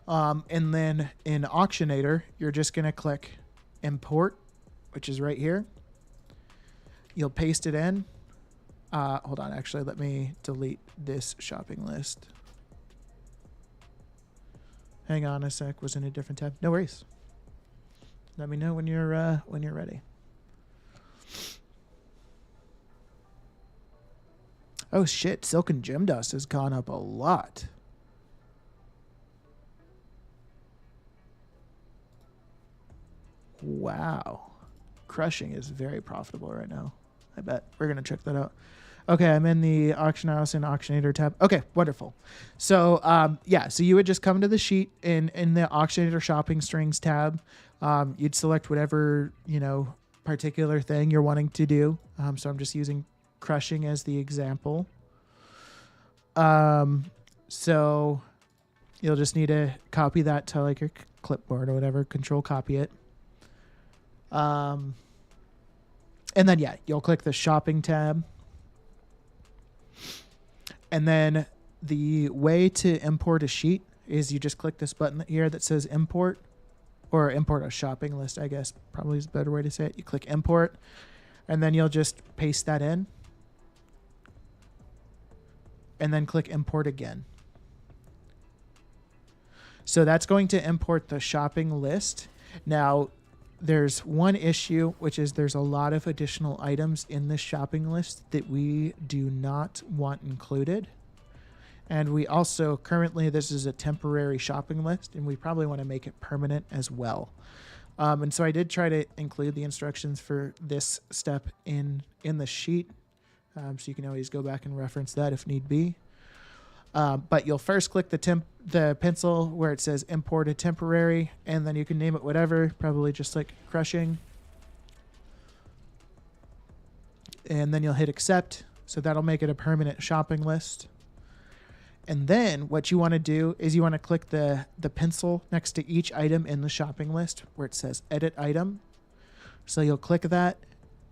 And then in auctionator, you're just going to click import, which is right here. You'll paste it in. Hold on, actually, let me delete this shopping list. Hang on a sec, was in a different tab. No worries. Let me know when you're ready. Oh shit, silken gem dust has gone up a lot. Wow. Crushing is very profitable right now. I bet. We're going to check that out. Okay, I'm in the auction house and auctionator tab. Okay, wonderful. So, so you would just come to the sheet in the auctionator shopping strings tab. You'd select whatever, particular thing you're wanting to do. So I'm just using crushing as the example. So you'll just need to copy that to like your clipboard or whatever, control copy it. And then, you'll click the shopping tab. And then the way to import a sheet is you just click this button here that says import, or import a shopping list, I guess probably is a better way to say it. You click import, and then you'll just paste that in. And then click import again. So that's going to import the shopping list. Now, there's one issue, which is there's a lot of additional items in this shopping list that we do not want included. And we also, currently, this is a temporary shopping list, and we probably want to make it permanent as well. And so I did try to include the instructions for this step in the sheet. So you can always go back and reference that if need be. But you'll first click the pencil where it says import a temporary, and then you can name it whatever, probably just like crushing. And then you'll hit accept. So that'll make it a permanent shopping list. And then what you want to do is you want to click the pencil next to each item in the shopping list where it says edit item. So you'll click that.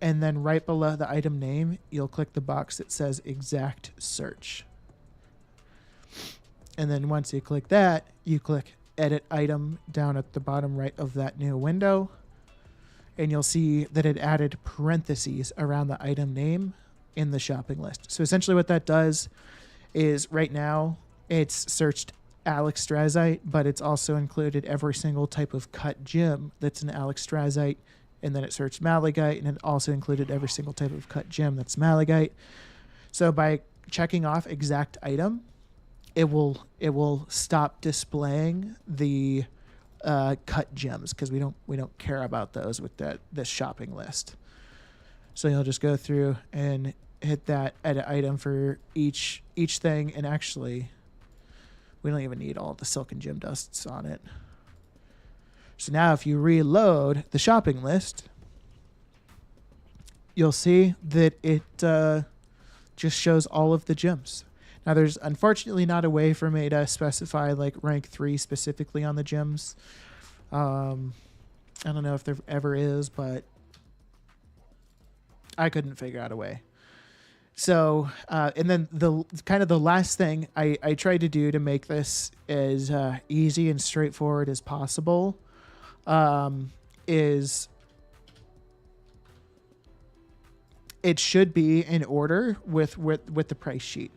And then right below the item name, you'll click the box that says exact search. And then once you click that, you click edit item down at the bottom right of that new window. And you'll see that it added parentheses around the item name in the shopping list. So essentially what that does is right now it's searched alexstrasite, but it's also included every single type of cut gem that's an alexstrasite. And then it searched malachite, and it also included every single type of cut gem that's malachite. So by checking off exact item, it will stop displaying the cut gems because we don't care about those with this shopping list. So you'll just go through and hit that edit item for each thing, and actually we don't even need all the silken gem dusts on it. So now if you reload the shopping list, you'll see that it just shows all of the gems. Now there's unfortunately not a way for me to specify like rank 3 specifically on the gems. I don't know if there ever is, but I couldn't figure out a way. So, and then the last thing I tried to do to make this as easy and straightforward as possible is it should be in order with the price sheet.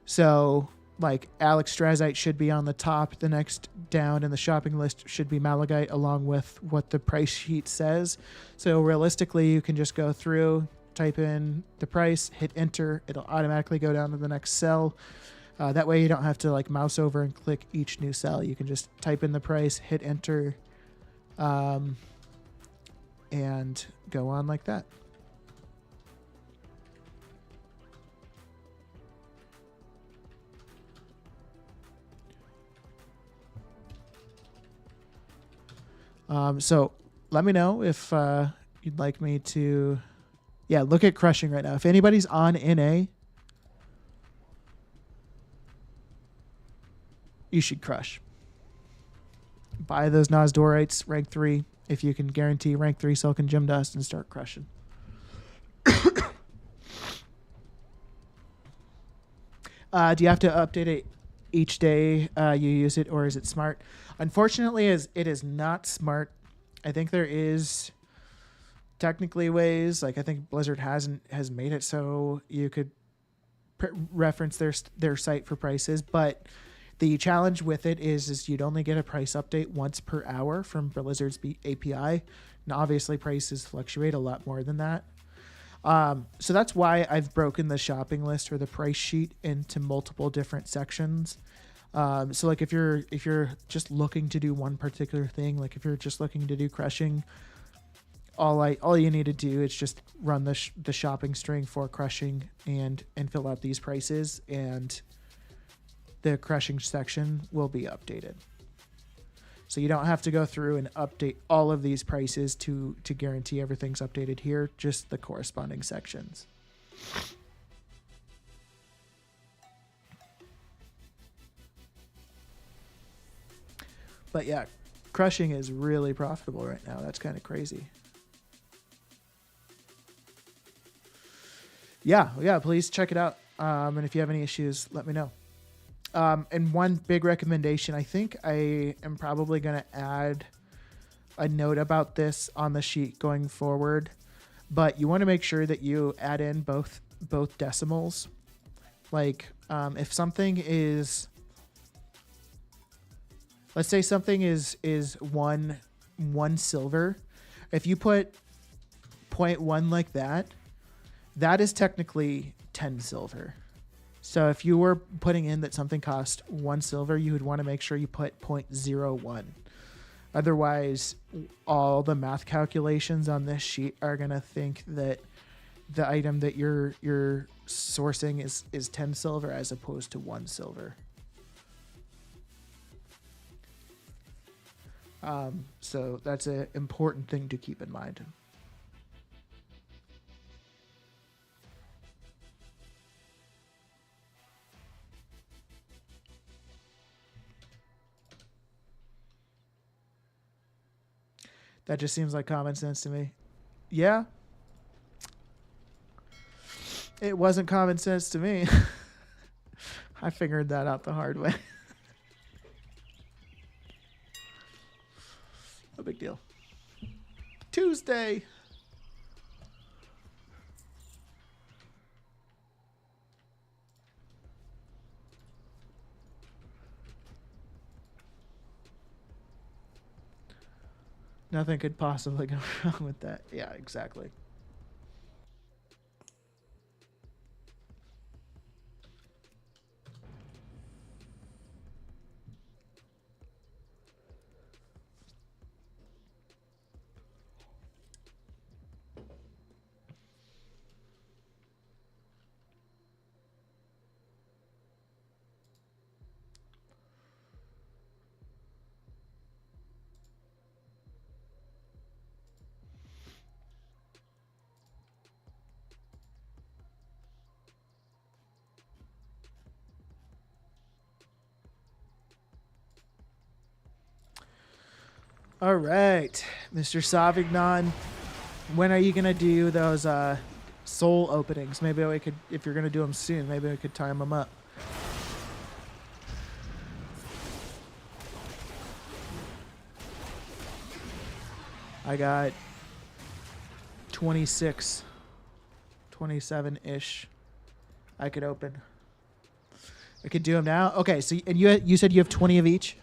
So like alexstrasite should be on the top, the next down in the shopping list should be malachite along with what the price sheet says. So realistically, you can just go through, type in the price, hit enter, it'll automatically go down to the next cell. That way you don't have to like mouse over and click each new cell. You can just type in the price, hit enter, and go on like that. So let me know if you'd like me to, look at crushing right now. If anybody's on NA, you should crush. Buy those Nosdorites, rank 3, if you can guarantee rank 3 silken gem dust, and start crushing. Do you have to update it each day you use it, or is it smart? Unfortunately, it is not smart. I think there is technically ways, like I think Blizzard has made it so you could reference their site for prices, but the challenge with it is you'd only get a price update once per hour from Blizzard's API, and obviously prices fluctuate a lot more than that. So that's why I've broken the shopping list or the price sheet into multiple different sections. So like if you're just looking to do one particular thing, like if you're just looking to do crushing, all you need to do is just run the shopping string for crushing and fill out these prices, and the crushing section will be updated. So you don't have to go through and update all of these prices to guarantee everything's updated here, just the corresponding sections. But yeah, crushing is really profitable right now. That's kind of crazy. Yeah, please check it out. And if you have any issues, let me know. And one big recommendation, I think I am probably going to add a note about this on the sheet going forward, but you want to make sure that you add in both decimals. Like if something is, let's say something is one silver, if you put 0.1 like that, that is technically 10 silver. So if you were putting in that something cost 1 silver, you would want to make sure you put 0.01. Otherwise, all the math calculations on this sheet are going to think that the item that you're sourcing is 10 silver as opposed to 1 silver. So that's an important thing to keep in mind. That just seems like common sense to me. Yeah. It wasn't common sense to me. I figured that out the hard way. No big deal. Tuesday. Nothing could possibly go wrong with that. Yeah, exactly. All right, Mr. Savignon, when are you gonna do those soul openings? Maybe we could, if you're gonna do them soon, maybe we could time them up. I got 26, 27-ish. I could open. I could do them now. Okay, so and you said you have 20 of each.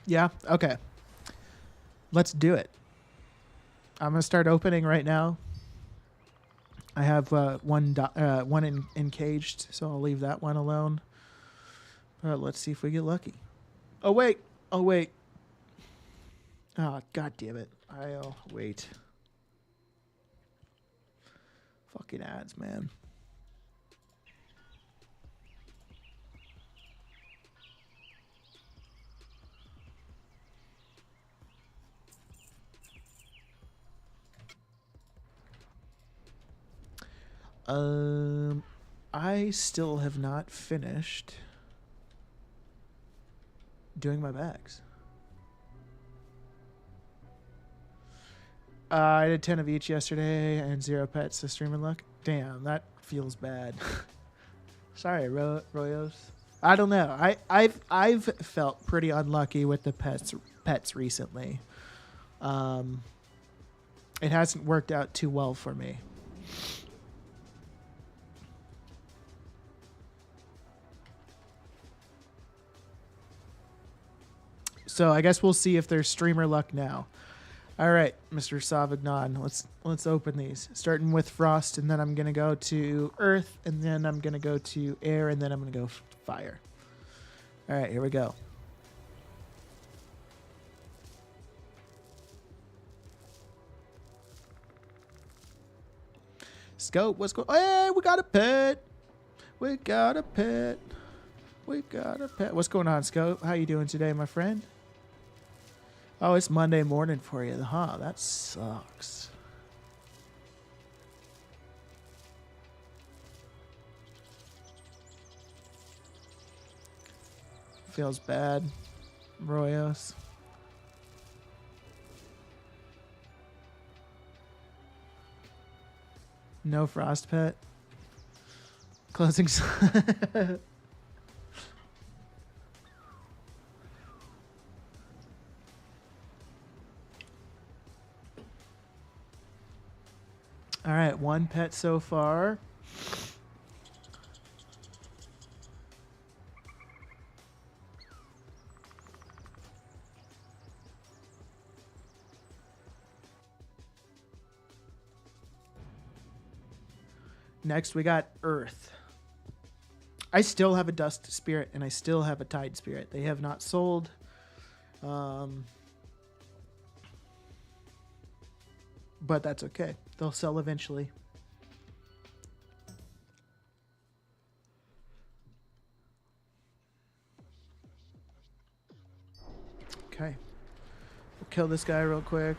Yeah. Okay. Let's do it. I'm gonna start opening right now. I have one encaged, so I'll leave that one alone. Let's see if we get lucky. Oh wait. Oh god damn it. I'll wait. Fucking ads, man. I still have not finished doing my bags. I did 10 of each yesterday and 0 pets to streaming luck. Damn, that feels bad. Sorry, Royos. I don't know. I've felt pretty unlucky with the pets recently. It hasn't worked out too well for me. So I guess we'll see if there's streamer luck now. All right, Mr. Savagnon, let's open these. Starting with Frost, and then I'm gonna go to Earth, and then I'm gonna go to Air, and then I'm gonna go Fire. All right, here we go. Scope, what's going? Hey, we got a pet. We got a pet. We got a pet. What's going on, Scope? How you doing today, my friend? Oh, it's Monday morning for you, huh? That sucks. Feels bad, Royos. No frost pet. Closing. All right, one pet so far. Next, we got Earth. I still have a Dust Spirit, and I still have a Tide Spirit. They have not sold. But that's okay. They'll sell eventually. Okay. We'll kill this guy real quick.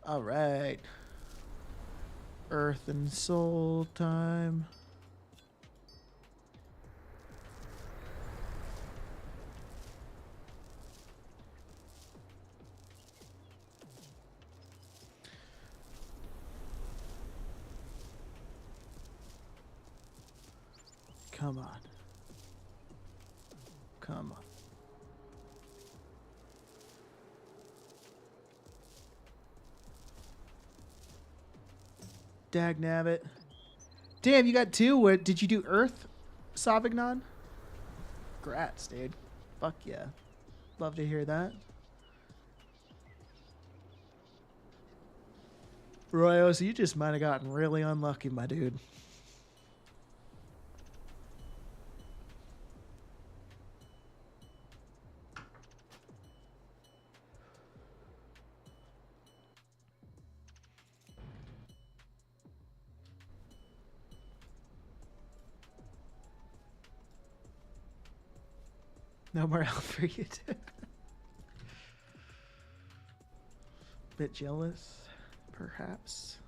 All right. Earth and Soul time. Come on. Come on. Dagnabbit. Damn, you got two. What did you do? Earth, Savagnon? Grats, dude. Fuck yeah. Love to hear that. Royos, you just might have gotten really unlucky, my dude. No more help for you, too. Bit jealous, perhaps.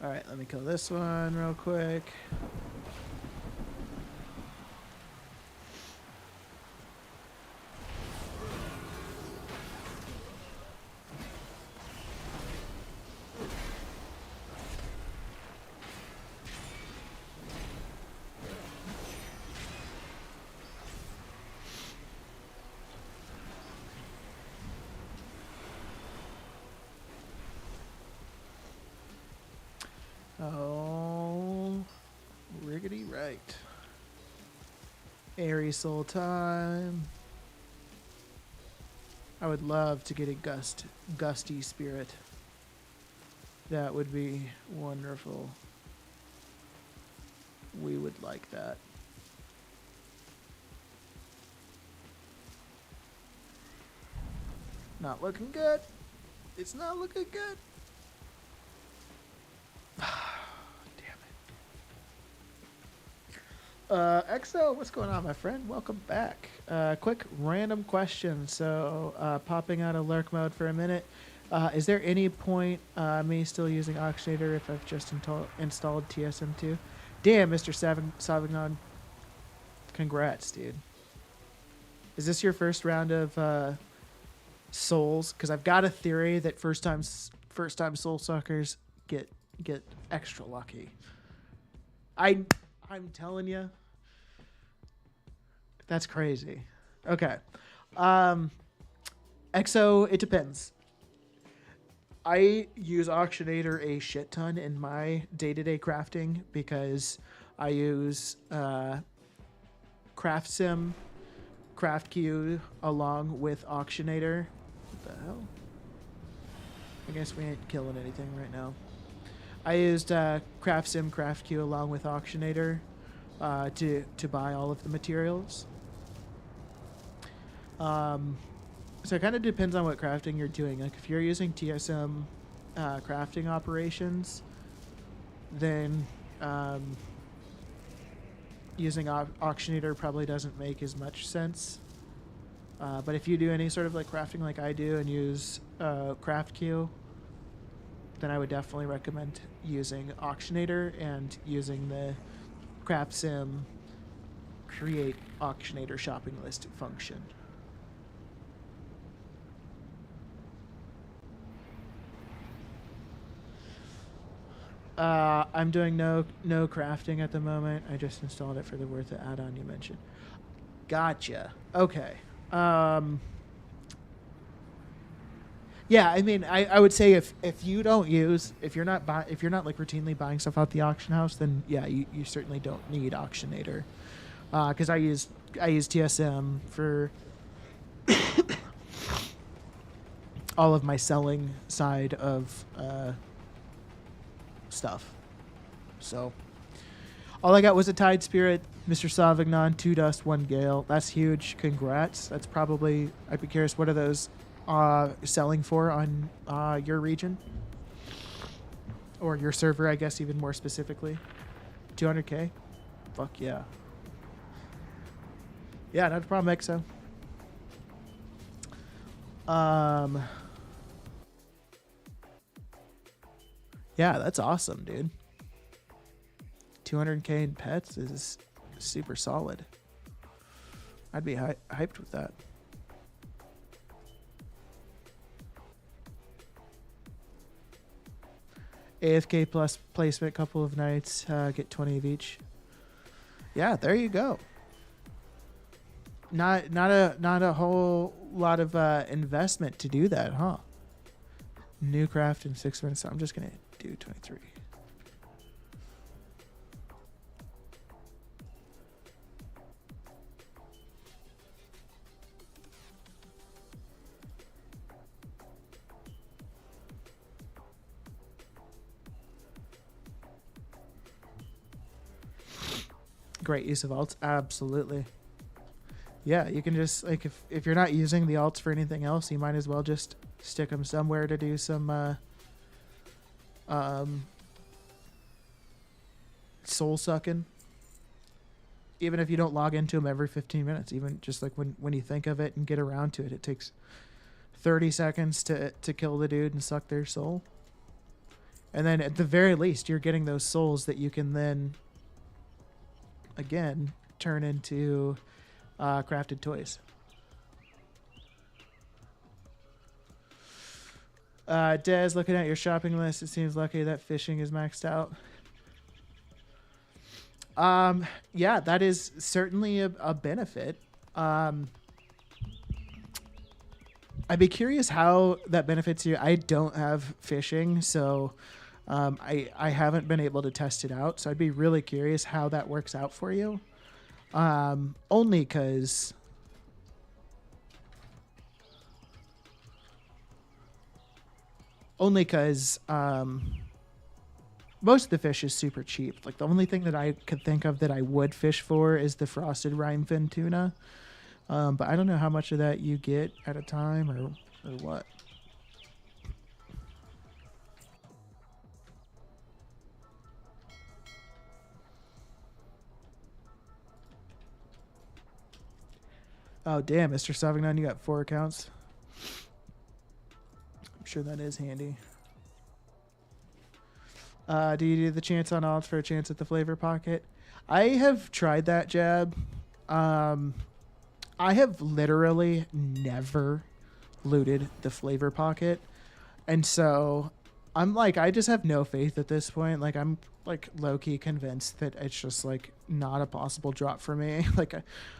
All right, let me kill this one real quick. Oh, riggedy right. Airy Soul time. I would love to get a gusty spirit. That would be wonderful. We would like that. Not looking good. It's not looking good. Damn it. XO, what's going on, my friend? Welcome back. Quick random question. So, popping out of lurk mode for a minute. Is there any point me still using Auctionator if I've just installed TSM2? Damn, Mr. Savignon. Congrats, dude. Is this your first round of souls? Because I've got a theory that first time soul suckers get extra lucky. I'm telling you. That's crazy. Okay. XO, it depends. I use Auctionator a shit ton in my day-to-day crafting because I use Craft Sim, Craft Queue along with Auctionator. What the hell? I guess we ain't killing anything right now. I used Craft Sim, Craft Queue along with Auctionator to buy all of the materials. So it kind of depends on what crafting you're doing. Like if you're using TSM crafting operations, then using Auctionator probably doesn't make as much sense. But if you do any sort of like crafting like I do and use Craft Queue, then I would definitely recommend using Auctionator and using the Craft Sim create Auctionator shopping list function. I'm doing no crafting at the moment. I just installed it for the Worth It add-on you mentioned. Gotcha. Okay. Yeah, I mean, I would say if you don't use, if you're not like routinely buying stuff out the auction house, then yeah, you certainly don't need Auctionator. Because I use TSM for all of my selling side of stuff. So all I got was a Tide Spirit, Mr. Sauvignon, 2 Dust, 1 Gale. That's huge. Congrats. That's probably, I'd be curious, what are those selling for on your region? Or your server, I guess, even more specifically. 200K? Fuck yeah. Yeah, not a problem, XO. Yeah, that's awesome, dude. 200K in pets is super solid. I'd be hyped with that. AFK plus placement, couple of nights, get 20 of each. Yeah, there you go. Not a whole lot of investment to do that, huh? New craft in 6 minutes. So I'm just gonna do 23. Great use of alts, absolutely. Yeah, you can just like if you're not using the alts for anything else, you might as well just stick them somewhere to do some soul sucking. Even if you don't log into them every 15 minutes, even just like when you think of it and get around to it, it takes 30 seconds to kill the dude and suck their soul. And then at the very least, you're getting those souls that you can then again turn into crafted toys. Des, looking at your shopping list, it seems lucky that fishing is maxed out. Yeah, that is certainly a benefit. I'd be curious how that benefits you. I don't have fishing, so I haven't been able to test it out. So I'd be really curious how that works out for you. Only because most of the fish is super cheap. Like the only thing that I could think of that I would fish for is the frosted rhinefin tuna. But I don't know how much of that you get at a time or what. Oh, damn, Mr. Sauvignon, you got 4 accounts. I'm sure that is handy. Do you do the chance on odds for a chance at the flavor pocket? I have tried that, Jab. I have literally never looted the flavor pocket. And so I'm like, I just have no faith at this point. Like, I'm like low-key convinced that it's just like not a possible drop for me. Like,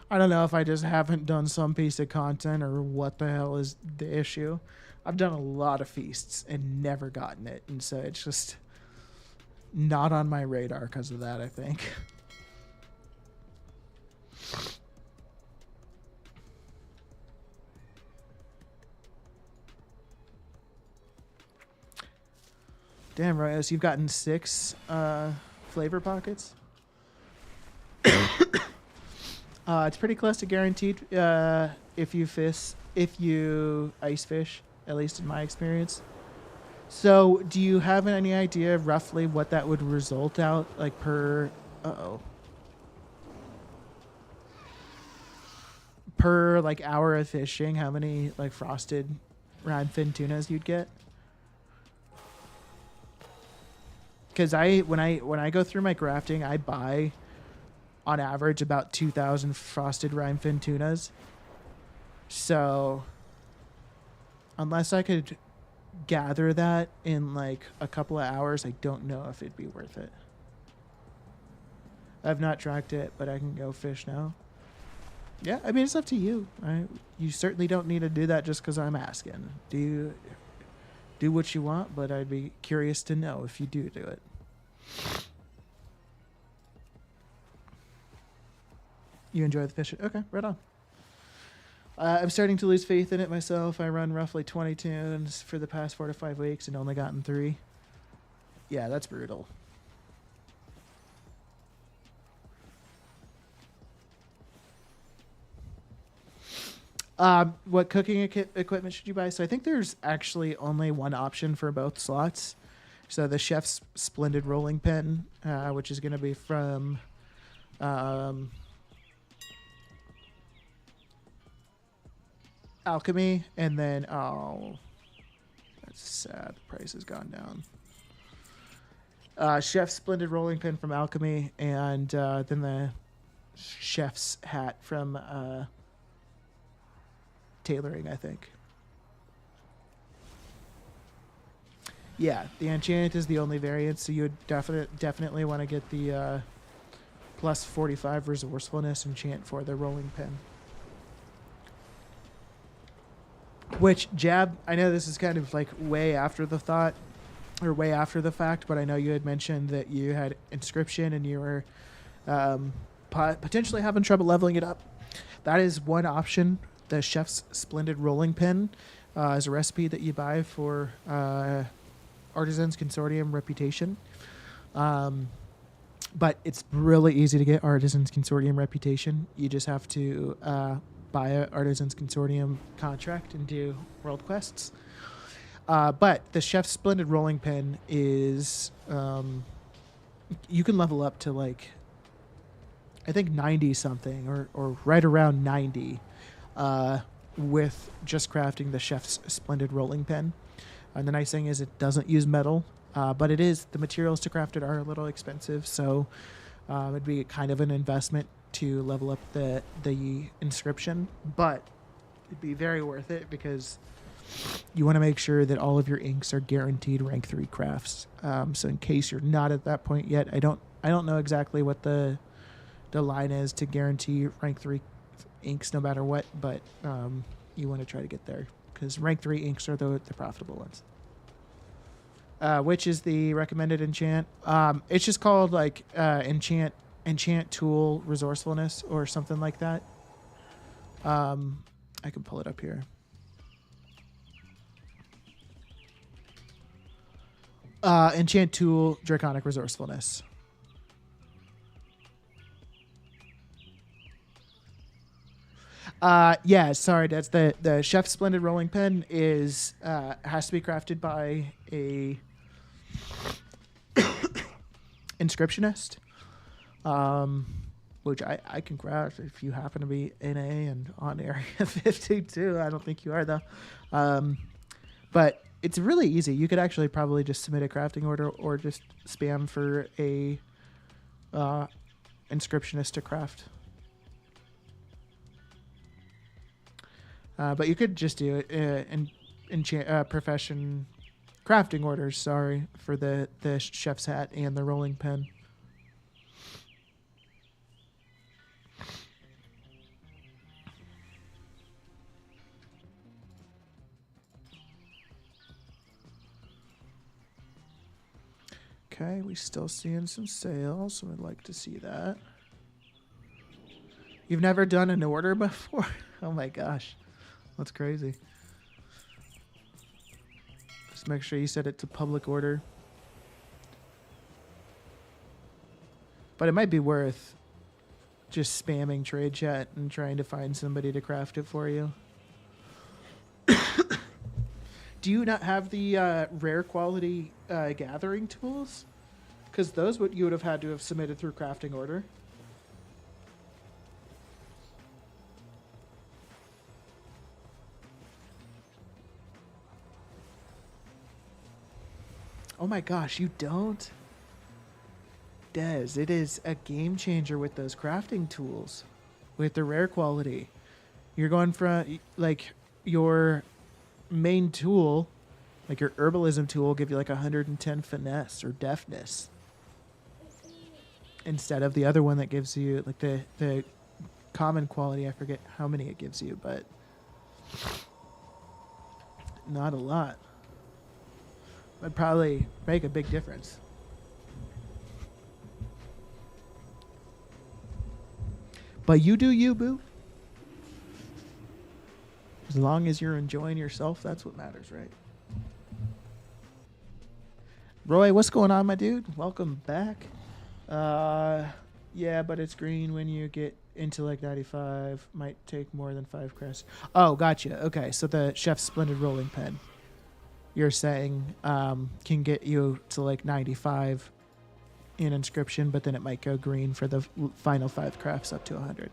I don't know if I just haven't done some piece of content or what the hell is the issue. I've done a lot of feasts and never gotten it. And so it's just not on my radar because of that, I think. Damn, Royos, you've gotten 6 flavor pockets. It's pretty close to guaranteed if you ice fish, at least in my experience. So, do you have any idea roughly what that would result out like per per like hour of fishing? How many like frosted rime fin tunas you'd get? Because when I go through my grafting, I buy on average about 2,000 frosted rime fin tunas. So unless I could gather that in like a couple of hours, I don't know if it'd be worth it. I've not tracked it, but I can go fish now. Yeah, I mean, it's up to you. You certainly don't need to do that just because I'm asking. Do what you want, but I'd be curious to know if you do it. You enjoy the fishing? Okay, right on. I'm starting to lose faith in it myself. I run roughly 20 tunes for the past 4 to 5 weeks and only gotten 3. Yeah, that's brutal. What cooking equipment should you buy? So I think there's actually only one option for both slots. So the Chef's Splendid Rolling Pin, which is going to be from Alchemy, and then that's sad. The price has gone down. Chef's Splendid Rolling Pin from Alchemy, and then the Chef's Hat from Tailoring, I think. Yeah, the enchant is the only variant, so you would definitely want to get the plus 45 resourcefulness enchant for the rolling pin. Which, Jab, I know this is kind of like way after the thought, or way after the fact, but I know you had mentioned that you had inscription and you were potentially having trouble leveling it up. That is one option. The Chef's Splendid Rolling Pin is a recipe that you buy for Artisans Consortium Reputation. But it's really easy to get Artisans Consortium Reputation. You just have to buy an Artisans Consortium contract and do world quests. But the Chef's Splendid Rolling Pin is... you can level up to like... I think 90-something or right around 90 with just crafting the Chef's Splendid Rolling Pin. And the nice thing is it doesn't use metal, but the materials to craft it are a little expensive, so it'd be kind of an investment to level up the inscription, but it'd be very worth it because you want to make sure that all of your inks are guaranteed rank 3 crafts. So in case you're not at that point yet, I don't know exactly what the line is to guarantee rank 3 inks no matter what, but you want to try to get there because rank 3 inks are the profitable ones. Which is the recommended enchant? It's just called like enchant tool resourcefulness or something like that. I can pull it up here. Enchant tool draconic resourcefulness. Yeah, sorry, that's the Chef's Splendid Rolling Pin is has to be crafted by a inscriptionist. which I can craft if you happen to be NA and on Area 52. I don't think you are, though. But it's really easy. You could actually probably just submit a crafting order or just spam for a inscriptionist to craft. But you could just do it in profession crafting orders, sorry, for the chef's hat and the rolling pin. Okay, we still seeing some sales, so I'd like to see that. You've never done an order before? Oh my gosh. That's crazy. Just make sure you set it to public order. But it might be worth just spamming trade chat and trying to find somebody to craft it for you. Do you not have the rare quality gathering tools? Because those you would have had to have submitted through crafting order. Oh my gosh, you don't? Dez, it is a game changer with those crafting tools. With the rare quality. You're going from, like, your main tool, like your herbalism tool, will give you like 110 finesse or deafness. Instead of the other one that gives you, like, the common quality. I forget how many it gives you, but not a lot. Would probably make a big difference. But you do you, boo. As long as you're enjoying yourself, that's what matters, right? Roy, what's going on, my dude? Welcome back. Yeah, but it's green when you get into like 95. Might take more than 5 crests. Oh, gotcha. Okay, so the Chef's Splendid Rolling Pen, you're saying, can get you to like 95 in inscription, but then it might go green for the final 5 crafts up to 100.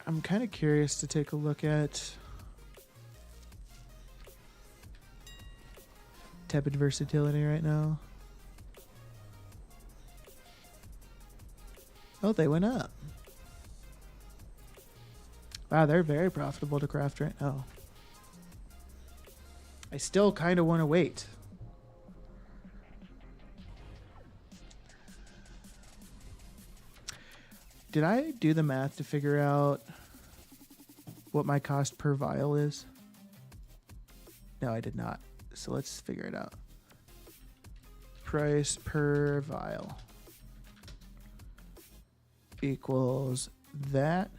I'm kind of curious to take a look at tepid versatility right now. Oh, they went up. Wow, they're very profitable to craft right now. I still kind of want to wait. Did I do the math to figure out what my cost per vial is? No, I did not. So let's figure it out. Price per vial equals that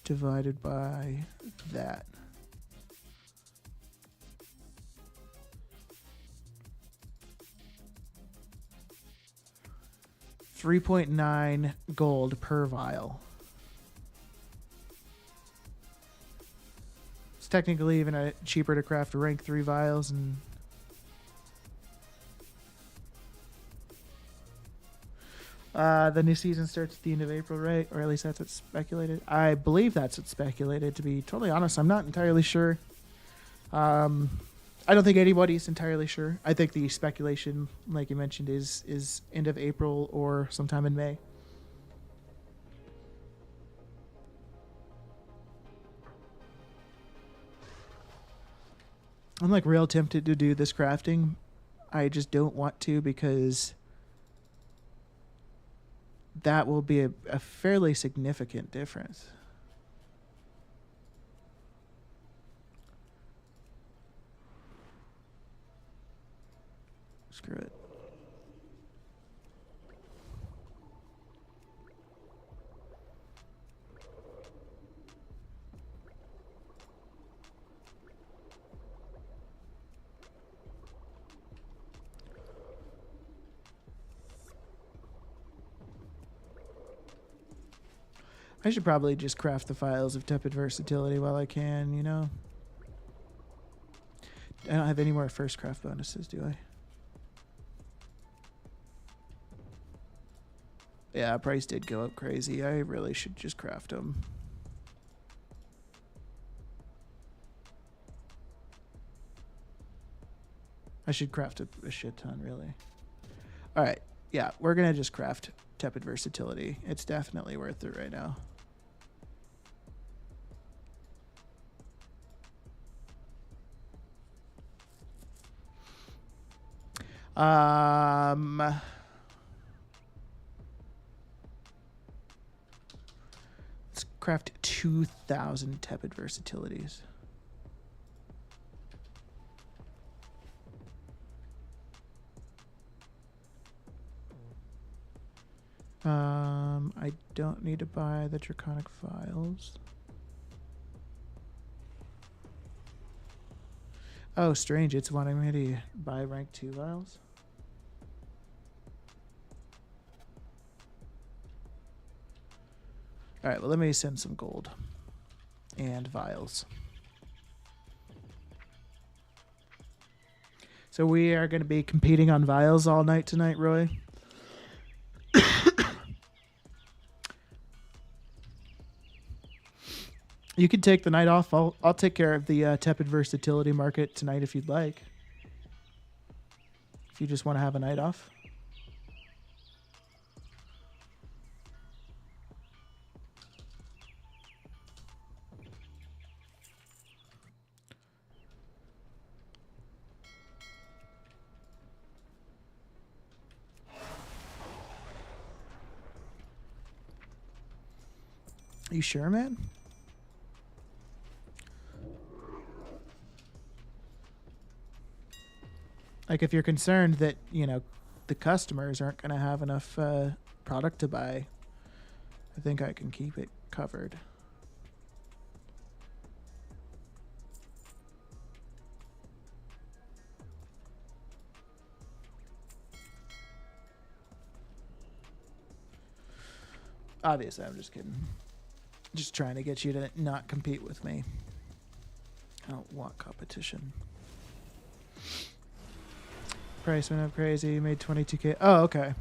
divided by that. $3.9 gold per vial. It's technically even cheaper to craft rank 3 vials, and the new season starts at the end of April, right? Or at least that's what's speculated. I believe that's what's speculated, to be totally honest. I'm not entirely sure. I don't think anybody's entirely sure. I think the speculation, like you mentioned, is end of April or sometime in May. I'm like real tempted to do this crafting. I just don't want to, because that will be a fairly significant difference. Screw it. I should probably just craft the files of tepid versatility while I can, you know? I don't have any more first craft bonuses, do I? Yeah, price did go up crazy. I really should just craft them. I should craft a shit ton, really. All right. Yeah, we're going to just craft tepid versatility. It's definitely worth it right now. Let's craft 2,000 tepid versatilities. I don't need to buy the draconic files. Oh, strange. It's wanting me to buy rank 2 vials. All right, well, let me send some gold and vials. So we are going to be competing on vials all night tonight, Roy. You can take the night off. I'll take care of the tepid versatility market tonight if you'd like. If you just want to have a night off. You sure, man? Like, if you're concerned that, you know, the customers aren't going to have enough product to buy, I think I can keep it covered. Obviously, I'm just kidding. Just trying to get you to not compete with me. I don't want competition. Price went up crazy. Made 22k. Oh, okay.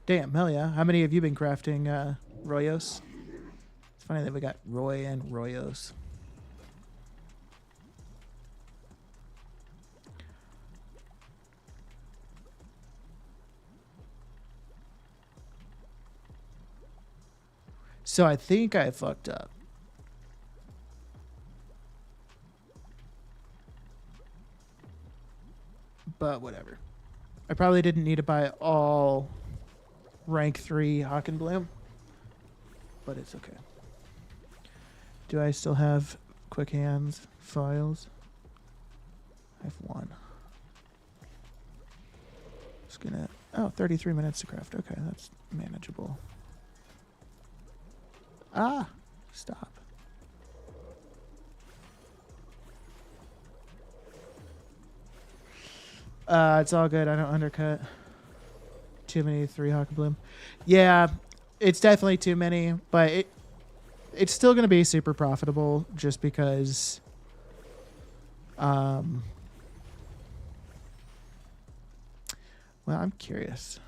Damn, hell yeah. How many have you been crafting Royos? It's funny that we got Roy and Royos. So I think I fucked up. But whatever. I probably didn't need to buy all rank 3 Hawk and Bloom. But it's okay. Do I still have quick hands files? I have one. Just gonna... Oh, 33 minutes to craft. Okay, that's manageable. Ah! Stop. It's all good. I don't undercut. Too many 3 Hawk and Bloom. Yeah, it's definitely too many, but it's still going to be super profitable just because well, I'm curious.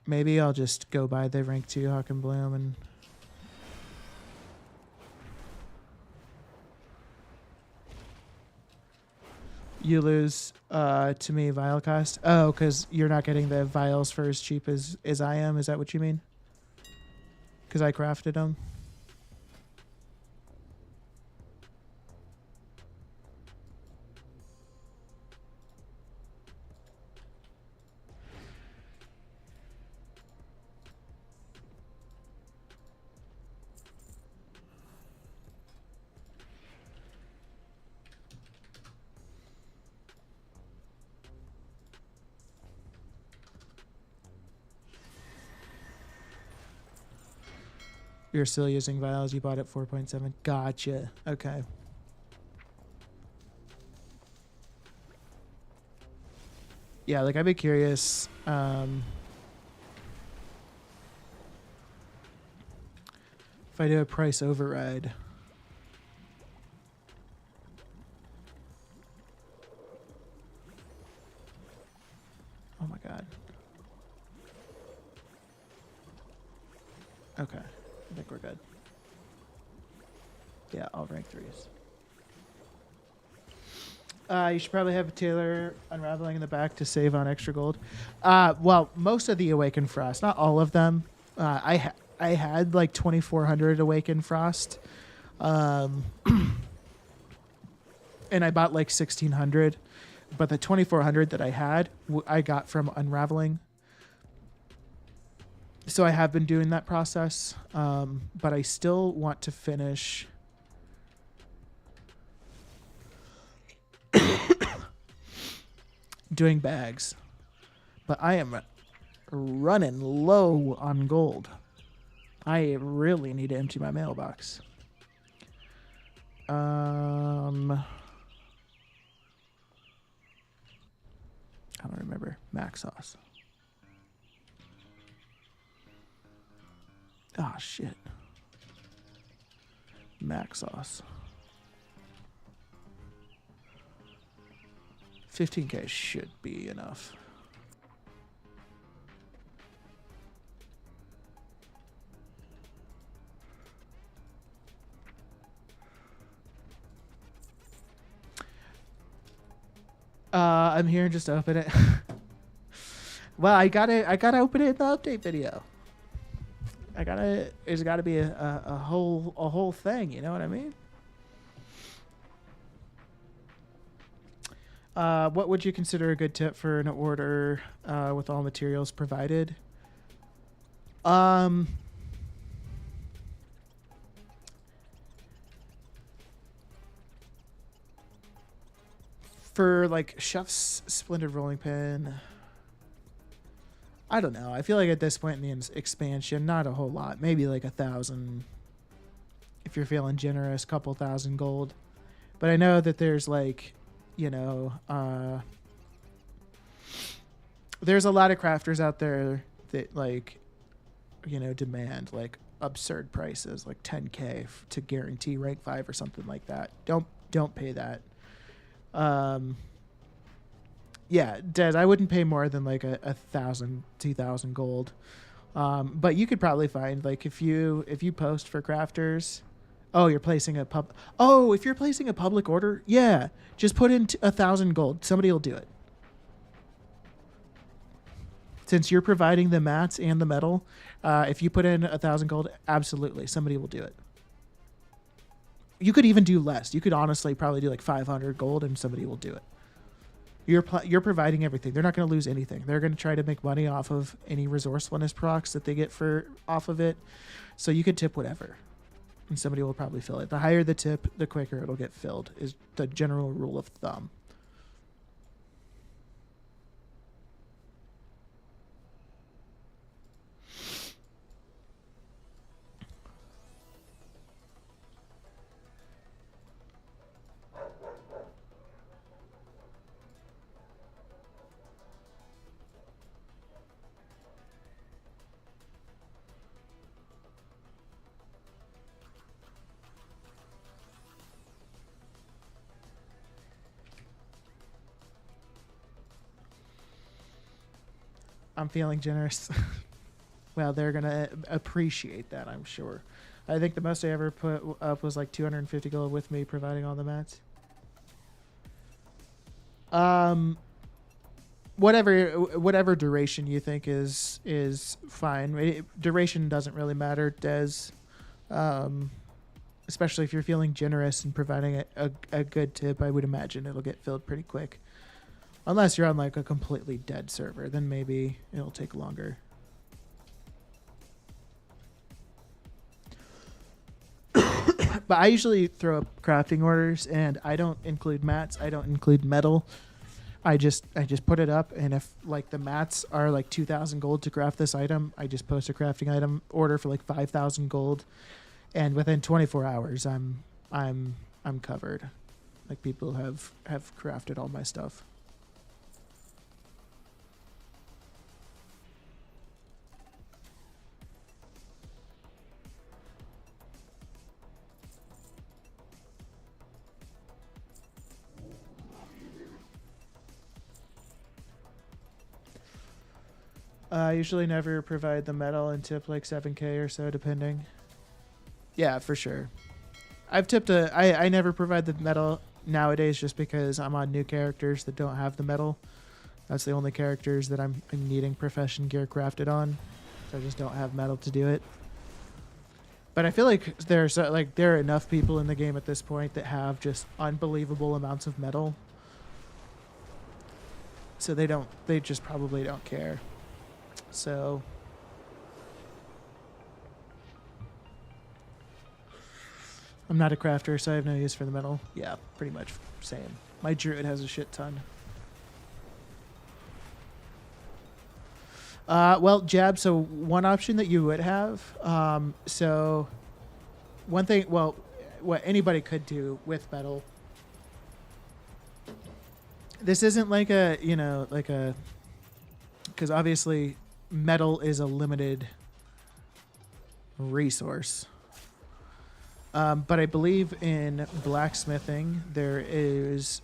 Maybe I'll just go buy the rank 2 Hawk and Bloom and... You lose to me vial cost. Oh, because you're not getting the vials for as cheap as I am. Is that what you mean? Because I crafted them. You're still using vials. You bought at 4.7. Gotcha. Okay. Yeah, like I'd be curious. If I do a price override. Oh my god. Okay. I think we're good. Yeah, all rank 3s. You should probably have a Taylor unraveling in the back to save on extra gold. Well, most of the Awakened Frost, not all of them. I had like 2,400 Awakened Frost, and I bought like 1,600. But the 2,400 that I had, I got from unraveling. So I have been doing that process, but I still want to finish. Doing bags, but I am running low on gold. I really need to empty my mailbox. I don't remember. Max sauce. Ah, shit. Max sauce. 15k should be enough. I'm here just to open it. Well, I gotta open it in the update video. There's gotta be a whole thing, you know what I mean? What would you consider a good tip for an order with all materials provided? For like Chef's Splendid Rolling Pin, I don't know. I feel like at this point in the expansion, not a whole lot. Maybe like 1,000. If you're feeling generous, couple thousand gold. But I know that there's like, you know, there's a lot of crafters out there that like, you know, demand like absurd prices, like 10k to guarantee rank 5 or something like that. Don't pay that. Yeah, Des, I wouldn't pay more than like 1,000, 2,000 gold. But you could probably find like if you post for crafters. Oh, you're placing a if you're placing a public order, yeah, just put in 1,000 gold. Somebody will do it. Since you're providing the mats and the metal, if you put in 1,000 gold, absolutely, somebody will do it. You could even do less. You could honestly probably do like 500 gold, and somebody will do it. You're providing everything. They're not going to lose anything. They're going to try to make money off of any resourcefulness procs that they get off of it. So you could tip whatever, and somebody will probably fill it. The higher the tip, the quicker it'll get filled, is the general rule of thumb. I'm feeling generous. Well, they're going to appreciate that, I'm sure. I think the most I ever put up was like 250 gold with me providing all the mats. Whatever duration you think is fine. Duration doesn't really matter, Des. Especially if you're feeling generous and providing a good tip, I would imagine it'll get filled pretty quick. Unless you're on like a completely dead server, then maybe it'll take longer. But I usually throw up crafting orders, and I don't include mats. I don't include metal. I just put it up, and if like the mats are like 2,000 gold to craft this item, I just post a crafting item order for like 5,000 gold, and within 24 hours, I'm covered. Like people have crafted all my stuff. I usually never provide the metal and tip like 7K or so, depending. Yeah, for sure. I've tipped I never provide the metal nowadays just because I'm on new characters that don't have the metal. That's the only characters that I'm needing profession gear crafted on. So I just don't have metal to do it. But I feel like there are enough people in the game at this point that have just unbelievable amounts of metal. So they just probably don't care. So I'm not a crafter, so I have no use for the metal. Yeah, pretty much same. My druid has a shit ton. Well, Jab, so one option that you would have, so one thing, well, what anybody could do with metal, this isn't like a, because obviously metal is a limited resource. But I believe in blacksmithing, there is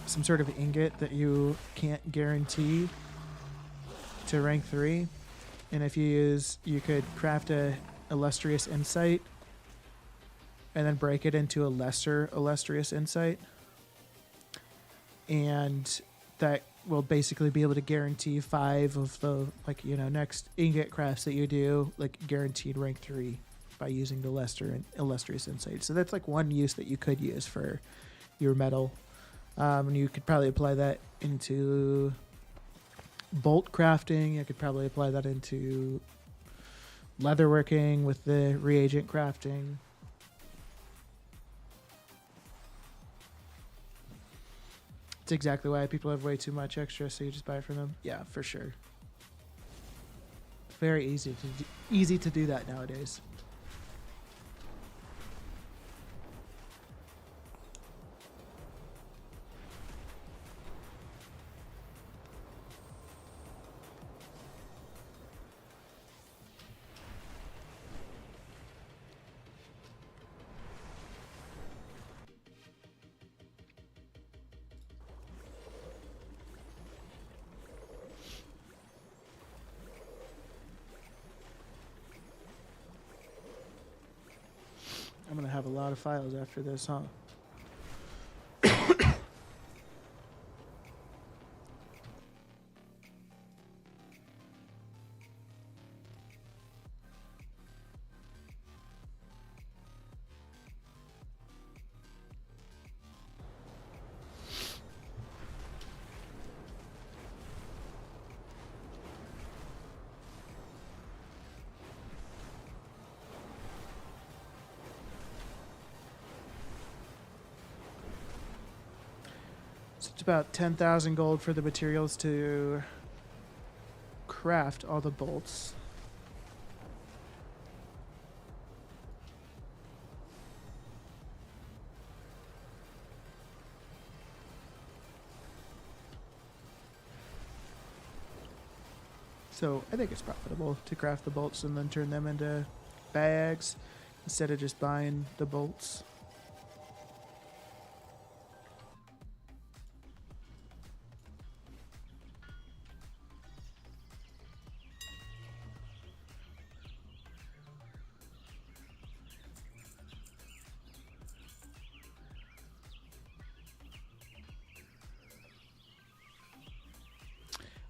some sort of ingot that you can't guarantee to rank 3. And if you could craft a illustrious insight and then break it into a lesser illustrious insight. And that will basically be able to guarantee 5 of the, next ingot crafts that you do, guaranteed rank 3 by using the lesser and illustrious insight. So that's one use that you could use for your metal. And you could probably apply that into bolt crafting. You could probably apply that into leatherworking with the reagent crafting. It's exactly why people have way too much extra, so you just buy it from them. Yeah, for sure. Very easy to do that nowadays. I'm going to have a lot of files after this, huh? It's about 10,000 gold for the materials to craft all the bolts. So I think it's profitable to craft the bolts and then turn them into bags instead of just buying the bolts.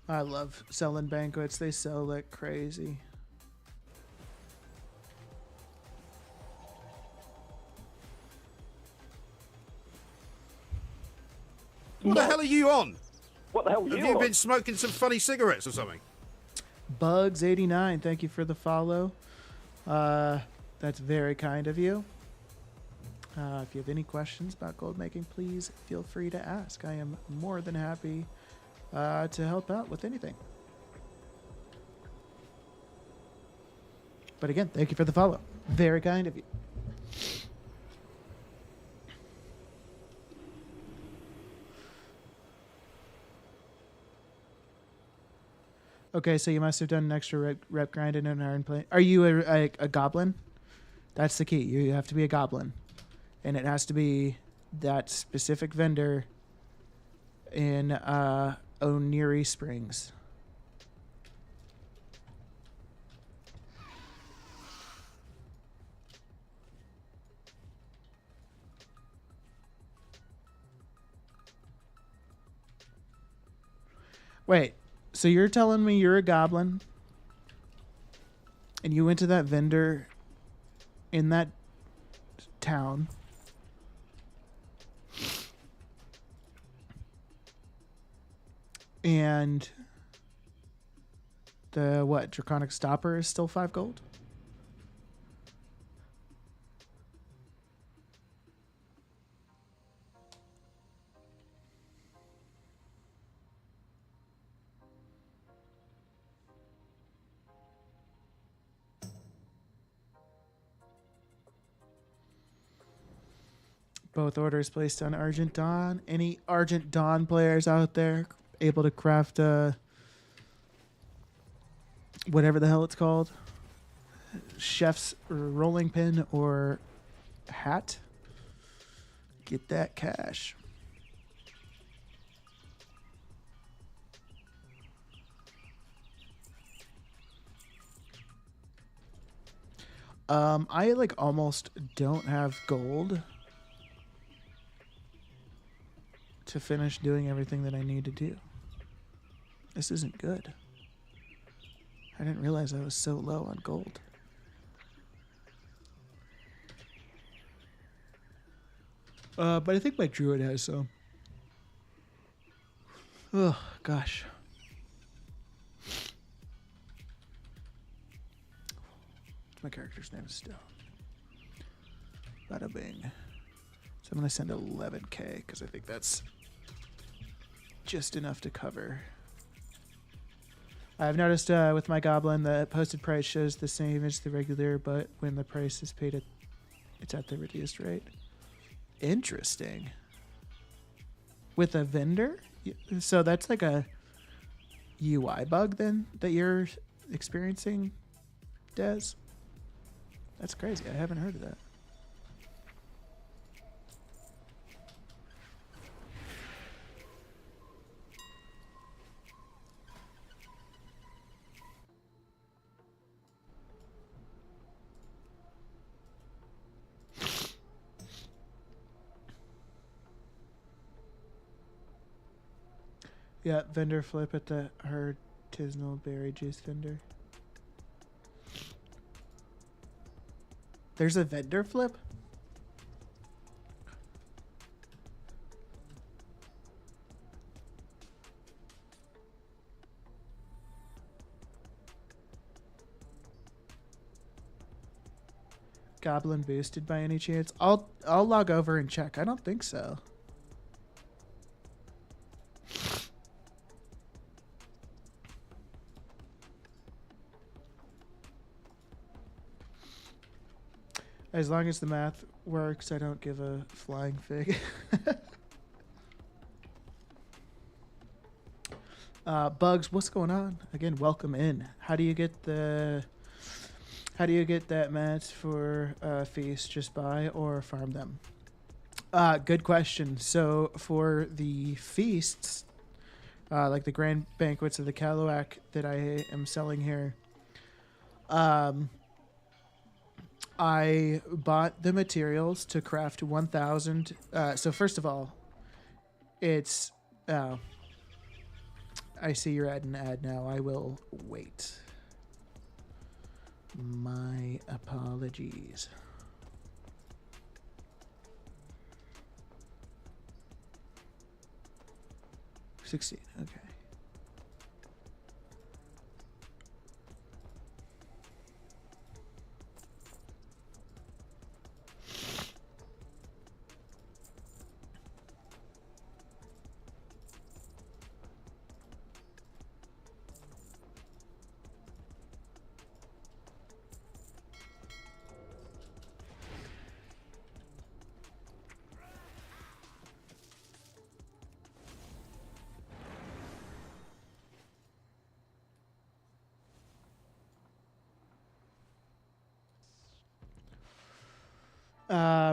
I love selling banquets. They sell like crazy. What the hell are you on? What the hell are Have you you on? been smoking some funny cigarettes or something? Bugs89, thank you for the follow. That's very kind of you. If you have any questions about gold making, please feel free to ask. I am more than happy to help out with anything. But again, thank you for the follow. Very kind of you. Okay, so you must have done an extra rep grind in an iron plate. Are you a goblin? That's the key. You have to be a goblin. And it has to be that specific vendor in Oniri Springs. Wait, so you're telling me you're a goblin and you went to that vendor in that town and the draconic stopper is still 5 gold? Both orders placed on Argent Dawn. Any Argent Dawn players out there able to craft whatever the hell it's called? Chef's rolling pin or hat? Get that cash. I almost don't have gold to finish doing everything that I need to do. This isn't good. I didn't realize I was so low on gold. But I think my druid has some. Oh, gosh. What's my character's name still? Bada bing. So I'm going to send 11k because I think that's just enough to cover. I've noticed with my goblin, the posted price shows the same as the regular, but when the price is paid, it's at the reduced rate. Interesting. With a vendor? So that's like a UI bug then that you're experiencing, Des? That's crazy. I haven't heard of that. Yeah, vendor flip at the artisanal berry juice vendor. There's a vendor flip? Goblin boosted by any chance? I'll log over and check. I don't think so. As long as the math works, I don't give a flying fig. Bugs, what's going on? Again, welcome in. How do you get that mats for feast? Just buy or farm them? Good question. So for the feasts, like the grand banquets of the Kaluak that I am selling here, I bought the materials to craft 1,000. So first of all, it's... I see you're at an ad now. I will wait. My apologies. $16. Okay.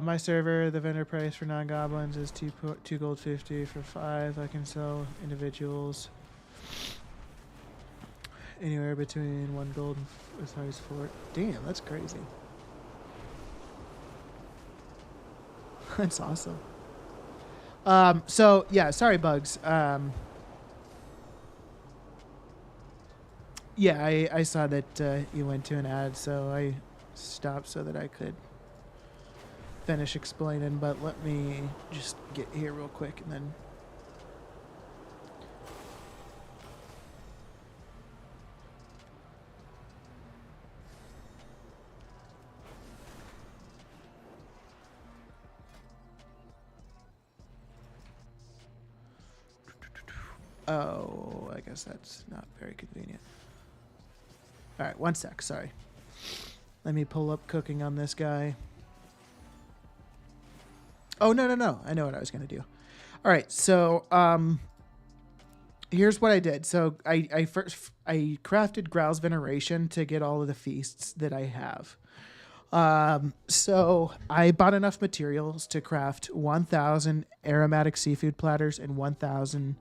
My server, the vendor price for non-goblins is two gold 50 for 5. I can sell individuals anywhere between 1 gold and as high as 4. Damn, that's crazy. That's awesome. So yeah, sorry, Bugs. Yeah, I saw that you went to an ad, so I stopped so that I could finish explaining. But let me just get here real quick and then. Oh, I guess that's not very convenient. All right, 1 sec. Sorry. Let me pull up cooking on this guy. Oh, no. I know what I was going to do. All right, so here's what I did. So I crafted Growl's Veneration to get all of the feasts that I have. So I bought enough materials to craft 1,000 aromatic seafood platters and 1,000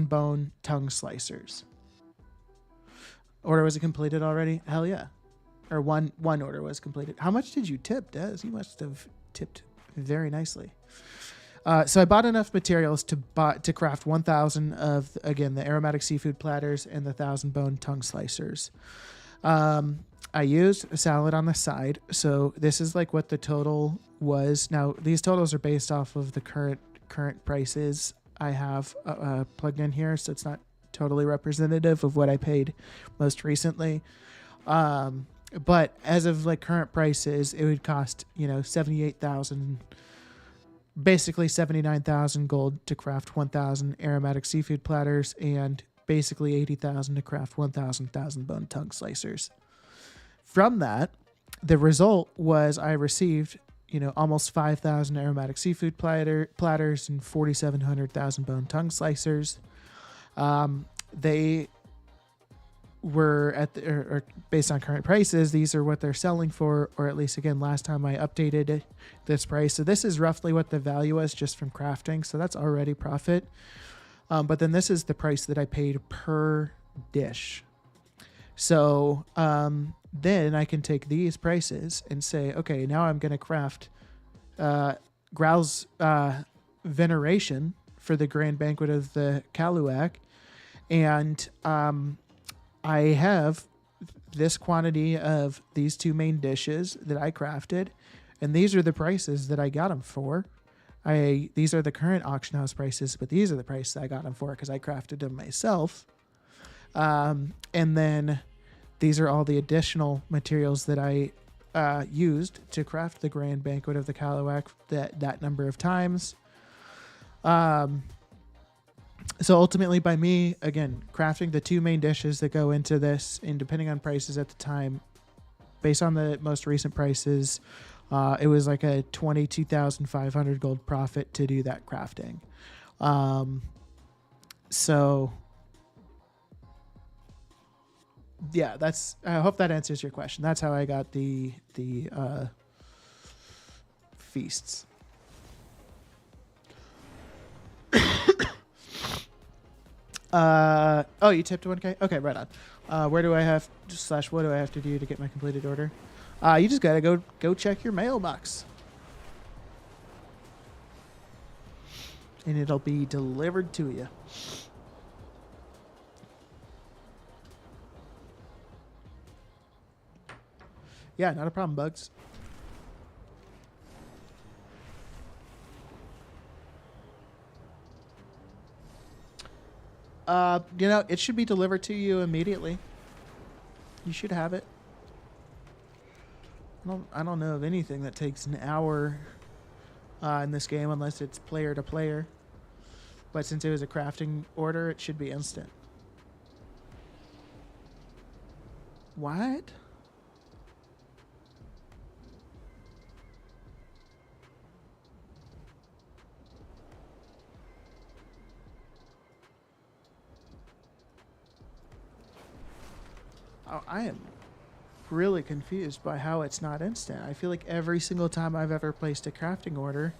bone tongue slicers. Order was it completed already? Hell yeah. Or one order was completed. How much did you tip, Des? You must have tipped very nicely. So I bought enough materials to craft 1,000 of, again, the aromatic seafood platters and the 1,000 bone tongue slicers. I used a salad on the side. So this is like what the total was. Now, these totals are based off of the current prices I have plugged in here. So it's not totally representative of what I paid most recently. But as of like current prices, it would cost, 78,000, basically 79,000 gold to craft 1,000 aromatic seafood platters and basically 80,000 to craft 1,000 bone tongue slicers. From that, the result was I received, almost 5,000 aromatic seafood platters and 4,700 bone tongue slicers. They were at or based on current prices, these are what they're selling for, or at least again last time I updated this price. So this is roughly what the value was just from crafting. So that's already profit. But then this is the price that I paid per dish. So then I can take these prices and say, okay, now I'm going to craft Growl's Veneration for the Grand Banquet of the Kaluak. And I have this quantity of these 2 main dishes that I crafted, and these are the prices that I got them for. These are the current auction house prices, but these are the prices I got them for because I crafted them myself. And then these are all the additional materials that I used to craft the Grand Banquet of the Kaluak that number of times. So ultimately, by me, again, crafting the 2 main dishes that go into this, and depending on prices at the time, based on the most recent prices, it was like a 22,500 gold profit to do that crafting. So yeah, I hope that answers your question. That's how I got the feasts. You tipped 1K? Okay, right on. What do I have to do to get my completed order? You just gotta go check your mailbox. And it'll be delivered to you. Yeah, not a problem, Bugs. It should be delivered to you immediately. You should have it. I don't know of anything that takes an hour in this game unless it's player to player. But since it was a crafting order, it should be instant. What? Oh, I am really confused by how it's not instant. I feel like every single time I've ever placed a crafting order,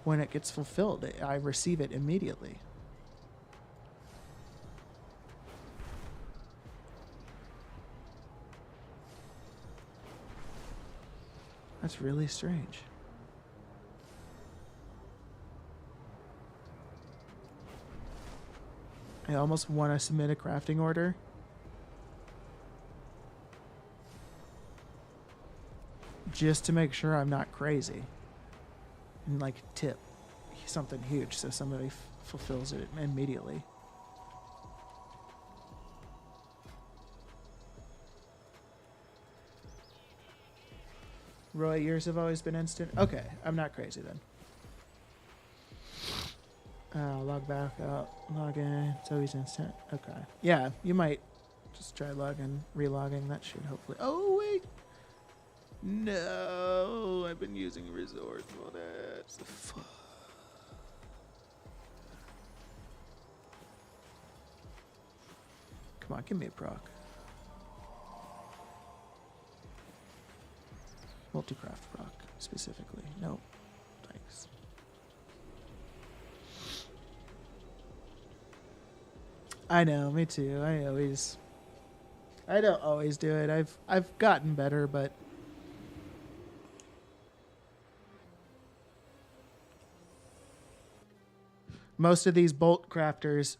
when it gets fulfilled, I receive it immediately. That's really strange. I almost want to submit a crafting order. Just to make sure I'm not crazy. And like tip something huge so somebody fulfills it immediately. Roy, yours have always been instant? Okay, I'm not crazy then. Log back out, log in, it's always instant. Okay. Yeah, you might just try logging, relogging. That should hopefully. Oh, wait. No, I've been using resourcefulness. Fuck. Come on, give me a proc. Multicraft proc, specifically. No, thanks. I know, me too. I don't always do it. I've gotten better, but most of these bolt crafters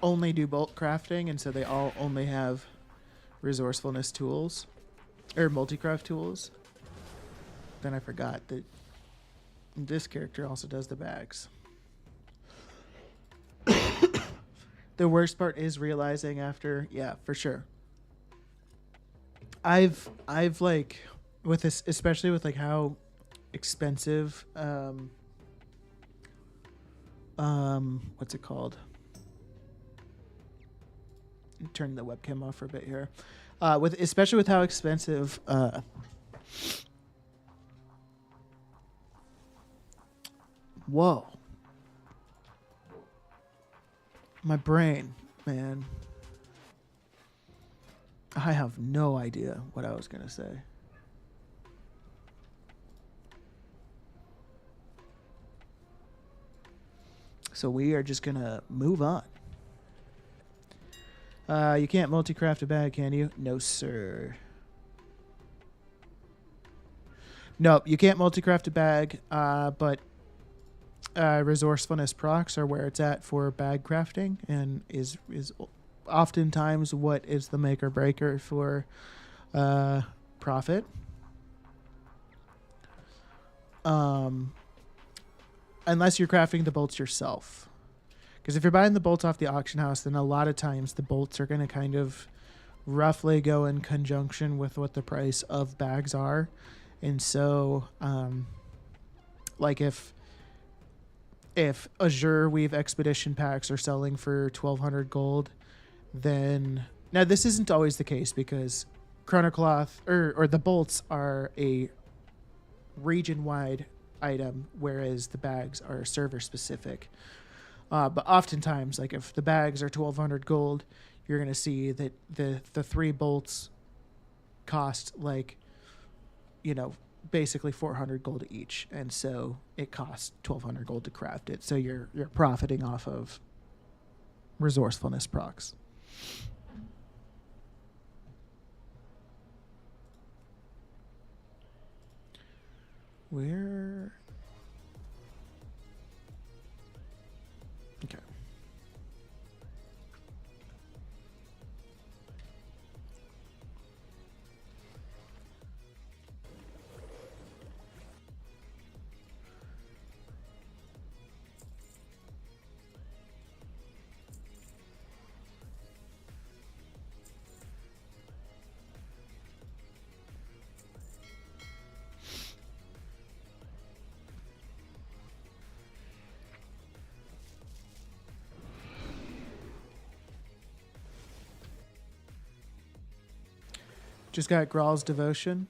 only do bolt crafting, and so they all only have resourcefulness tools or multicraft tools. Then I forgot that this character also does the bags. The worst part is realizing after, yeah, for sure. I've like with this, especially with like how expensive what's it called? Turn the webcam off for a bit here. Especially with how expensive whoa. My brain, man. I have no idea what I was going to say. So we are just going to move on. You can't multi-craft a bag, can you? No, sir. Nope, you can't multi-craft a bag, but resourcefulness procs are where it's at for bag crafting, and is oftentimes what is the make or breaker for profit. Unless you're crafting the bolts yourself. Because if you're buying the bolts off the auction house, then a lot of times the bolts are going to kind of roughly go in conjunction with what the price of bags are. And so, like if Azure Weave Expedition packs are selling for 1,200 gold, then... Now, this isn't always the case because Chronocloth, or the bolts are a region-wide item, whereas the bags are server-specific. But oftentimes, like if the bags are 1,200 gold, you're going to see that the 3 bolts cost like, basically 400 gold each, and so it costs 1,200 gold to craft it. So you're profiting off of resourcefulness procs. Where? Okay. Just got Graal's Devotion.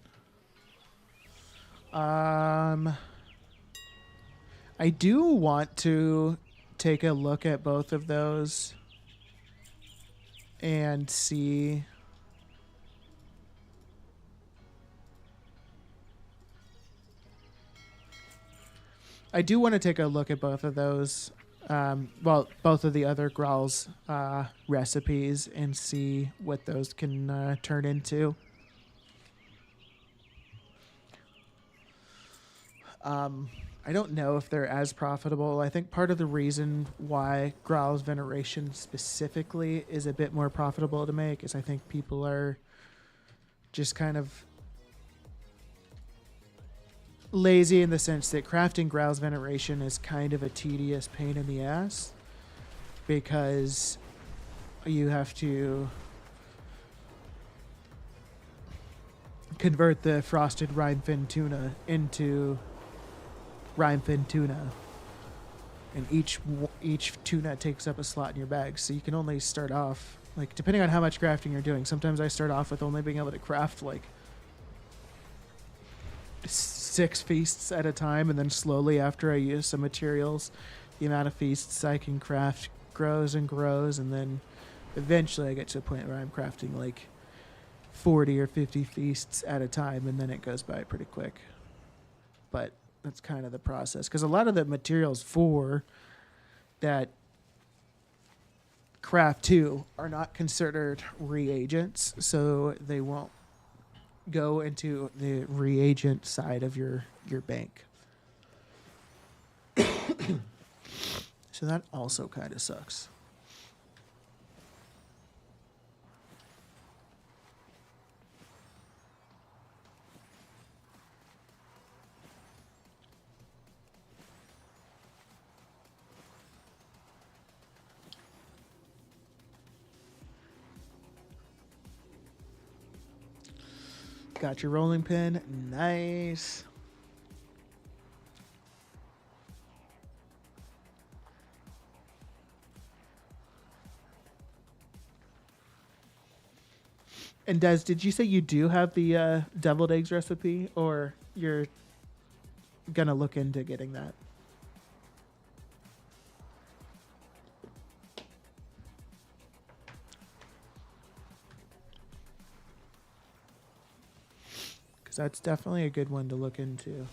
I do want to take a look at both of those and see I do want to take a look at both of those. Well, both of the other Growl's recipes and see what those can turn into. I don't know if they're as profitable. I think part of the reason why Growl's Veneration specifically is a bit more profitable to make is I think people are just kind of lazy in the sense that crafting Growl's Veneration is kind of a tedious pain in the ass because you have to convert the frosted rhinefin tuna into rhinefin tuna, and each tuna takes up a slot in your bag, so you can only start off, like, depending on how much crafting you're doing. Sometimes I start off with only being able to craft like 6 feasts at a time, and then slowly, after I use some materials, the amount of feasts I can craft grows and grows, and then eventually I get to a point where I'm crafting like 40 or 50 feasts at a time, and then it goes by pretty quick. But that's kind of the process, because a lot of the materials for that craft 2 are not considered reagents, so they won't go into the reagent side of your bank. So that also kind of sucks. Got your rolling pin. Nice. And Des, did you say you do have the deviled eggs recipe, or you're gonna look into getting that? Because that's definitely a good one to look into.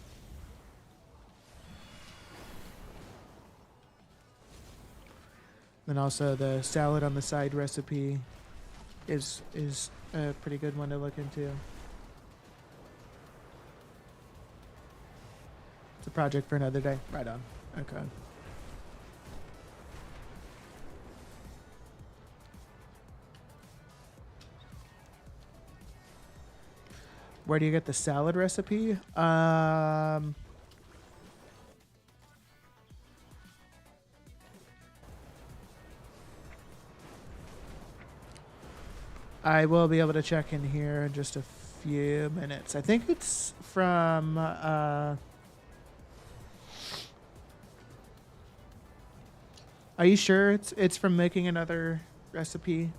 Then also the salad on the side recipe is a pretty good one to look into. It's a project for another day. Right on. Okay. Where do you get the salad recipe? I will be able to check in here in just a few minutes. I think it's from are you sure it's from making another recipe?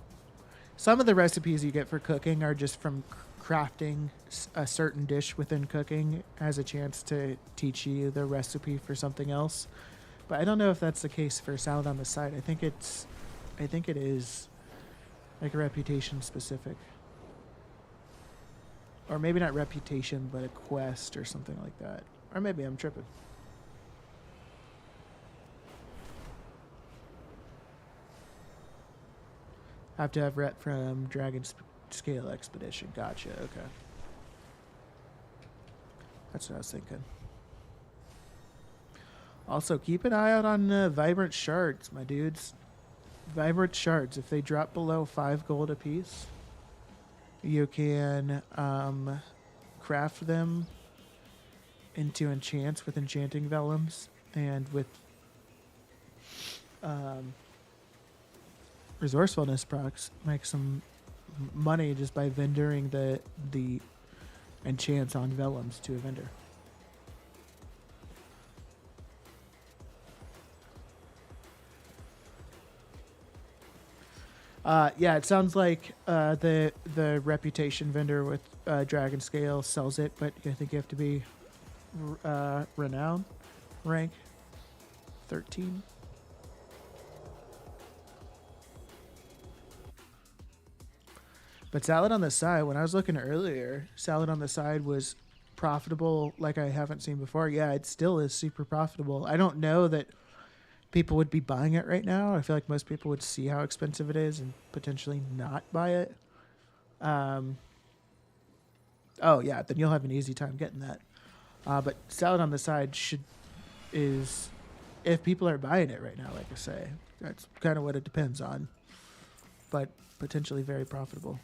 Some of the recipes you get for cooking are just from crafting a certain dish within cooking has a chance to teach you the recipe for something else. But I don't know if that's the case for salad on the side. I think it is like a reputation specific. Or maybe not reputation, but a quest or something like that. Or maybe I'm tripping. Have to have rep from Dragon Scale Expedition. Gotcha, okay. That's what I was thinking. Also, keep an eye out on Vibrant Shards, my dudes. Vibrant Shards, if they drop below 5 gold apiece, you can craft them into enchants with enchanting vellums, and with resourcefulness procs, make some money just by vendoring the enchants on vellums to a vendor. Yeah, it sounds like the reputation vendor with Dragon Scale sells it, but I think you have to be renowned, rank 13. But salad on the side, when I was looking earlier, salad on the side was profitable like I haven't seen before. Yeah, it still is super profitable. I don't know that people would be buying it right now. I feel like most people would see how expensive it is and potentially not buy it. Oh yeah, then you'll have an easy time getting that. But salad on the side is if people are buying it right now, like I say, that's kind of what it depends on. But potentially very profitable.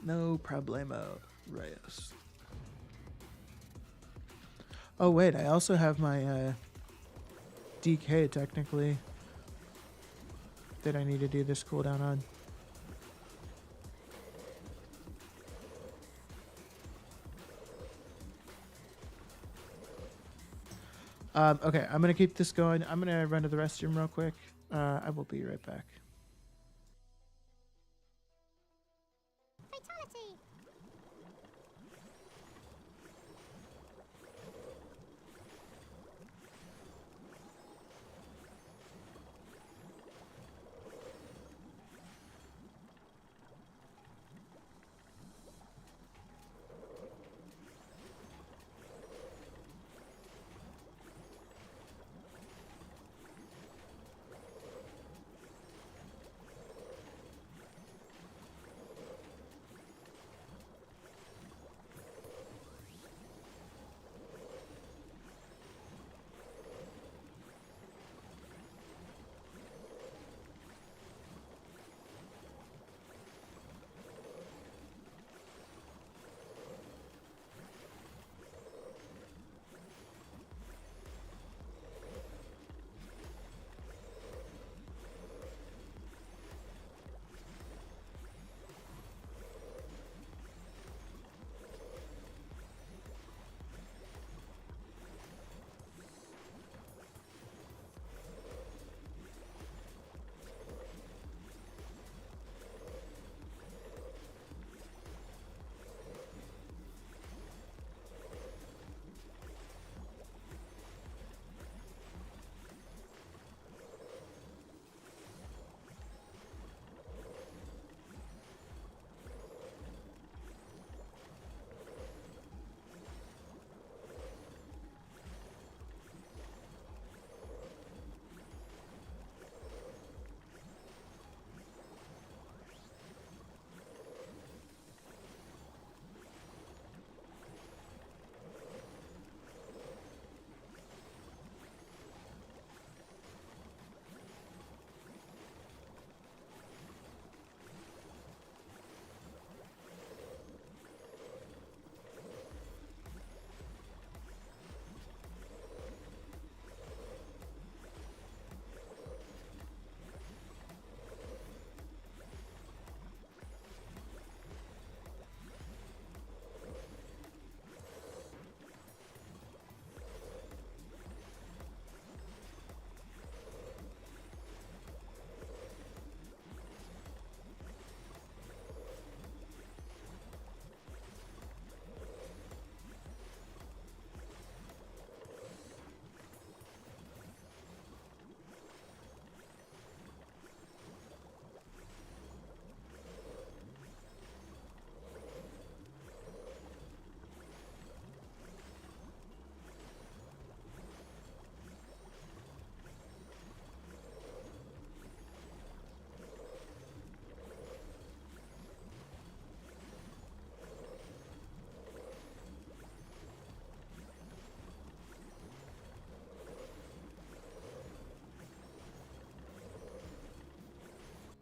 No problemo, Reyes. Oh wait, I also have my DK technically that I need to do this cooldown on. Okay, I'm gonna keep this going. I'm gonna run to the restroom real quick. I will be right back. Fatality!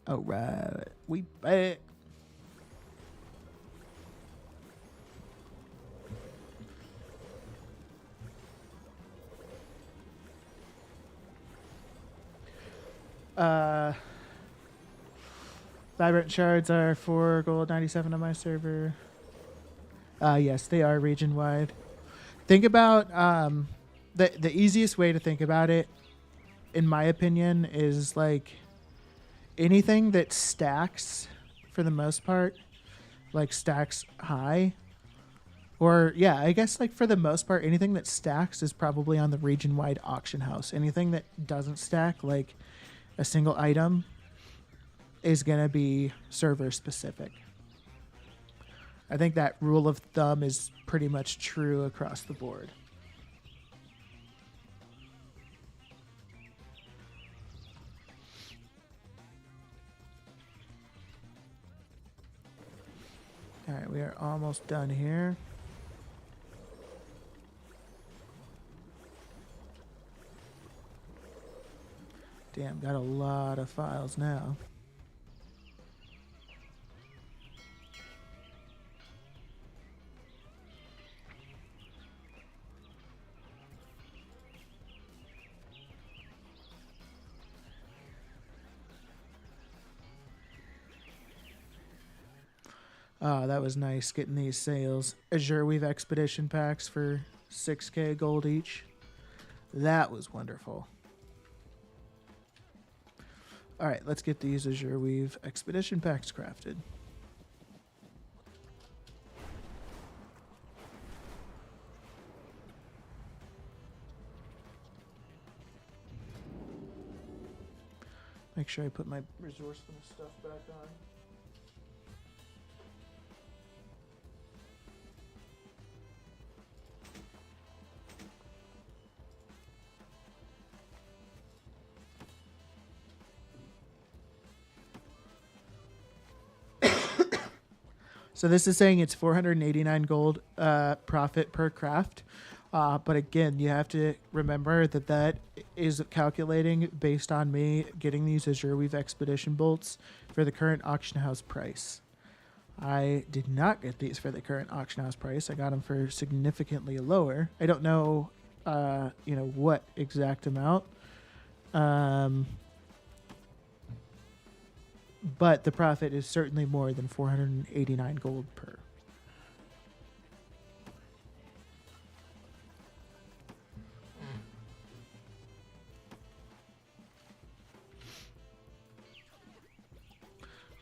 All right, we back. Uh, Vibrant shards are 4 gold 97 on my server. Yes, they are region wide. Think about the easiest way to think about it, in my opinion, is like anything that stacks for the most part, like stacks high, Or yeah, I guess like for the most part, anything that stacks is probably on the region-wide auction house. Anything that doesn't stack, like a single item, is gonna be server specific. I think that rule of thumb is pretty much true across the board. All right, we are almost done here. Damn, got a lot of files now. Oh, that was nice getting these sales. Azure Weave Expedition packs for 6k gold each. That was wonderful. All right, let's get these Azure Weave Expedition packs crafted. Make sure I put my resourcefulness stuff back on. So this is saying it's 489 gold profit per craft. But again, you have to remember that that is calculating based on me getting these Azure Weave Expedition bolts for the current auction house price. I did not get these for the current auction house price. I got them for significantly lower. I don't know, what exact amount. But the profit is certainly more than 489 gold per.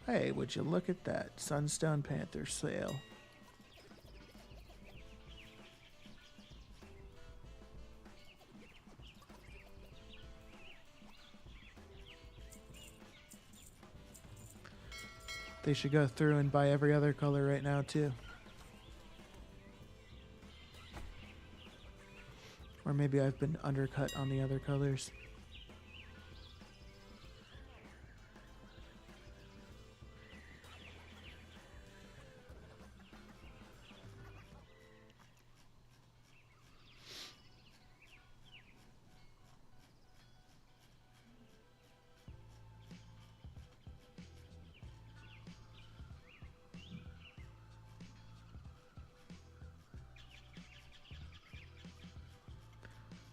Hey, would you look at that Sunstone Panther sale? They should go through and buy every other color right now, too. Or maybe I've been undercut on the other colors.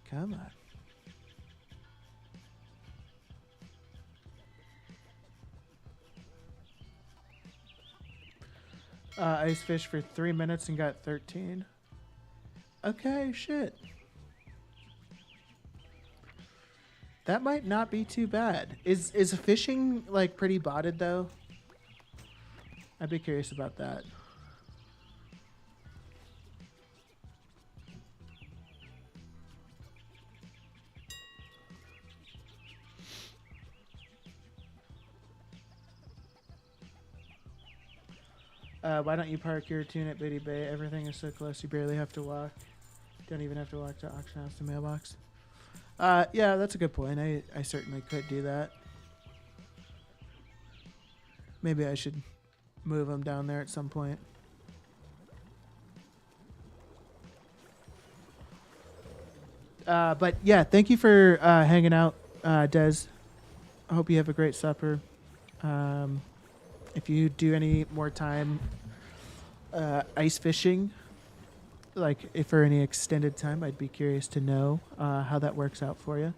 Come on. Ice fish for 3 minutes and got 13. Okay, shit. That might not be too bad. Is fishing like pretty botted though? I'd be curious about that. Why don't you park your tune at Biddy Bay? Everything is so close you barely have to walk. Don't even have to walk to auction house to mailbox. Yeah, that's a good point. I certainly could do that. Maybe I should move them down there at some point. But yeah, thank you for hanging out, Des. I hope you have a great supper. If you do any more time ice fishing, like if for any extended time, I'd be curious to know how that works out for you.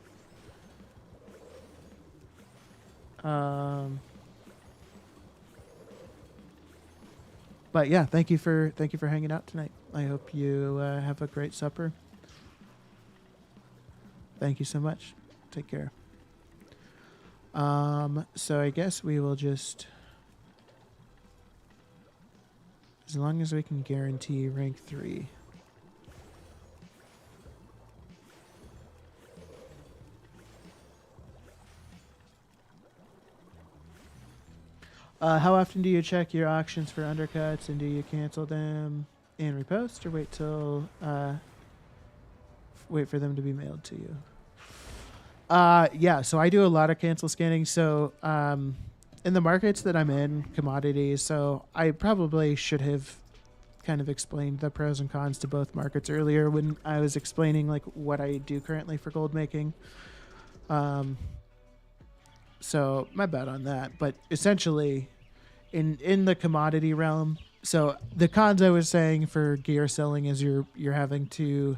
But yeah, thank you for hanging out tonight. I hope you have a great supper. Thank you so much. Take care. So I guess we will just As long as we can guarantee rank 3. How often do you check your auctions for undercuts, and do you cancel them and repost, or wait for them to be mailed to you? Yeah, so I do a lot of cancel scanning. So in the markets that I'm in, commodities, so I probably should have kind of explained the pros and cons to both markets earlier when I was explaining like what I do currently for gold making. So my bad on that. But essentially, in the commodity realm, so the cons I was saying for gear selling is you're having to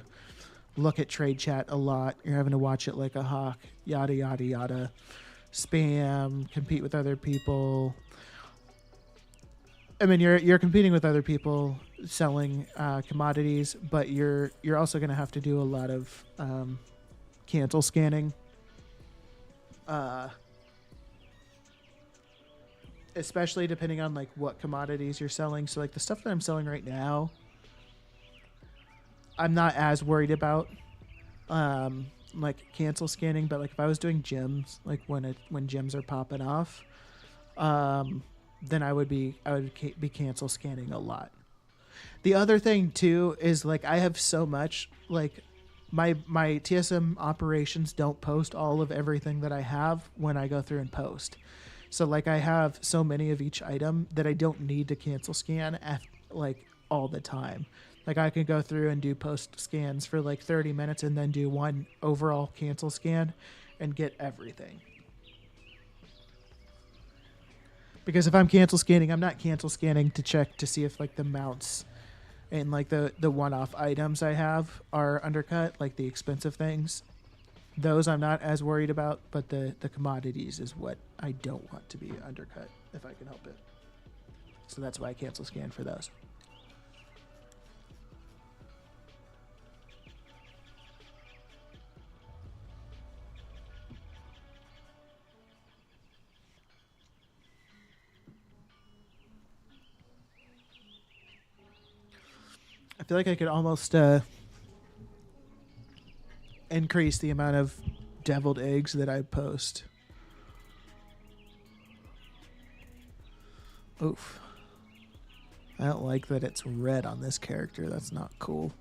look at trade chat a lot. You're having to watch it like a hawk, yada yada yada, spam, compete with other people. I mean, you're competing with other people selling commodities, but you're also going to have to do a lot of cancel scanning. Especially depending on like what commodities you're selling. So like the stuff that I'm selling right now, I'm not as worried about like cancel scanning, but like if I was doing gems, like when gems are popping off, then I would be cancel scanning a lot. The other thing too is like I have so much like my TSM operations don't post all of everything that I have when I go through and post. So like I have so many of each item that I don't need to cancel scan like all the time. Like I can go through and do post scans for like 30 minutes and then do one overall cancel scan and get everything. Because if I'm cancel scanning, I'm not cancel scanning to check to see if like the mounts and like the one-off items I have are undercut, like the expensive things. Those I'm not as worried about, but the commodities is what I don't want to be undercut if I can help it. So that's why I cancel scan for those. I feel like I could almost increase the amount of deviled eggs that I post. Oof. I don't like that it's red on this character. That's not cool.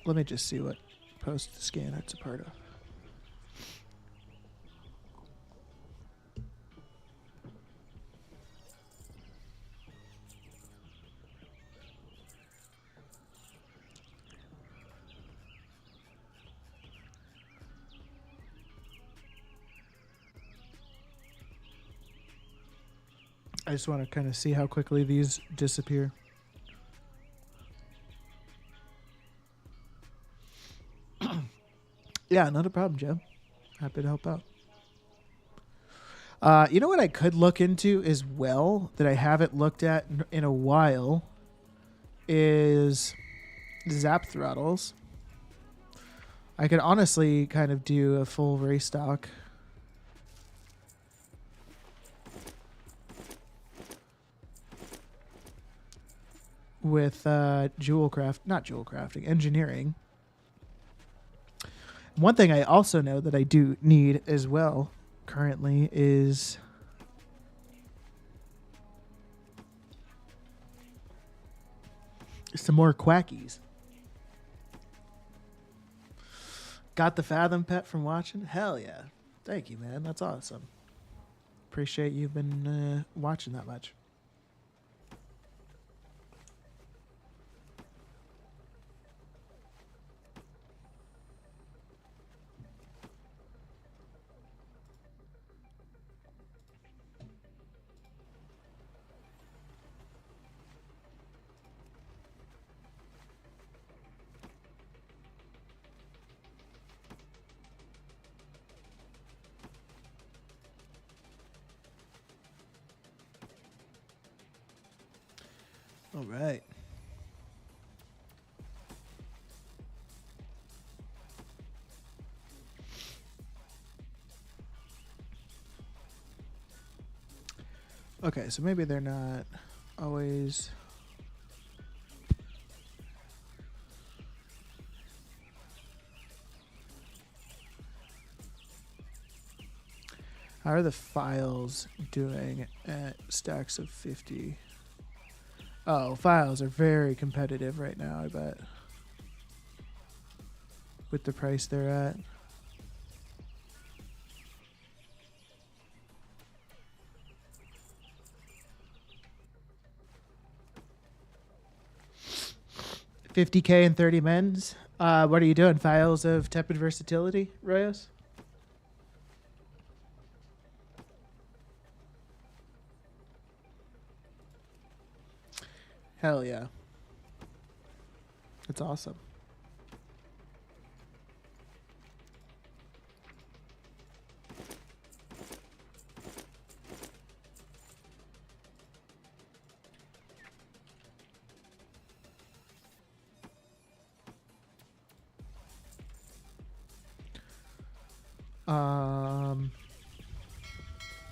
Let me just see what post scan it's a part of. I just want to kind of see how quickly these disappear. Yeah, not a problem, Joe. Happy to help out. You know what I could look into as well that I haven't looked at in a while is zap throttles. I could honestly kind of do a full race stock. With not jewel crafting, engineering. One thing I also know that I do need as well currently is some more quackies. Got the Fathom pet from watching? Hell yeah. Thank you, man. That's awesome. Appreciate you've been watching that much. All right. Okay, so maybe they're not always. How are the files doing at stacks of 50? Oh, files are very competitive right now, I bet. With the price they're at. $50K and 30 men's. What are you doing? Files of tepid versatility, Royos? Hell yeah. That's awesome.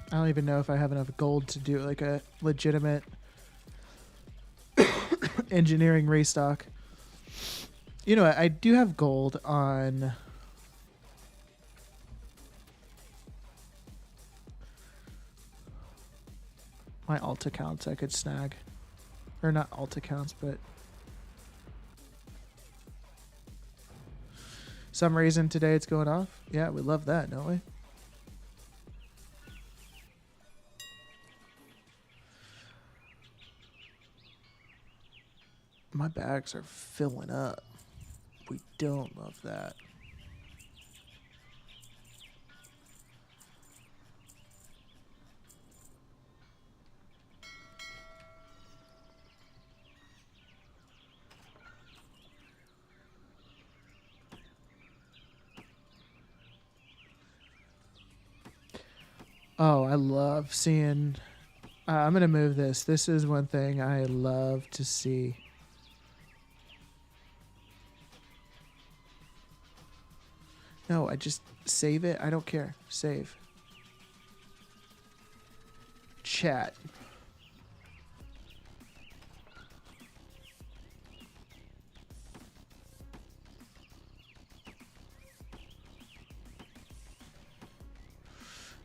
I don't even know if I have enough gold to do like a legitimate engineering restock. You know what? I do have gold on my alt accounts I could snag. Or not alt accounts, but some reason today it's going off. Yeah, we love that, don't we? My bags are filling up. We don't love that. Oh, I love seeing. I'm going to move this. This is one thing I love to see. No, I just save it. I don't care. Save. Chat.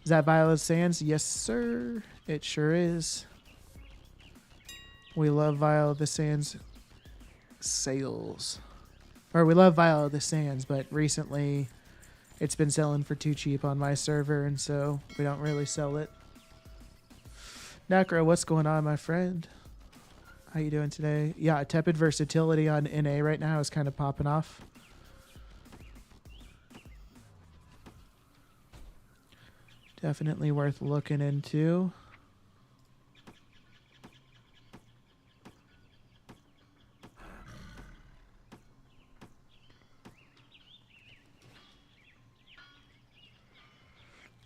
Is that Violet Sands? Yes, sir. It sure is. We love Violet the Sands sales. Or we love Violet the Sands, but recently it's been selling for too cheap on my server, and so we don't really sell it. Necro, what's going on, my friend? How you doing today? Yeah, tepid versatility on NA right now is kind of popping off. Definitely worth looking into.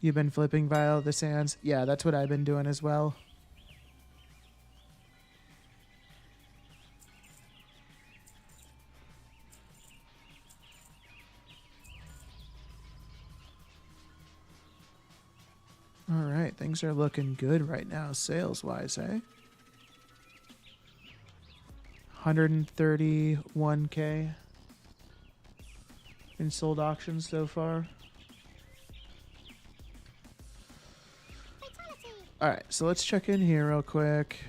You've been flipping Violet the Sands? Yeah, that's what I've been doing as well. All right, things are looking good right now, sales-wise, eh? 131K in sold auctions so far. All right, so let's check in here real quick.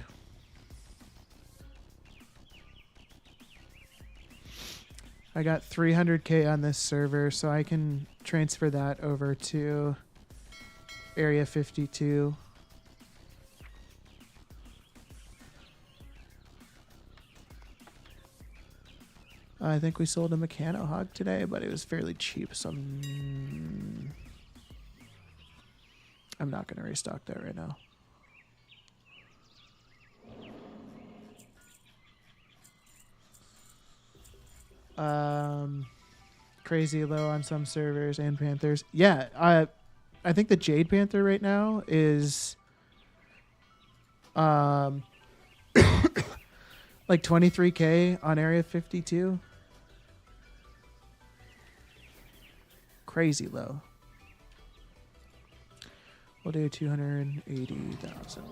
I got 300K on this server, so I can transfer that over to Area 52. I think we sold a Mechano Hog today, but it was fairly cheap, so I'm not going to restock that right now. Crazy low on some servers and Panthers. Yeah, I think the Jade Panther right now is like 23K on Area 52. Crazy low. We'll do 280,000.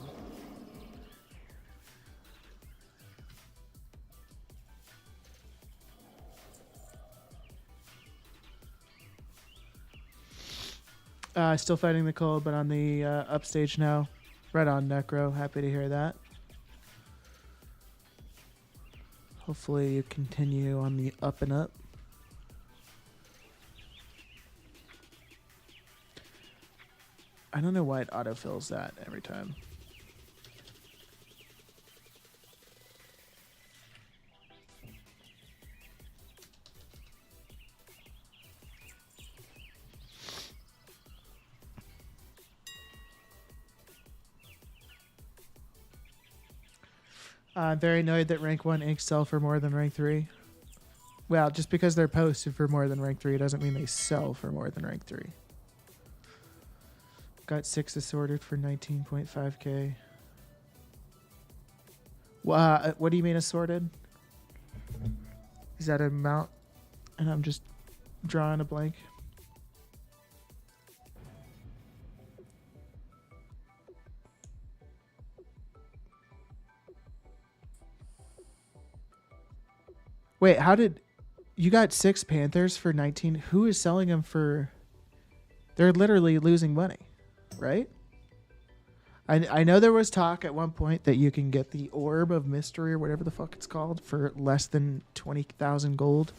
Still fighting the cold, but on the upstage now. Right on, Necro. Happy to hear that. Hopefully you continue on the up and up. I don't know why it autofills that every time. I'm very annoyed that rank 1 inks sell for more than rank 3. Well, just because they're posted for more than rank 3 doesn't mean they sell for more than rank 3. Got 6 assorted for 19.5k. What do you mean assorted? Is that an amount? And I'm just drawing a blank. Wait, how did you got 6 Panthers for 19? Who is selling them for? They're literally losing money, right? I know there was talk at one point that you can get the Orb of Mystery or whatever the fuck it's called for less than 20,000 gold,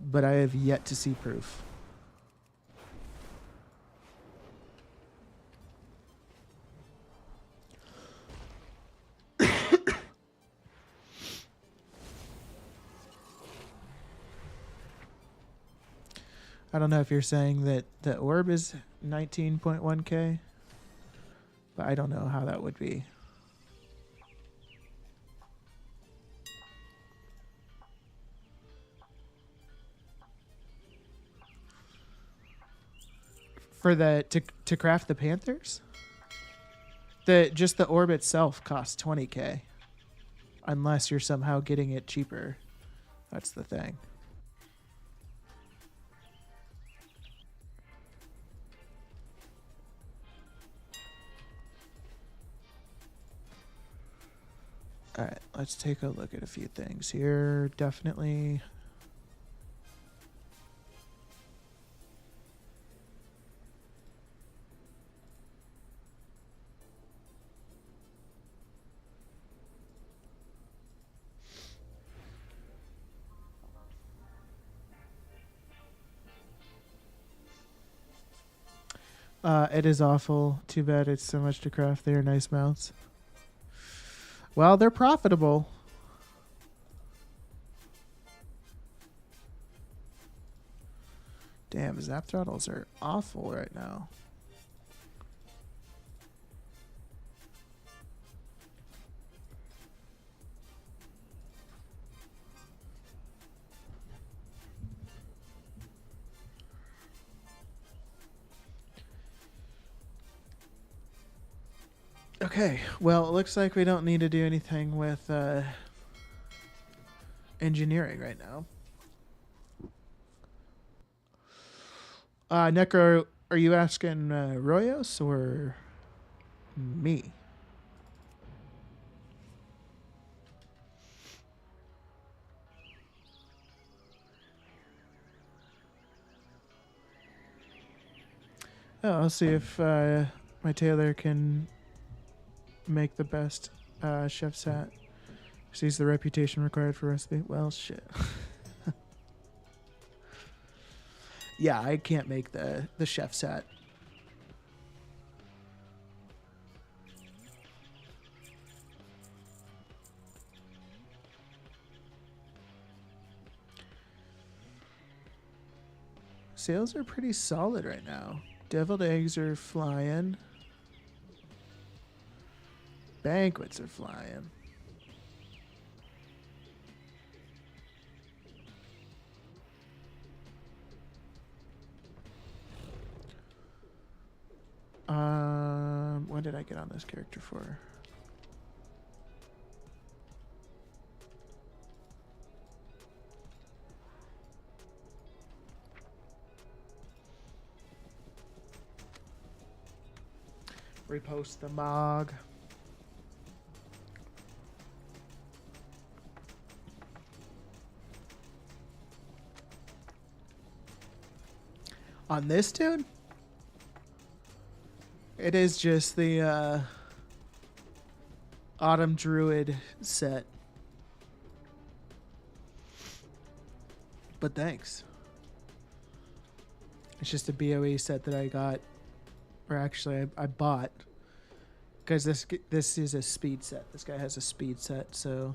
but I have yet to see proof. I don't know if you're saying that the Orb is 19.1k, but I don't know how that would be. For the to craft the Panthers? Just the Orb itself costs 20k. Unless you're somehow getting it cheaper. That's the thing. All right, let's take a look at a few things here. Definitely. It is awful. Too bad it's so much to craft. They are nice mounts. Well, they're profitable. Damn, zap throttles are awful right now. Okay, well, it looks like we don't need to do anything with engineering right now. Necro, are you asking Royos or me? Oh, I'll see if my tailor can make the best chef's hat. Sees the reputation required for recipe. Well, shit. Yeah, I can't make the chef's hat. Sales are pretty solid right now. Deviled eggs are flying. Banquets are flying. What did I get on this character for? Repost the mog. On this dude? It is just the Autumn Druid set. But thanks. It's just a BOE set that I got, or actually I bought, because this is a speed set. This guy has a speed set, so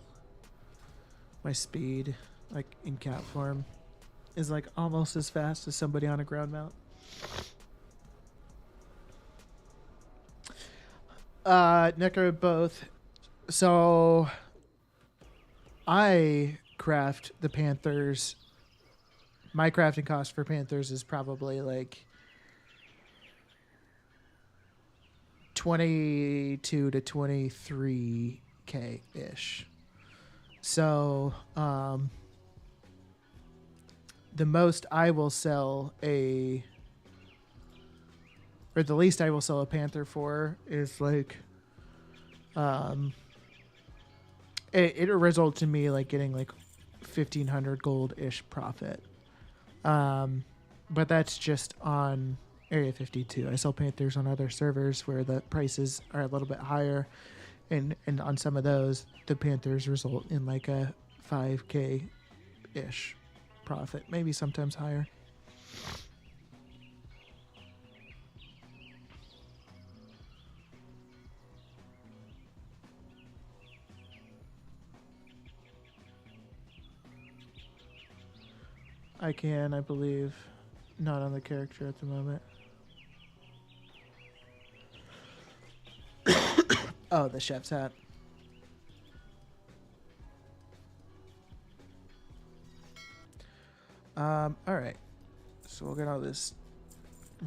my speed, like in cat form, is like almost as fast as somebody on a ground mount. Necro both. So I craft the Panthers. My crafting cost for Panthers is probably like 22 to 23k ish. So the most I will sell or the least I will sell a Panther for is like it'll result in me like getting like 1,500 gold ish profit. But that's just on Area 52. I sell Panthers on other servers where the prices are a little bit higher, and on some of those the Panthers result in like a 5k ish profit, maybe sometimes higher. I can, I believe, not on the character at the moment. Oh, the chef's hat. All right. So we'll get all this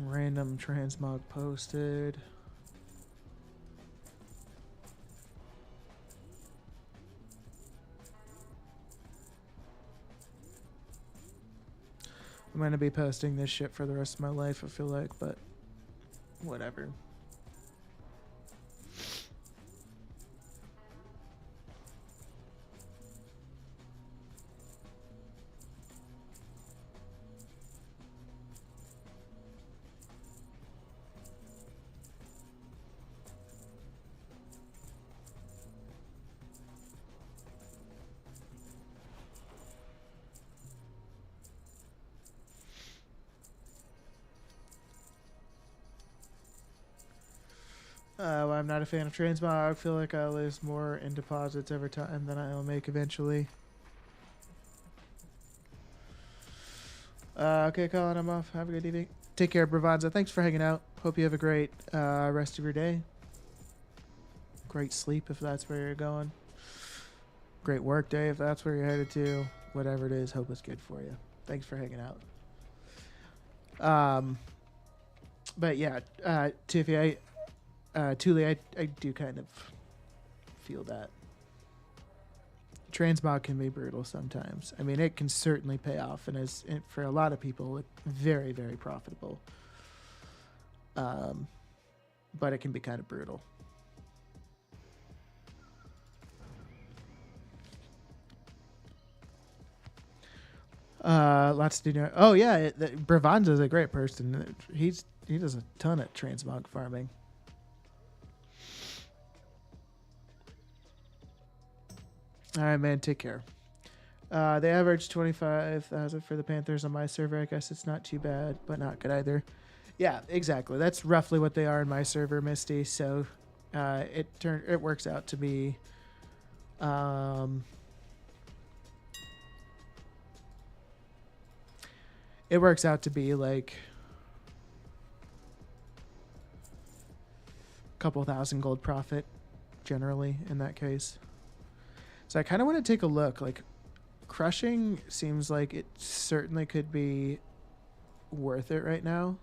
random transmog posted. I'm going to be posting this shit for the rest of my life, I feel like, but whatever. Well, I'm not a fan of transmog. I feel like I'll lose more in deposits every time than I'll make eventually. Okay, Colin, I'm off. Have a good evening. Take care, Bravanza. Thanks for hanging out. Hope you have a great rest of your day. Great sleep if that's where you're going. Great work day if that's where you're headed to. Whatever it is, hope it's good for you. Thanks for hanging out. But yeah, Tiffy, Thule, I do kind of feel that. Transmog can be brutal sometimes. I mean, it can certainly pay off, and for a lot of people, it's very, very profitable. But it can be kind of brutal. Lots to do. Oh yeah, Bravanza is a great person. He does a ton of transmog farming. All right, man. Take care. They average 25,000 for the Panthers on my server. I guess it's not too bad, but not good either. Yeah, exactly. That's roughly what they are in my server, Misty. So it works out to be it works out to be like a couple thousand gold profit generally in that case. So I kind of want to take a look. Like, crushing seems like it certainly could be worth it right now.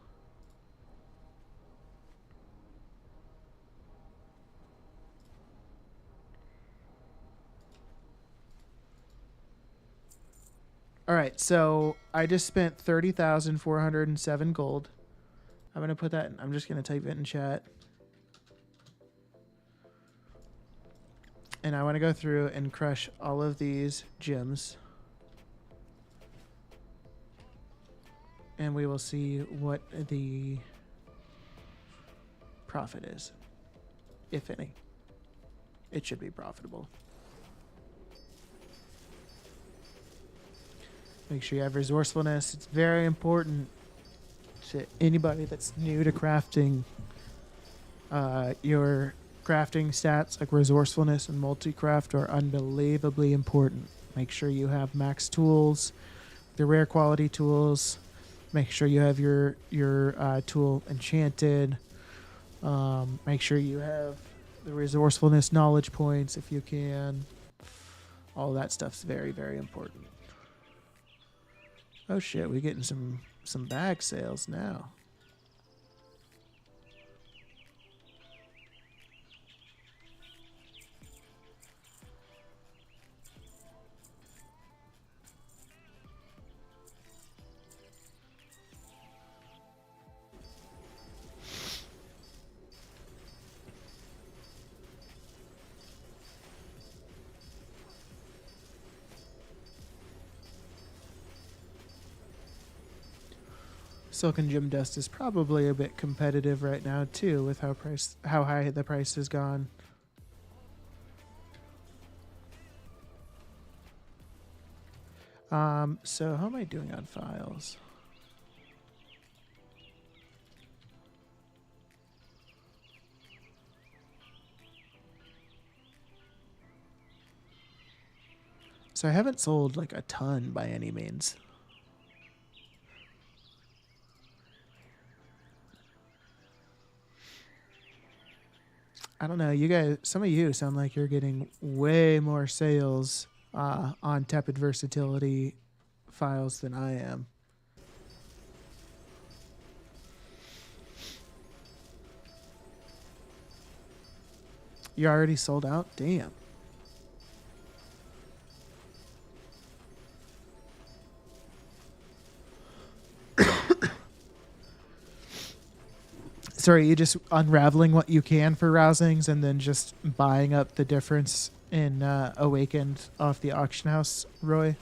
All right, so I just spent 30,407 gold. I'm going to put that I'm just going to type it in chat. And I want to go through and crush all of these gems. And we will see what the profit is, if any. It should be profitable. Make sure you have resourcefulness. It's very important to anybody that's new to crafting. Your crafting stats like resourcefulness and multi-craft are unbelievably important. Make sure you have max tools, the rare quality tools. Make sure you have your tool enchanted. Make sure you have the resourcefulness knowledge points if you can. All that stuff's very, very important. Oh shit, we're getting some bag sales now. Silken Gem Dust is probably a bit competitive right now too, with how high the price has gone. So how am I doing on files? So I haven't sold like a ton by any means. I don't know. You guys, some of you sound like you're getting way more sales on tepid versatility files than I am. You already sold out? Damn. Sorry, you just unraveling what you can for rousings and then just buying up the difference in Awakened off the auction house, Roy?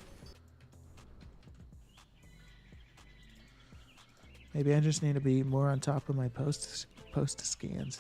Maybe I just need to be more on top of my post scans.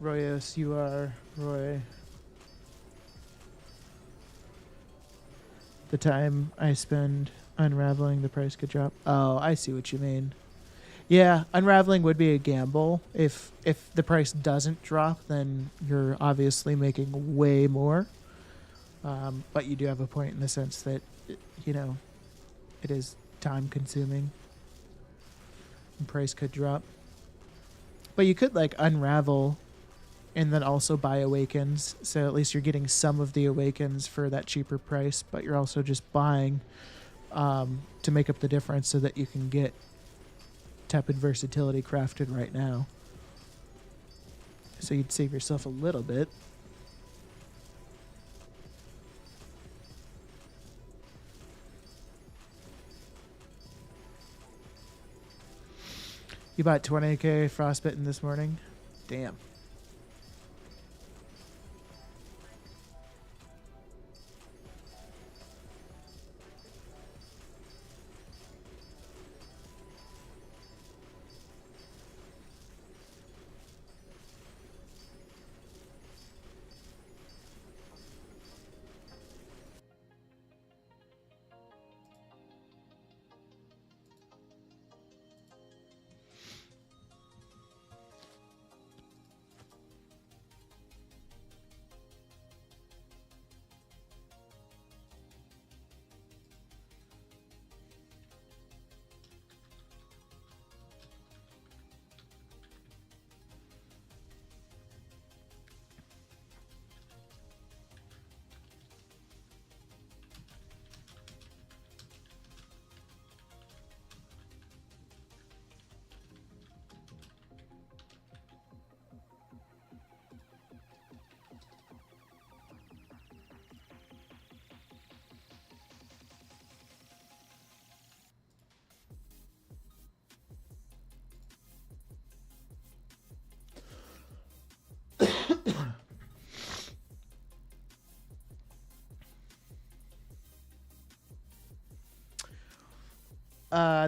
Royos, you are Roy. The time I spend unraveling, the price could drop. Oh, I see what you mean. Yeah, unraveling would be a gamble. If the price doesn't drop, then you're obviously making way more. But you do have a point in the sense that, it is time consuming. And price could drop. But you could like unravel and then also buy Awakens. So at least you're getting some of the Awakens for that cheaper price, but you're also just buying to make up the difference so that you can get tepid versatility crafted right now. So you'd save yourself a little bit. You bought 20k frostbitten this morning? Damn.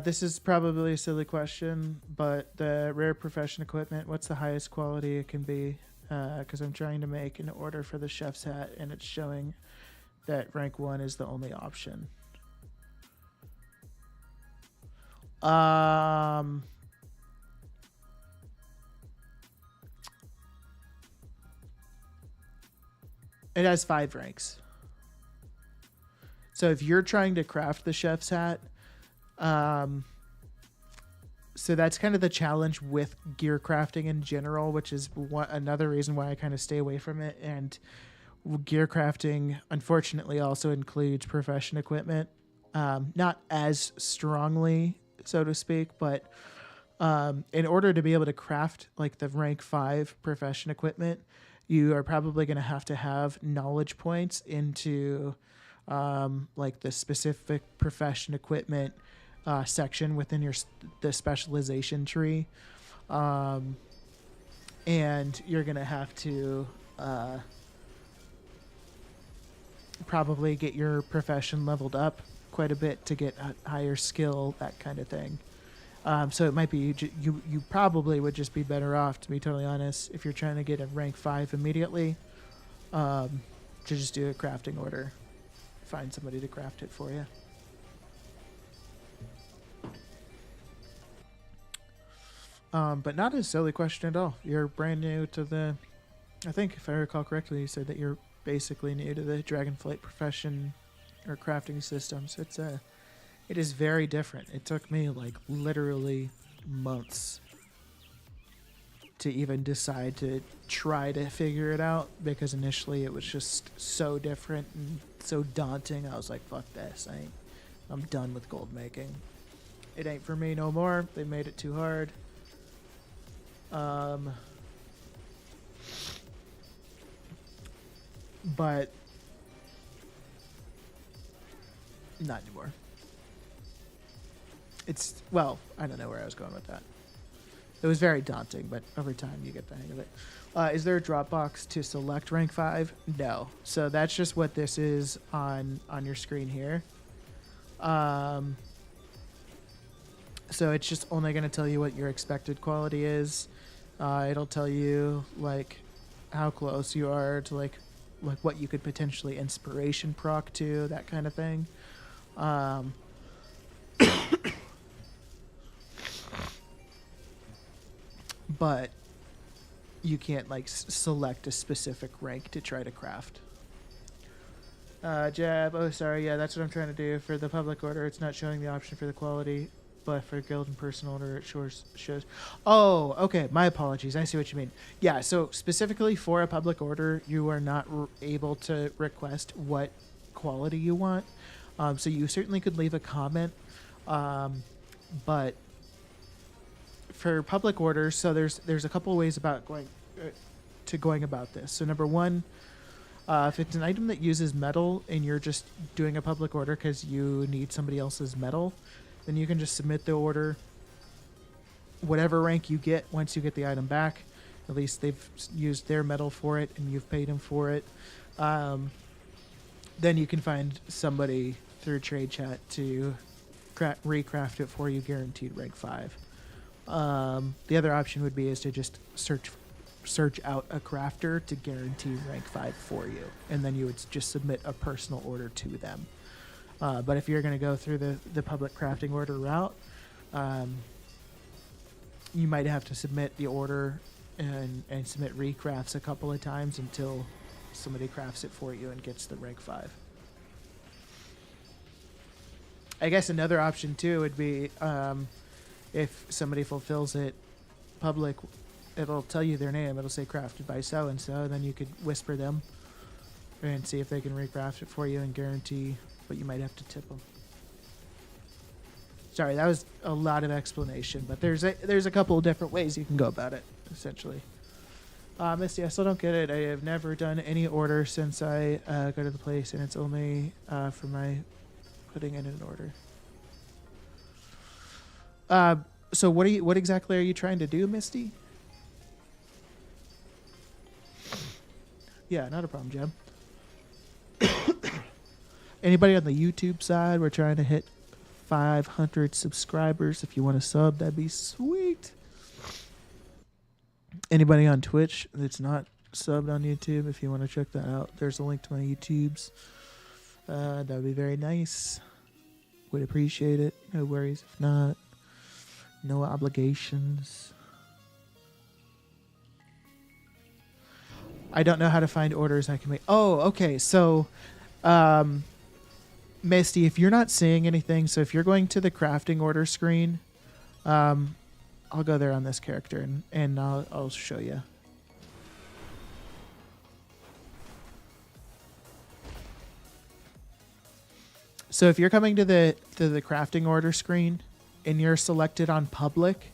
This is probably a silly question, but the rare profession equipment, what's the highest quality it can be? Because I'm trying to make an order for the chef's hat, and it's showing that rank 1 is the only option. It has 5 ranks. So if you're trying to craft the chef's hat, so that's kind of the challenge with gear crafting in general, which is another reason why I kind of stay away from it. And gear crafting, unfortunately, also includes profession equipment. Not as strongly, so to speak, but in order to be able to craft like the rank 5 profession equipment, you are probably going to have knowledge points into like the specific profession equipment section within the specialization tree, and you're going to have to probably get your profession leveled up quite a bit to get a higher skill, that kind of thing. So it might be you probably would just be better off, to be totally honest, if you're trying to get a rank 5 immediately, to just do a crafting order. Find somebody to craft it for you. But not a silly question at all. You're brand new to the... I think, if I recall correctly, you said that you're basically new to the Dragonflight profession or crafting systems. It is very different. It took me like literally months to even decide to try to figure it out, because initially it was just so different and so daunting. I was like, fuck this. I'm done with gold making. It ain't for me no more. They made it too hard. But not anymore. Well, I don't know where I was going with that. It was very daunting, but over time you get the hang of it. Is there a drop box to select rank 5? No. So that's just what this is on your screen here. So it's just only going to tell you what your expected quality is. It'll tell you like how close you are to like what you could potentially inspiration proc to, that kind of thing. But you can't like select a specific rank to try to craft. Jab, oh sorry, yeah, that's what I'm trying to do. For the public order, it's not showing the option for the quality, but for guild and personal order, it shows. Oh, okay, my apologies. I see what you mean. Yeah, so specifically for a public order, you are not able to request what quality you want. So you certainly could leave a comment, but for public orders, so there's a couple ways about going about this. So number one, if it's an item that uses metal and you're just doing a public order because you need somebody else's metal, then you can just submit the order. Whatever rank you get once you get the item back, at least they've used their metal for it and you've paid them for it. Then you can find somebody through trade chat to recraft it for you, guaranteed rank 5. The other option would be is to just search out a crafter to guarantee rank 5 for you, and then you would just submit a personal order to them. But if you're going to go through the public crafting order route, you might have to submit the order and submit recrafts a couple of times until somebody crafts it for you and gets the rank 5. I guess another option too would be if somebody fulfills it public, it'll tell you their name. It'll say crafted by so and so. Then you could whisper them and see if they can recraft it for you and guarantee, but you might have to tip them. Sorry, that was a lot of explanation, but there's a couple of different ways you can go about it, essentially. Misty, I still don't get it. I have never done any order since I go to the place, and it's only for my putting in an order. So what exactly are you trying to do, Misty? Yeah, not a problem, Jeb. Anybody on the YouTube side? We're trying to hit 500 subscribers. If you want to sub, that'd be sweet. Anybody on Twitch that's not subbed on YouTube, if you want to check that out, there's a link to my YouTubes. That would be very nice. Would appreciate it. No worries if not. No obligations. I don't know how to find orders I can make. Oh, okay. So, Misty, if you're not seeing anything, so if you're going to the crafting order screen, I'll go there on this character and I'll show you. So if you're coming to the crafting order screen and you're selected on public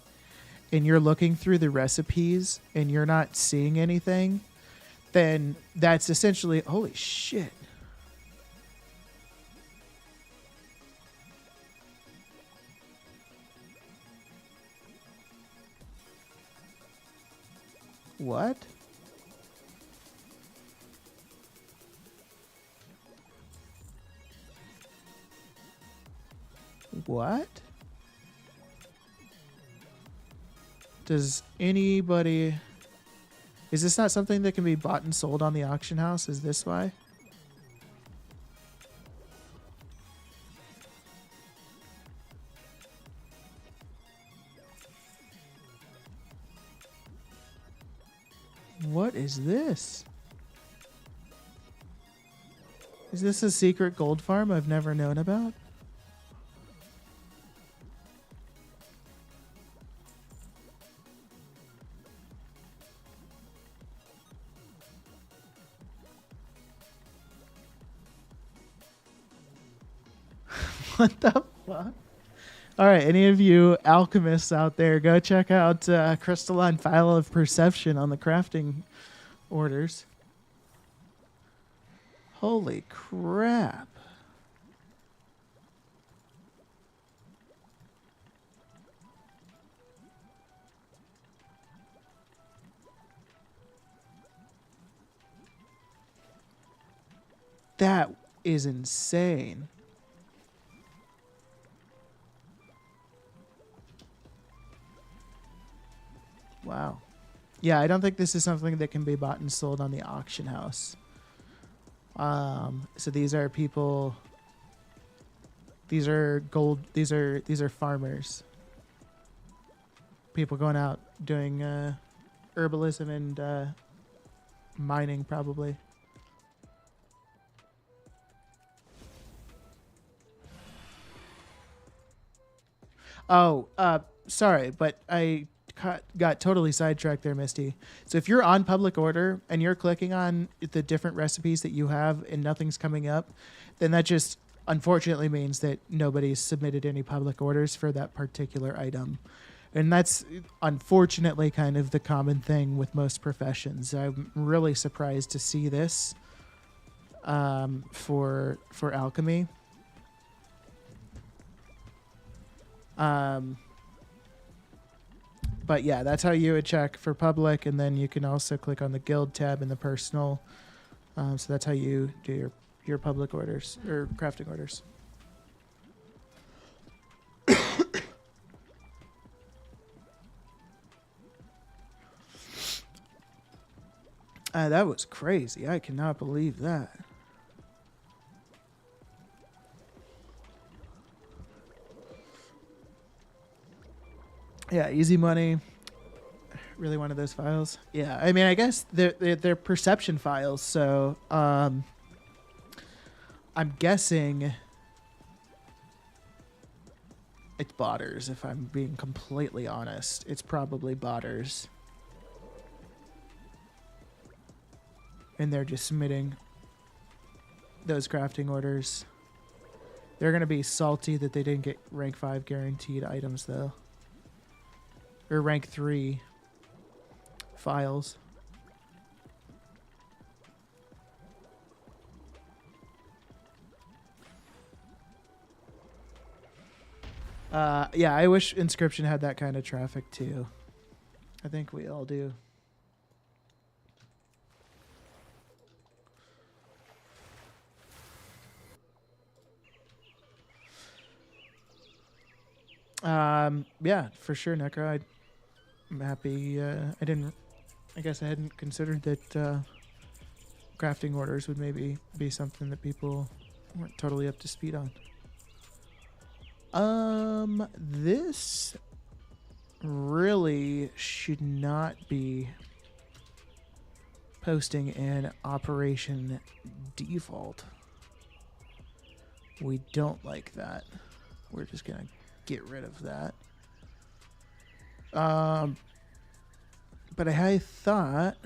and you're looking through the recipes and you're not seeing anything, then that's essentially, holy shit. What? What? Does anybody... Is this not something that can be bought and sold on the auction house? Is this why? What is this? Is this a secret gold farm I've never known about? What the fuck? All right, any of you alchemists out there, go check out Crystalline File of Perception on the crafting orders. Holy crap. That is insane. Wow. Yeah, I don't think this is something that can be bought and sold on the auction house. So these are people. These are These are farmers. People going out doing herbalism and mining, probably. Oh, sorry, but I got totally sidetracked there, Misty. So if you're on public order and you're clicking on the different recipes that you have and nothing's coming up, then that just unfortunately means that nobody's submitted any public orders for that particular item. And that's unfortunately kind of the common thing with most professions. I'm really surprised to see this for alchemy. But yeah, that's how you would check for public, and then you can also click on the guild tab in the personal. So that's how you do your public orders or crafting orders. That was crazy. I cannot believe that. Yeah, easy money. Really one of those files. Yeah, I mean, I guess they're perception files, so I'm guessing it's botters. If I'm being completely honest, it's probably botters, and they're just submitting those crafting orders. They're gonna be salty that they didn't get rank 5 guaranteed items though. Or rank 3 files. Yeah, I wish Inscription had that kind of traffic too. I think we all do. Yeah, for sure, Necro. I'm happy. I guess I hadn't considered that crafting orders would maybe be something that people weren't totally up to speed on. This really should not be posting in operation default. We don't like that. We're just gonna get rid of that. But I thought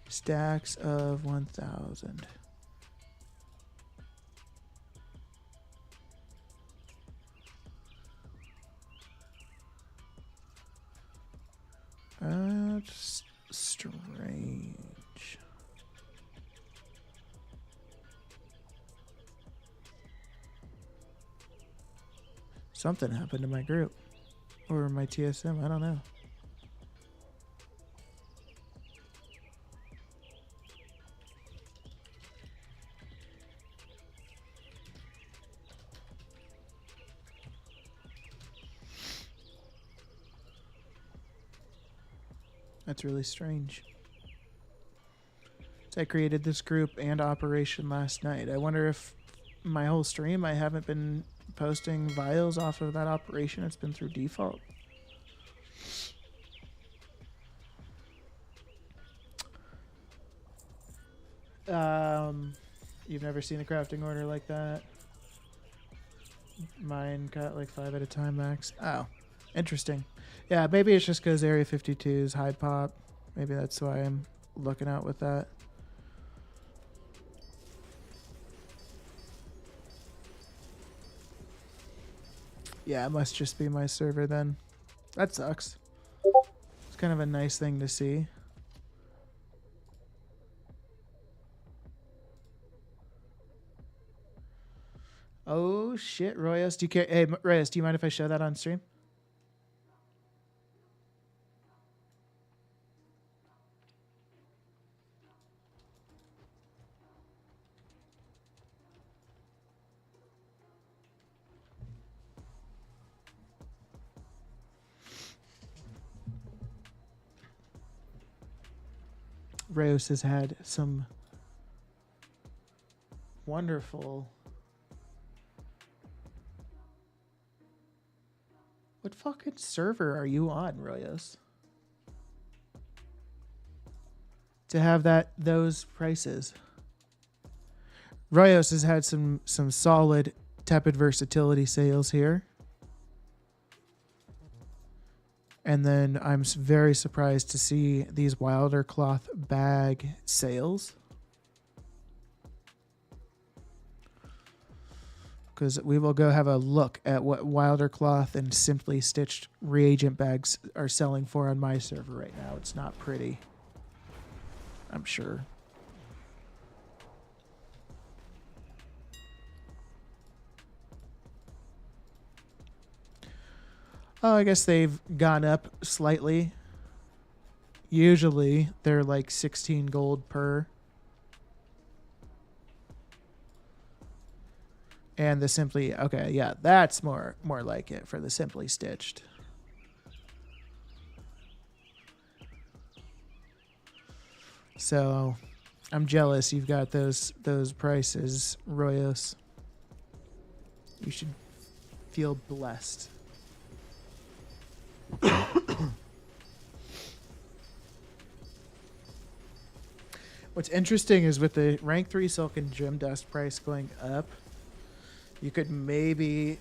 stacks of 1,000. Just strange. Something happened to my group or my TSM. I don't know. That's really strange. So I created this group and operation last night. I wonder if my whole stream I haven't been posting vials off of that operation. It's been through default. You've never seen a crafting order like that? Mine got like 5 at a time max. Oh, interesting. Yeah, maybe it's just because Area 52 is high pop. Maybe that's why I'm looking out with that. Yeah, it must just be my server then. That sucks. It's kind of a nice thing to see. Oh shit, Royos, do you care? Hey, Royos, do you mind if I show that on stream? Reyes has had some wonderful... What fucking server are you on, Royos? To have those prices. Royos has had some solid tepid versatility sales here. And then I'm very surprised to see these Wilder cloth bag sales. Because we will go have a look at what Wilder cloth and Simply Stitched reagent bags are selling for on my server right now. It's not pretty, I'm sure. Oh, I guess they've gone up slightly. Usually they're like 16 gold per. And the Simply, okay, yeah, that's more like it for the Simply Stitched. So I'm jealous you've got those prices, Royos. You should feel blessed. What's interesting is with the rank 3 Silken Gem Dust price going up, you could maybe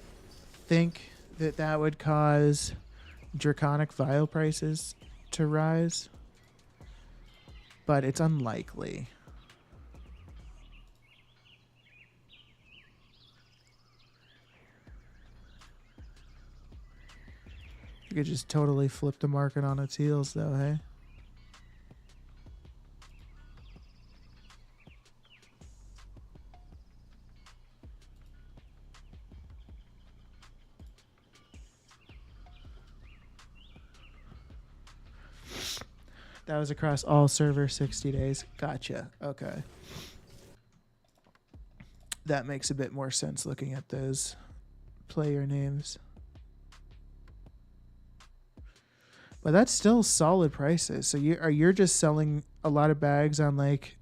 think that would cause Draconic Vial prices to rise, but it's unlikely. You could just totally flip the market on its heels, though, hey? That was across all server 60 days. Gotcha. Okay. that makes a bit more sense looking at those player names. But that's still solid prices. So you're just selling a lot of bags on like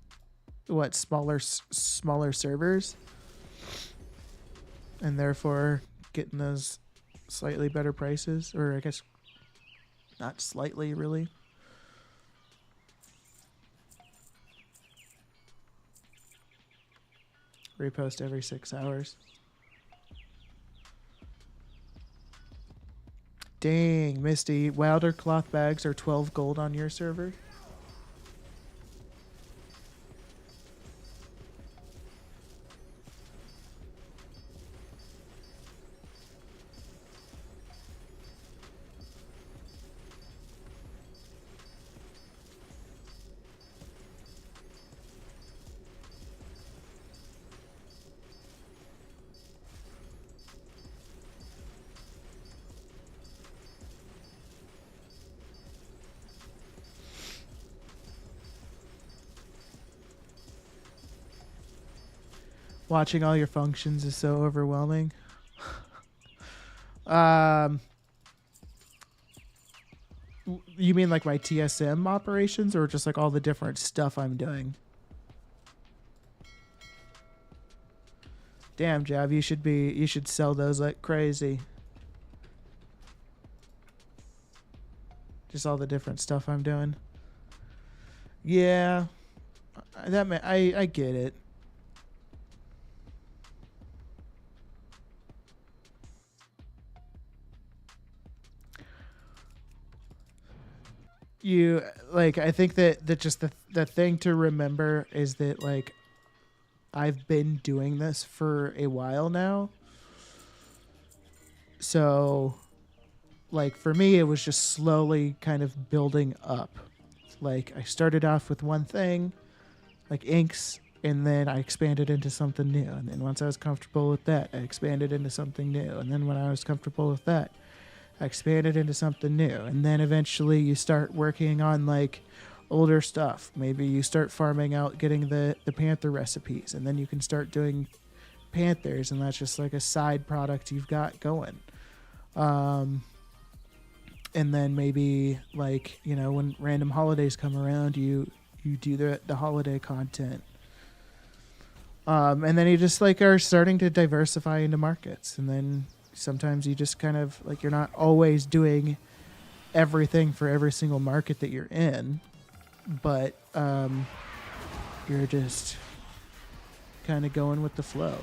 what, smaller servers, and therefore getting those slightly better prices, or I guess not slightly really. Repost every 6 hours. Dang, Misty. Wilder cloth bags are 12 gold on your server. Watching all your functions is so overwhelming. You mean like my TSM operations, or just like all the different stuff I'm doing? Damn, Jav, you should sell those like crazy. Just all the different stuff I'm doing. Yeah, I get it. You like, I think that just the thing to remember is that like I've been doing this for a while now. So like for me it was just slowly kind of building up. Like I started off with one thing, like inks, and then I expanded into something new. And then once I was comfortable with that, I expanded into something new. And then when I was comfortable with that, I expanded into something new. And then eventually you start working on like older stuff. Maybe you start farming out, getting the panther recipes, and then you can start doing panthers, and that's just like a side product you've got going. And then maybe like, you know, when random holidays come around, you do the holiday content. And then you just like are starting to diversify into markets, and then sometimes you just kind of like, you're not always doing everything for every single market that you're in, but you're just kind of going with the flow.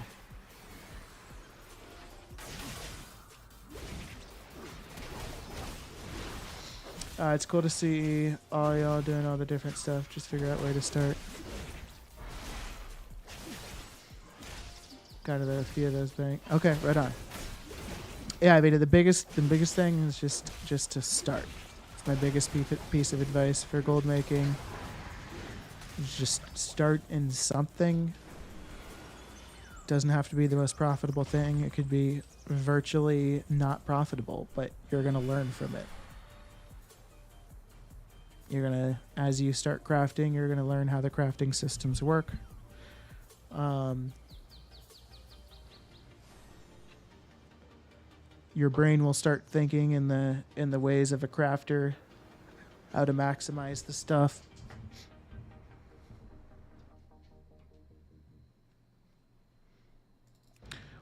It's cool to see all y'all doing all the different stuff. Just figure out where to start. Got a few of those bang. Okay, right on. Yeah, I mean the biggest thing is just to start. It's my biggest piece of advice for gold making. Just start in something. Doesn't have to be the most profitable thing. It could be virtually not profitable, but you're gonna learn from it. You're gonna, as you start crafting, you're gonna learn how the crafting systems work. Your brain will start thinking in the ways of a crafter, how to maximize the stuff.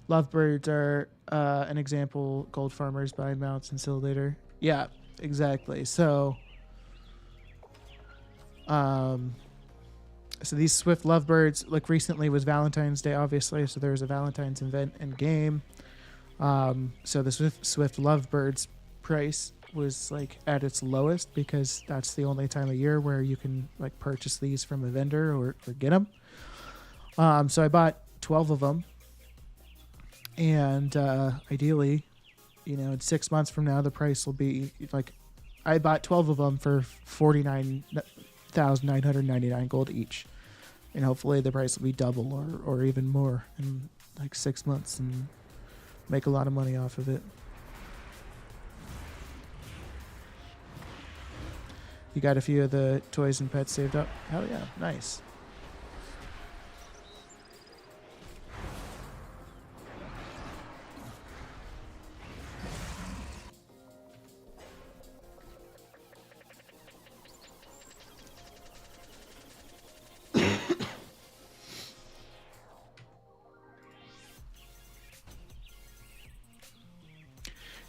Lovebirds are an example. Gold farmers buy mounts and Sildator. Yeah, exactly. So these Swift Lovebirds, like recently was Valentine's Day, obviously, so there was a Valentine's event in game. So the Swift Lovebirds price was like at its lowest because that's the only time of year where you can like purchase these from a vendor or get them. So I bought 12 of them, and ideally, you know, in 6 months from now, the price will be like, I bought 12 of them for 49,999 gold each, and hopefully the price will be double or even more in like 6 months, and make a lot of money off of it. You got a few of the toys and pets saved up? Hell yeah, nice.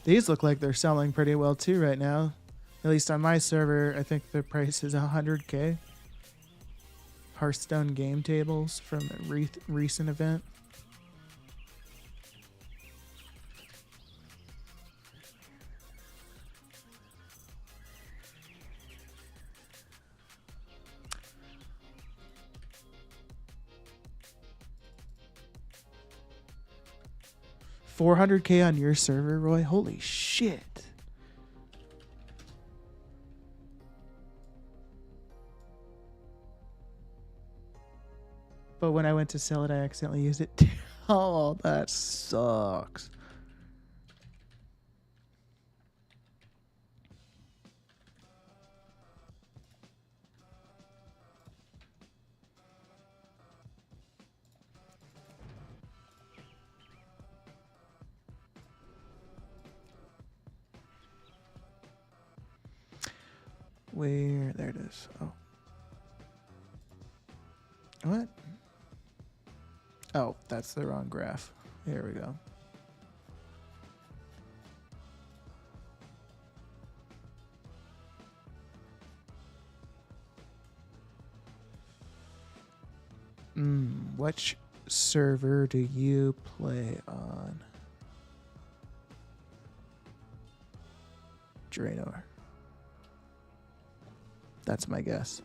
These look like they're selling pretty well too right now. At least on my server, I think the price is 100K. Hearthstone game tables from a recent event. $400K on your server, Roy? Holy shit. But when I went to sell it, I accidentally used it. Oh, that sucks. Where? There it is. Oh. What? Oh, that's the wrong graph. Here we go. Which server do you play on? Draenor. That's my guess.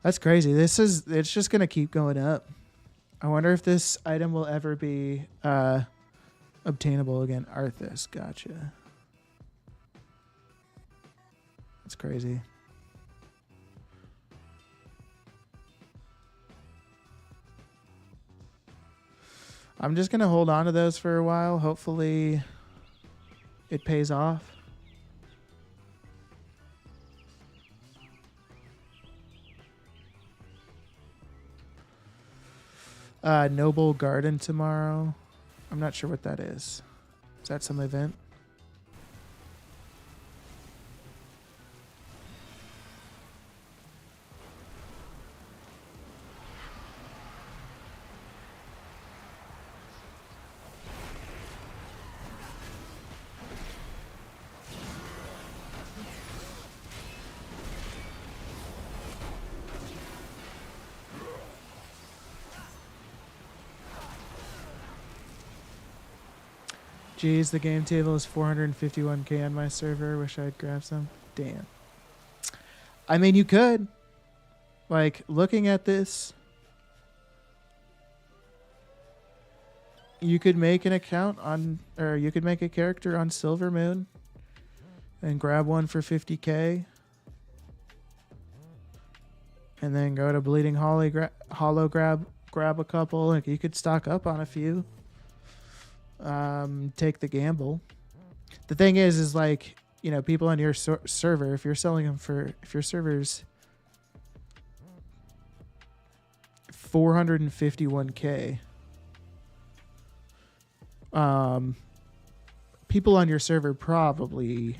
That's crazy. It's just gonna keep going up. I wonder if this item will ever be obtainable again. Arthas, gotcha. That's crazy. I'm just gonna hold on to those for a while. Hopefully it pays off. Noble Garden tomorrow. I'm not sure what that is. Is that some event? Jeez, the game table is 451K on my server. Wish I'd grab some. Damn. I mean, you could. Like, looking at this, you could make an account on, or you could make a character on Silver Moon and grab one for 50K. And then go to Bleeding Hollow, grab a couple. Like, you could stock up on a few. Take the gamble. The thing is like, you know, people on your server, if you're selling them for, if your server's 451K, people on your server probably,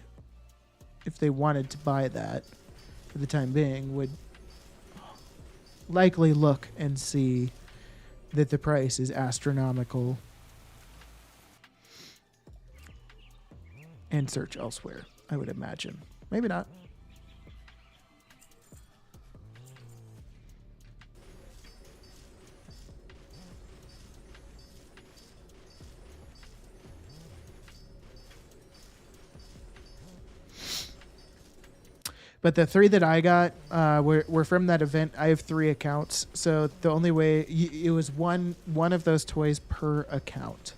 if they wanted to buy that for the time being, would likely look and see that the price is astronomical and search elsewhere, I would imagine. Maybe not. But the 3 that I got were from that event. I have 3 accounts, so the only way it was one of those toys per account.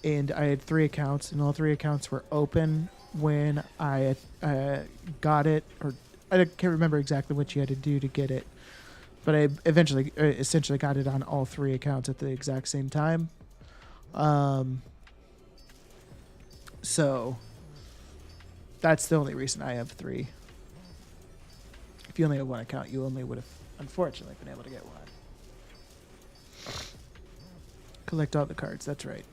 And I had 3 accounts, and all 3 accounts were open when I got it, or I can't remember exactly what you had to do to get it, but I essentially got it on all 3 accounts at the exact same time. So that's the only reason I have 3. If you only have 1 account, you only would have, unfortunately, been able to get 1. Collect all the cards, that's right.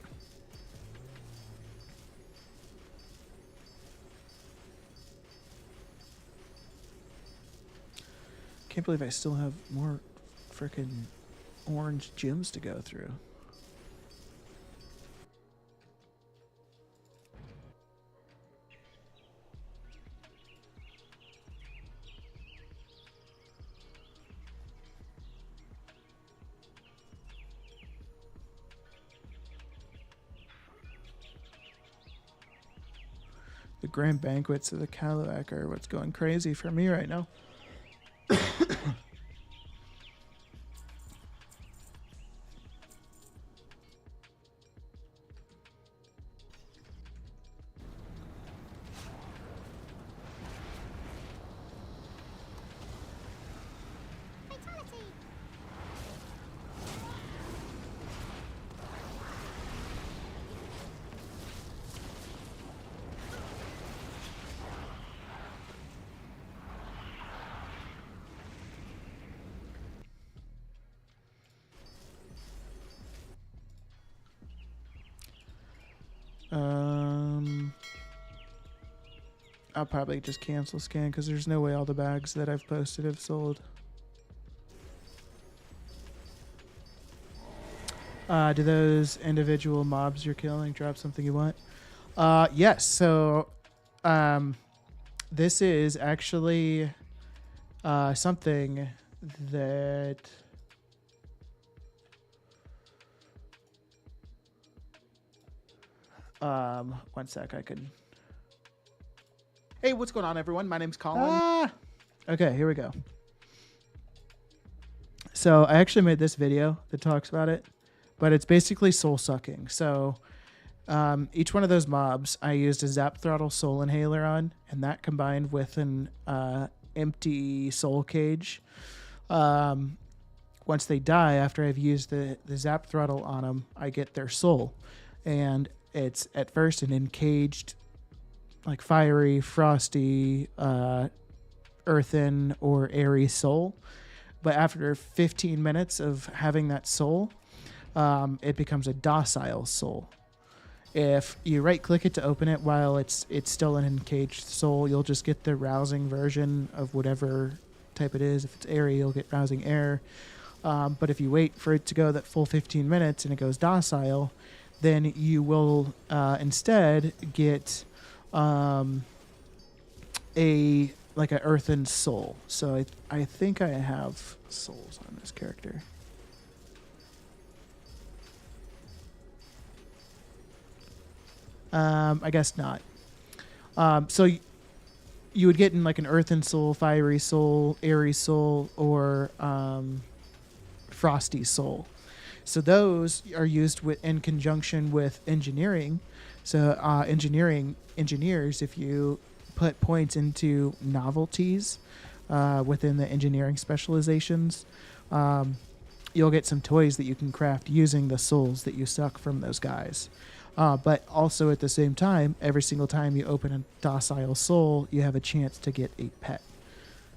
Can't believe I still have more frickin' orange gems to go through. The grand banquets of the Kaluak are what's going crazy for me right now. I'll probably just cancel scan because there's no way all the bags that I've posted have sold. Do those individual mobs you're killing drop something you want? Yes. So, this is actually something that one sec, I could. Hey, what's going on, everyone? My name's Colin. Okay, here we go. So I actually made this video that talks about it, but it's basically soul sucking. So each one of those mobs, I used a Zap Throttle Soul Inhaler on, and that combined with an empty soul cage. Once they die, after I've used the Zap Throttle on them, I get their soul. And it's at first an encaged, like fiery, frosty, earthen, or airy soul. But after 15 minutes of having that soul, it becomes a docile soul. If you right-click it to open it while it's still an encaged soul, you'll just get the rousing version of whatever type it is. If it's airy, you'll get rousing air. But if you wait for it to go that full 15 minutes and it goes docile, then you will instead get an earthen soul. So I think I have souls on this character. I guess not. So you would get in like an earthen soul, fiery soul, airy soul, or frosty soul. So those are used in conjunction with engineering. So engineers, if you put points into novelties within the engineering specializations, you'll get some toys that you can craft using the souls that you suck from those guys. But also at the same time, every single time you open a docile soul, you have a chance to get a pet.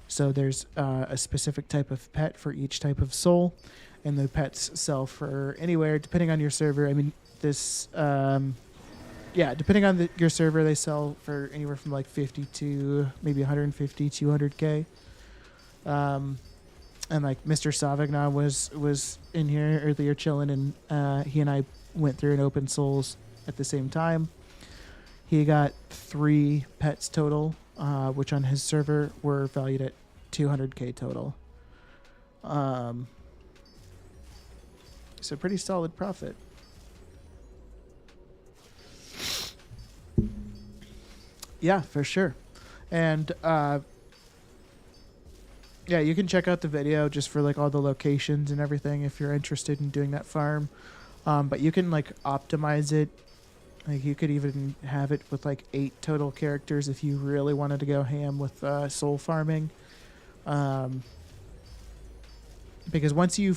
So there's a specific type of pet for each type of soul, and the pets sell for anywhere, depending on your server. I mean, depending on your server, they sell for anywhere from like 50 to maybe 150, 200K. And like Mr. Savagnon was in here earlier chilling, and he and I went through and opened souls at the same time. He got 3 pets total, which on his server were valued at 200K total. So pretty solid profit. Yeah, for sure. And you can check out the video just for like all the locations and everything if you're interested in doing that farm. But you can like optimize it. Like you could even have it with like 8 total characters if you really wanted to go ham with soul farming. Because once you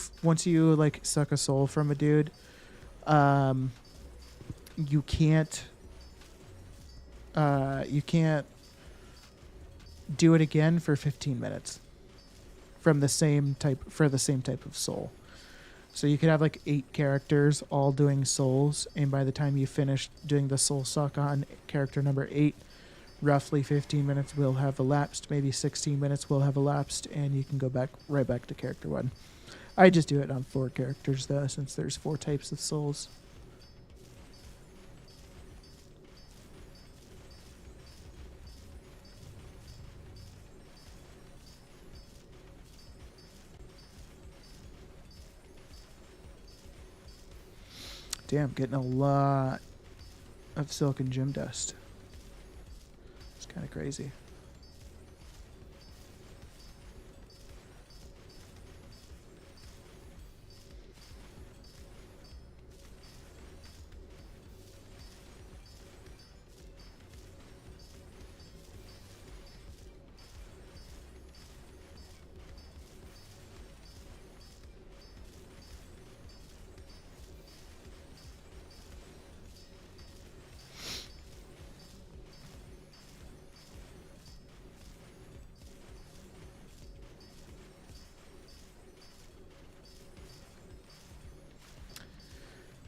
like suck a soul from a dude, you can't do it again for 15 minutes from the same type of soul. So you could have like 8 characters all doing souls, and by the time you finish doing the soul suck on character number 8, roughly 15 minutes will have elapsed, maybe 16 minutes will have elapsed, and you can go right back to character 1. I just do it on 4 characters though, since there's 4 types of souls. Damn, getting a lot of silicon gem dust. It's kind of crazy.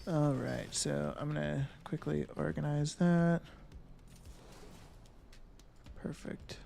All right, so I'm gonna quickly organize that. Perfect.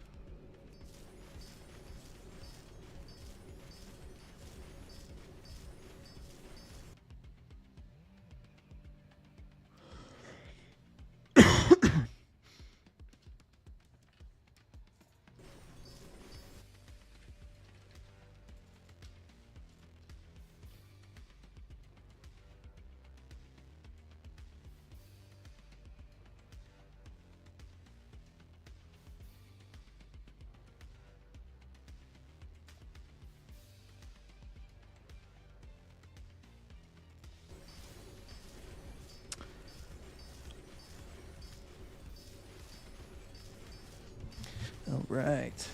All right.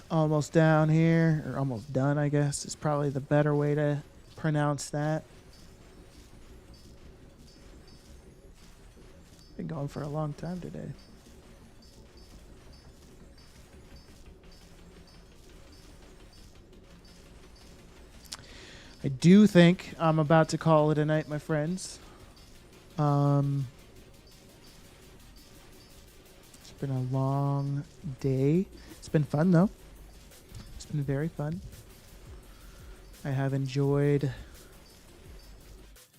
Almost down here, or almost done, I guess, is probably the better way to pronounce that. Been going for a long time today. I do think I'm about to call it a night, my friends. It's been a long day. It's been fun, though. It's been very fun. I have enjoyed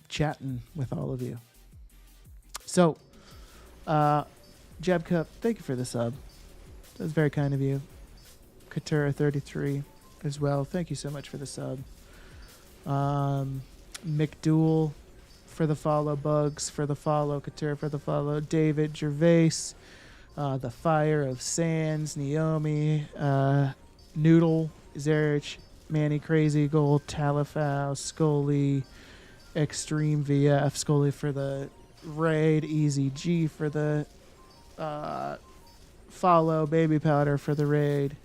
chatting with all of you. So, Jab Cup, thank you for the sub. That was very kind of you. Katura33 as well. Thank you so much for the sub. McDool for the follow. Bugs for the follow. Katura for the follow. David Gervais. The Fire of Sands. Naomi. Noodle. Zerich. Manny Crazy Gold. Talifau. Scully. Extreme VF. Scully for the raid. Easy G for the follow. Baby Powder for the raid.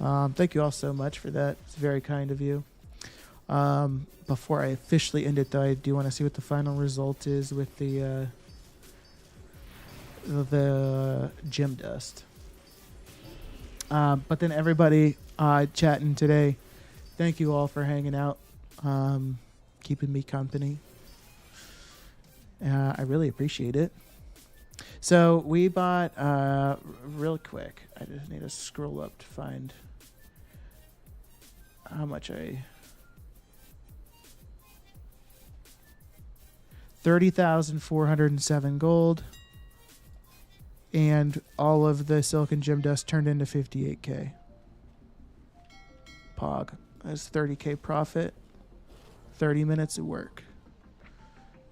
Thank you all so much for that. It's very kind of you. Before I officially end it, though, I do want to see what the final result is with the gym dust. But then everybody chatting today, thank you all for hanging out, keeping me company. I really appreciate it. So we bought, real quick, I just need to scroll up to find how much 30,407 gold, and all of the silicon gem dust turned into 58k. Pog. That's 30k profit. 30 minutes of work.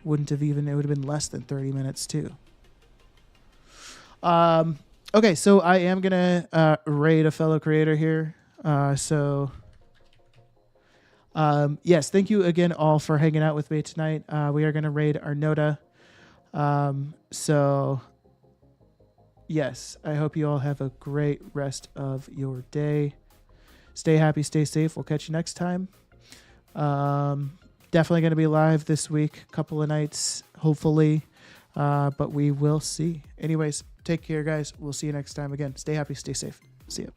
Wouldn't have even, it would have been less than 30 minutes too. Okay, so I am gonna raid a fellow creator here. Yes, thank you again all for hanging out with me tonight. We are going to raid Arnota. Yes, I hope you all have a great rest of your day. Stay happy, stay safe. We'll catch you next time. Definitely going to be live this week, couple of nights, hopefully. But we will see. Anyways, take care, guys. We'll see you next time again. Stay happy, stay safe. See ya.